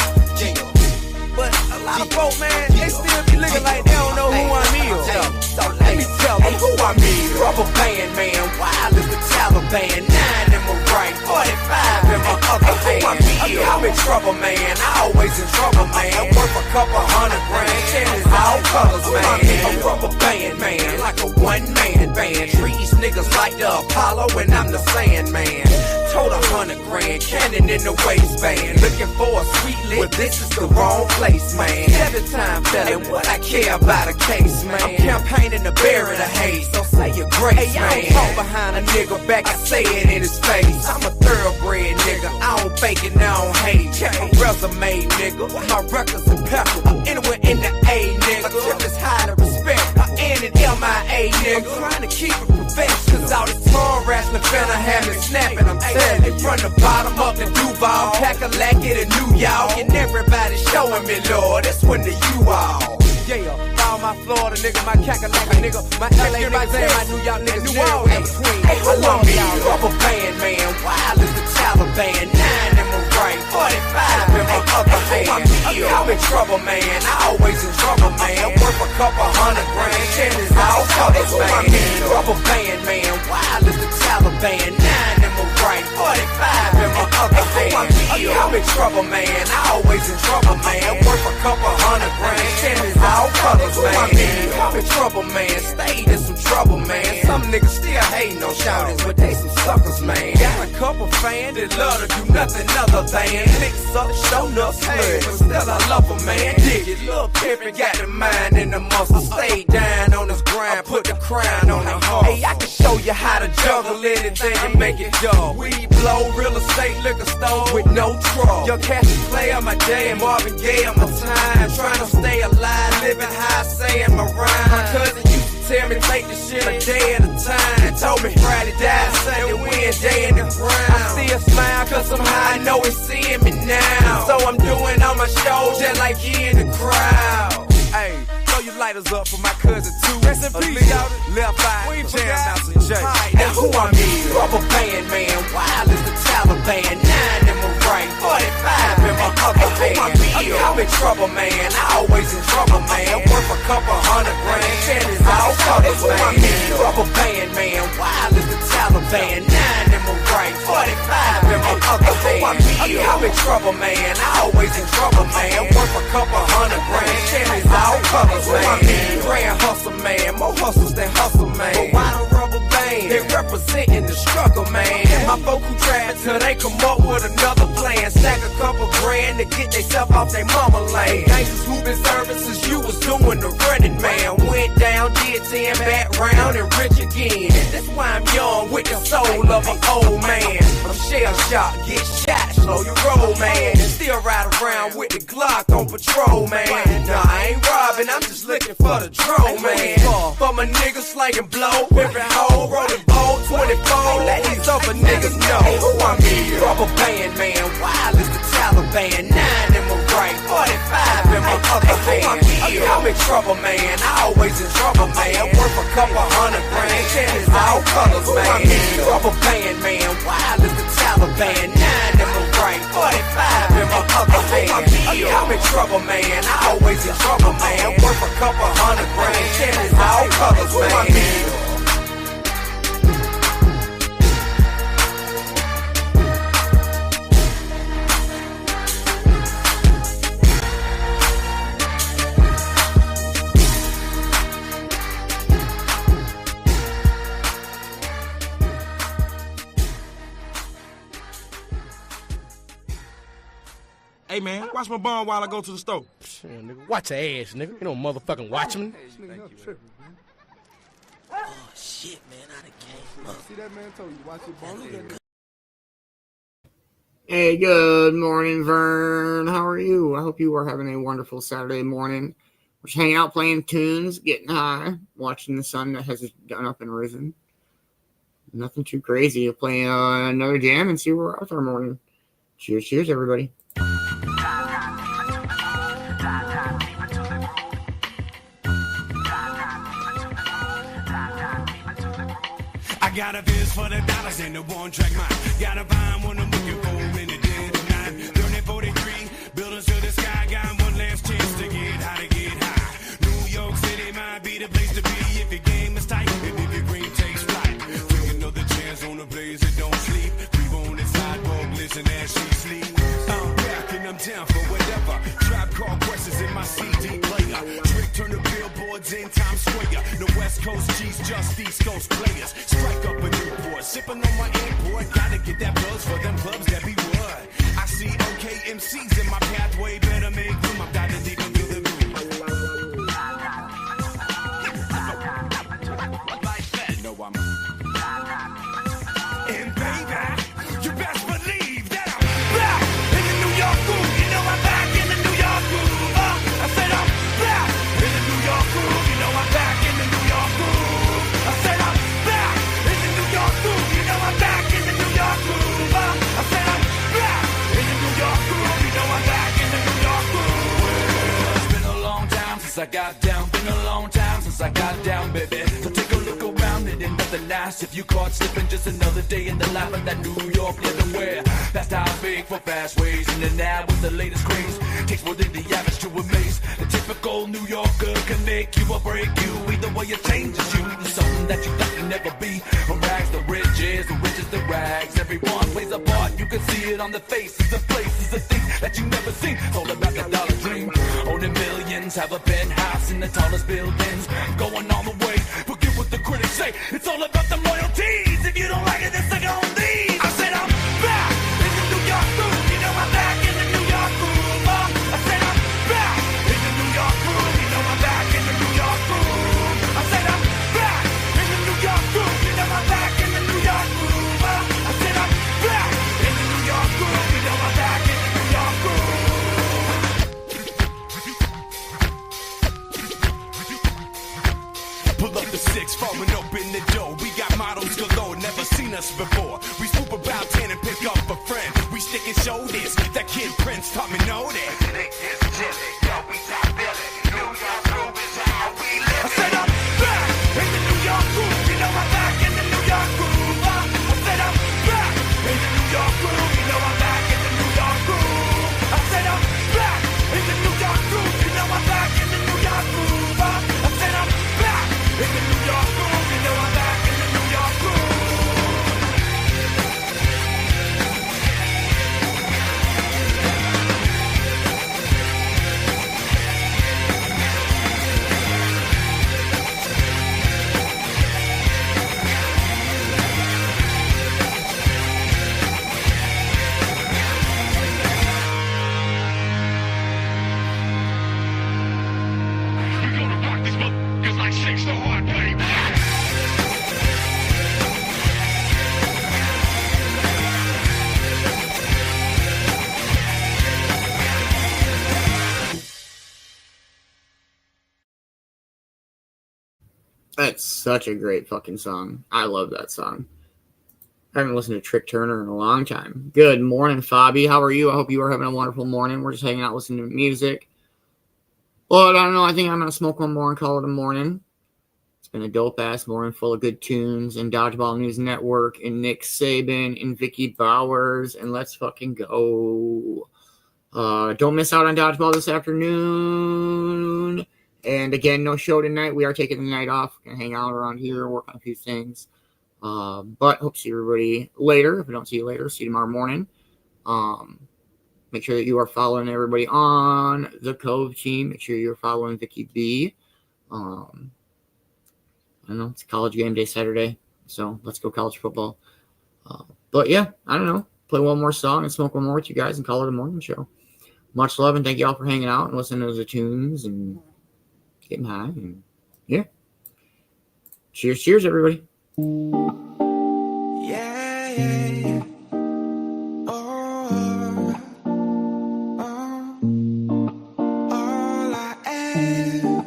But a lot of folk, man, they still be looking like they don't know who I'm is. So let me tell them who I'm is. Rubber band, man, wild as the Taliban. 9 in my right, 45 in my other hand. I'm in trouble, man, I always in trouble, man. Worth a couple $100 grand, it's all colors, man. A rubber band, man, like a one-man band. Treat these niggas like the Apollo and I'm the Sandman. Told 100 grand, cannon in the waistband. Looking for a sweet lick, but this is the wrong place, man. 7-time felon, what I care about a case, man. I'm campaigning to bury the haze, so say your grace, man. I don't talk behind a nigga back, I say it in his face. I'm a thoroughbred nigga, I don't fake it, I don't hate. Check my resume, nigga, my records impeccable. Anywhere in the A, nigga, my tip is high to respect. I N and MIA, nigga. I'm trying to keep it professional, cause all this tongue wrestling finna have me snapping, I'm telling you. From the bottom up to Duval, Kakalaki to New York, and everybody showing me, Lord, it's when the you all. Yeah, all my Florida nigga, my Kakalaki nigga, my LA niggas and my New York niggas, New Orleans in between. I love y'all, rubber band, man, wild as the Taliban. 9 in my right, 45 in my other hand. I'm in trouble, man, I always in trouble, man. Worth a couple $100 grand, shit is all colors, man. Rubber band, man, wild as the Taliban. 9 in my right, 45 in my other hand. I'm in trouble, man, I always in trouble, man. Worth a couple $100 grand, shit is all colors, man. I'm in trouble, man, stayed in some trouble, man. Some niggas still hating on shawties, but they some suckers, man. Got a couple fans that love to do nothing other than mix up, show enough hey, but still I love them, man. Dig it, Lil' Pimpin' got the mind and the muscle. Stay down on his grind, put the crown on the heart. Hey, I can show you how to juggle anything and make it dull. Weed blow, real estate, liquor store with no trouble. Your cash is play on my day and Marvin Gaye on my time. Trying to stay alive, living high, saying my rhyme. My cousin used to tell me take this shit a day at a time. And told me Friday died, Sunday win, day in the ground. I still smile cause somehow I know he's seeing me now. So I'm doing all my shows just like he in the crowd. Hey, throw your lighters up for my cousin too. Rest in peace, left eye, jam out to J. Now who I mean? Rubber band man, wild as the Taliban. 9 in my right, 45 in my other hand. I'm in trouble, man. I always in trouble, man. Worth a couple $100 grand. Chances all colors, man. Rubber band man, wild as the Taliban. 9 in my right, 45 in my other hand. I'm in trouble, man. I always in trouble, man. Worth a couple $100 grand. Chances all colors, man. Grand hustle, man. More hustles than hustle, man. But why the rubber band? They representing the struggle, man. My folk who tried till they come up with another plan. Stack a couple grand to get theyself off they mama lane. Gangsters who been serving since you was doing the running, man. Went down, did 10 back round and rich again. That's why I'm young with the soul of an old man. I'm shell shocked, get shot, slow your roll, man. Still ride around with the Glock on patrol, man. Nah, I ain't robbing, I'm just looking for the drone, man. For my niggas slanging blow, pimpin' hoe, rolling bowl, 24. Let these other niggas know who I mean. Rubber band, man, wild as the Taliban. 9 in my right, 45 in my other hand. I'm in trouble, man. I always in trouble, man. Worth a couple $100 grand. Chances all colors, man. Rubber band, man, wild as the Taliban. 9 in my right, 45 in my other hand. I'm in trouble, man. I always in trouble, man. Worth a couple $100 grand. Chances all colors, man. Hey man, watch my bum while I go to the store. Shit, nigga, watch your ass, nigga. You don't motherfucking watch me. Oh shit, man, I done came up. See that man told you, watch your bum. Hey, good morning, Vern. How are you? I hope you are having a wonderful Saturday morning. We're just hanging out, playing tunes, getting high, watching the sun that has gone up and risen. Nothing too crazy. We'll play another jam and see where we're at our morning. Cheers, cheers, everybody. I got a fist for the dollars and the one-track mind. Gotta find one I'm looking for in the dead of night. 3043, buildings to the sky. Got one last chance to get high, to get high. New York City might be the place to be if your game is tight and if your green takes flight. Take another chance on the blaze that don't sleep. Creep on the sidewalk, listen as she sleeps. I'm back and I'm down for whatever. Trap call questions in my CD player. Trick turn the billboards in Times Square. The West Coast G's just East Coast players. Strike up a Newport, sipping on my import. Gotta get that buzz for them clubs that be what. I see okay MCs in my pathway. Better make room. I'm diving deep into the groove. You know I'm. And baby, you best believe that I'm back in the New York groove. You know I'm back in the New York groove. I said I'm back in the New York groove. You know I'm back in the New York groove. I said I'm back in the New York groove. You know I'm back in the New York groove. I said I'm back in the New York groove. You know I'm back in the New York groove. Well, it's been a long time since I got down. Been a long time since I got down, baby. So take a look around, it ain't nothing nice. If you caught slipping, just another day in the life of that New York living where that's how big for fast ways. In and out with the latest craze. Takes more than the average to amaze. The typical New Yorker can make you or break you. Either way it changes you to something that you thought you'd never be. From rags to riches to rags. Everyone plays a part, you can see it on the faces. The places, the things that you never seen. It's all about the dollar dream. Owning millions, have a penthouse in the tallest buildings. Going all the way, forget what the critics say. say it's all about the loyalties. If you don't like it, then suck it on these. I said I'm back in the New York groove. You know I'm back in the New York groove. I said I'm back in the New York groove. You know I'm back in the New York groove. I said I'm back in the New York groove. You know I'm back in the New York groove. I said I'm back in the New York groove. You know I'm back in the New York groove. Pull up the six, falling up in the door. We got models galore, never seen us before. We swoop about 10 and pick up a friend. We stick and show this. That kid Prince taught me know that. I said I'm back in the New York groove. You know I'm back in the New York groove. I said I'm back in the New York groove. You know I'm back in the New York groove. I said I'm back in the New York groove. You know I'm back in the New York groove. I said I'm back in the New York groove. You know I'm back in the New York groove. That's such a great fucking song. I love that song. I haven't listened to Trick Turner in a long time. Good morning, Fabi. How are you? I hope you are having a wonderful morning. We're just hanging out listening to music. Well, I don't know. I think I'm going to smoke one more and call it a morning. It's been a dope-ass morning full of good tunes and Dodgeball News Network and Nick Saban and Vicki Bowers. And let's fucking go. Don't miss out on Dodgeball this afternoon. And again, no show tonight. We are taking the night off. We're going to hang out around here, work on a few things. But hope to see everybody later. If I don't see you later, see you tomorrow morning. Make sure that you are following everybody on the Cove team. Make sure you're following Vicki B. I don't know. It's college game day Saturday. So let's go college football. But yeah, I don't know. Play one more song and smoke one more with you guys and call it a morning show. Much love and thank you all for hanging out and listening to the tunes and getting high. And yeah. Cheers, everybody. Yeah. All I am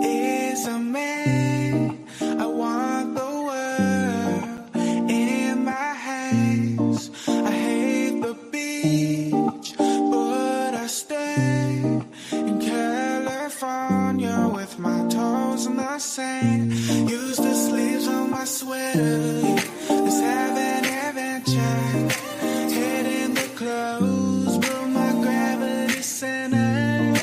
is a man. I want the world in my hands. I hate the beach, but I stay in California with my toes in the sand. Use the sleeves on my sweater. Let's have an adventure. Head in the clothes, but my gravity center.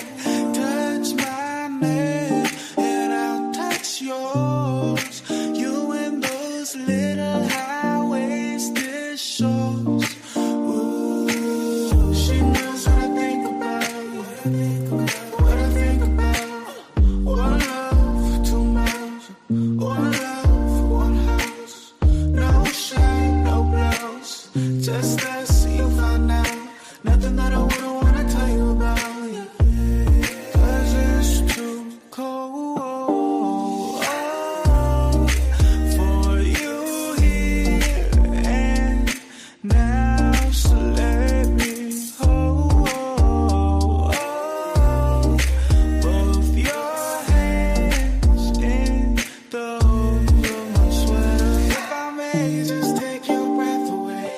Touch my neck, and I'll touch yours. You and those little high-waisted shorts. Ooh, she knows what I think about. What I think about. One love, two mouths. One love, one house. No shirt, no blouse. Just us, you find out. Nothing that I wouldn't wanna tell you about. 'Cause it's too cold for you here and now. So let me hold both your hands in the hold of my sweater. If I may just take your breath away,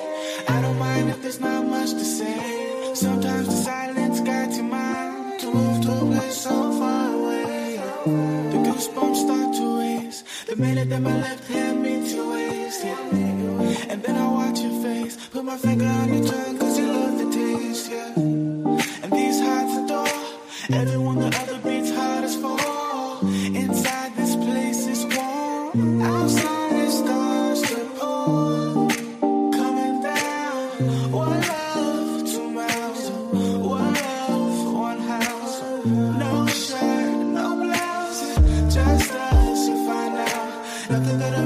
I don't mind if there's not much to say. Sometimes the silence guides your mind to move to a place so far away. The goosebumps start to race the minute that my left hand meets your waist. Yeah. And then I watch your face, put my finger on your tongue 'cause you love the taste. Yeah. And these hearts adore everyone the other beats hardest for. Inside this place is warm. Outside it starts to pour. Coming down. One love, two mouths. One love, one house. No shirt, no blouse. Just us, you find out. Nothing that I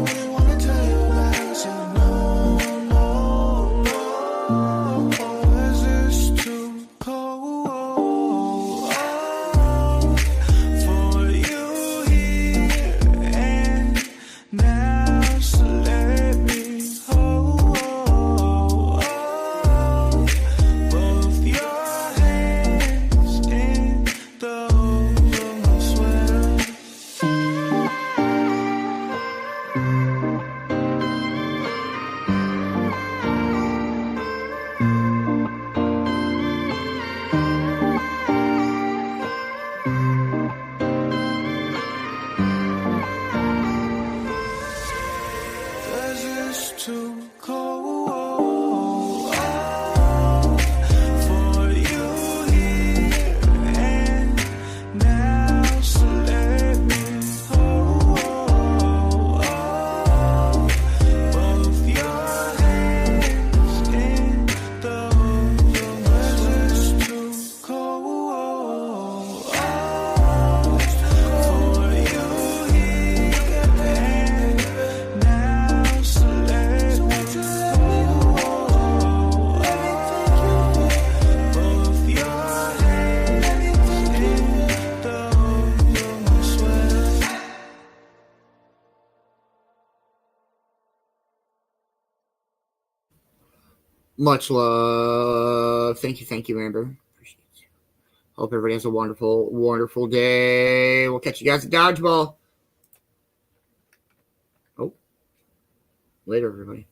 too cold for you here and now. So let me hold both your hands in the weather's too cold for you here and now. So let me hold both your hands in the sweater. Much love. Thank you, Amber. Appreciate you. Hope everybody has a wonderful, wonderful day. We'll catch you guys at Dodgeball. Oh, later, everybody.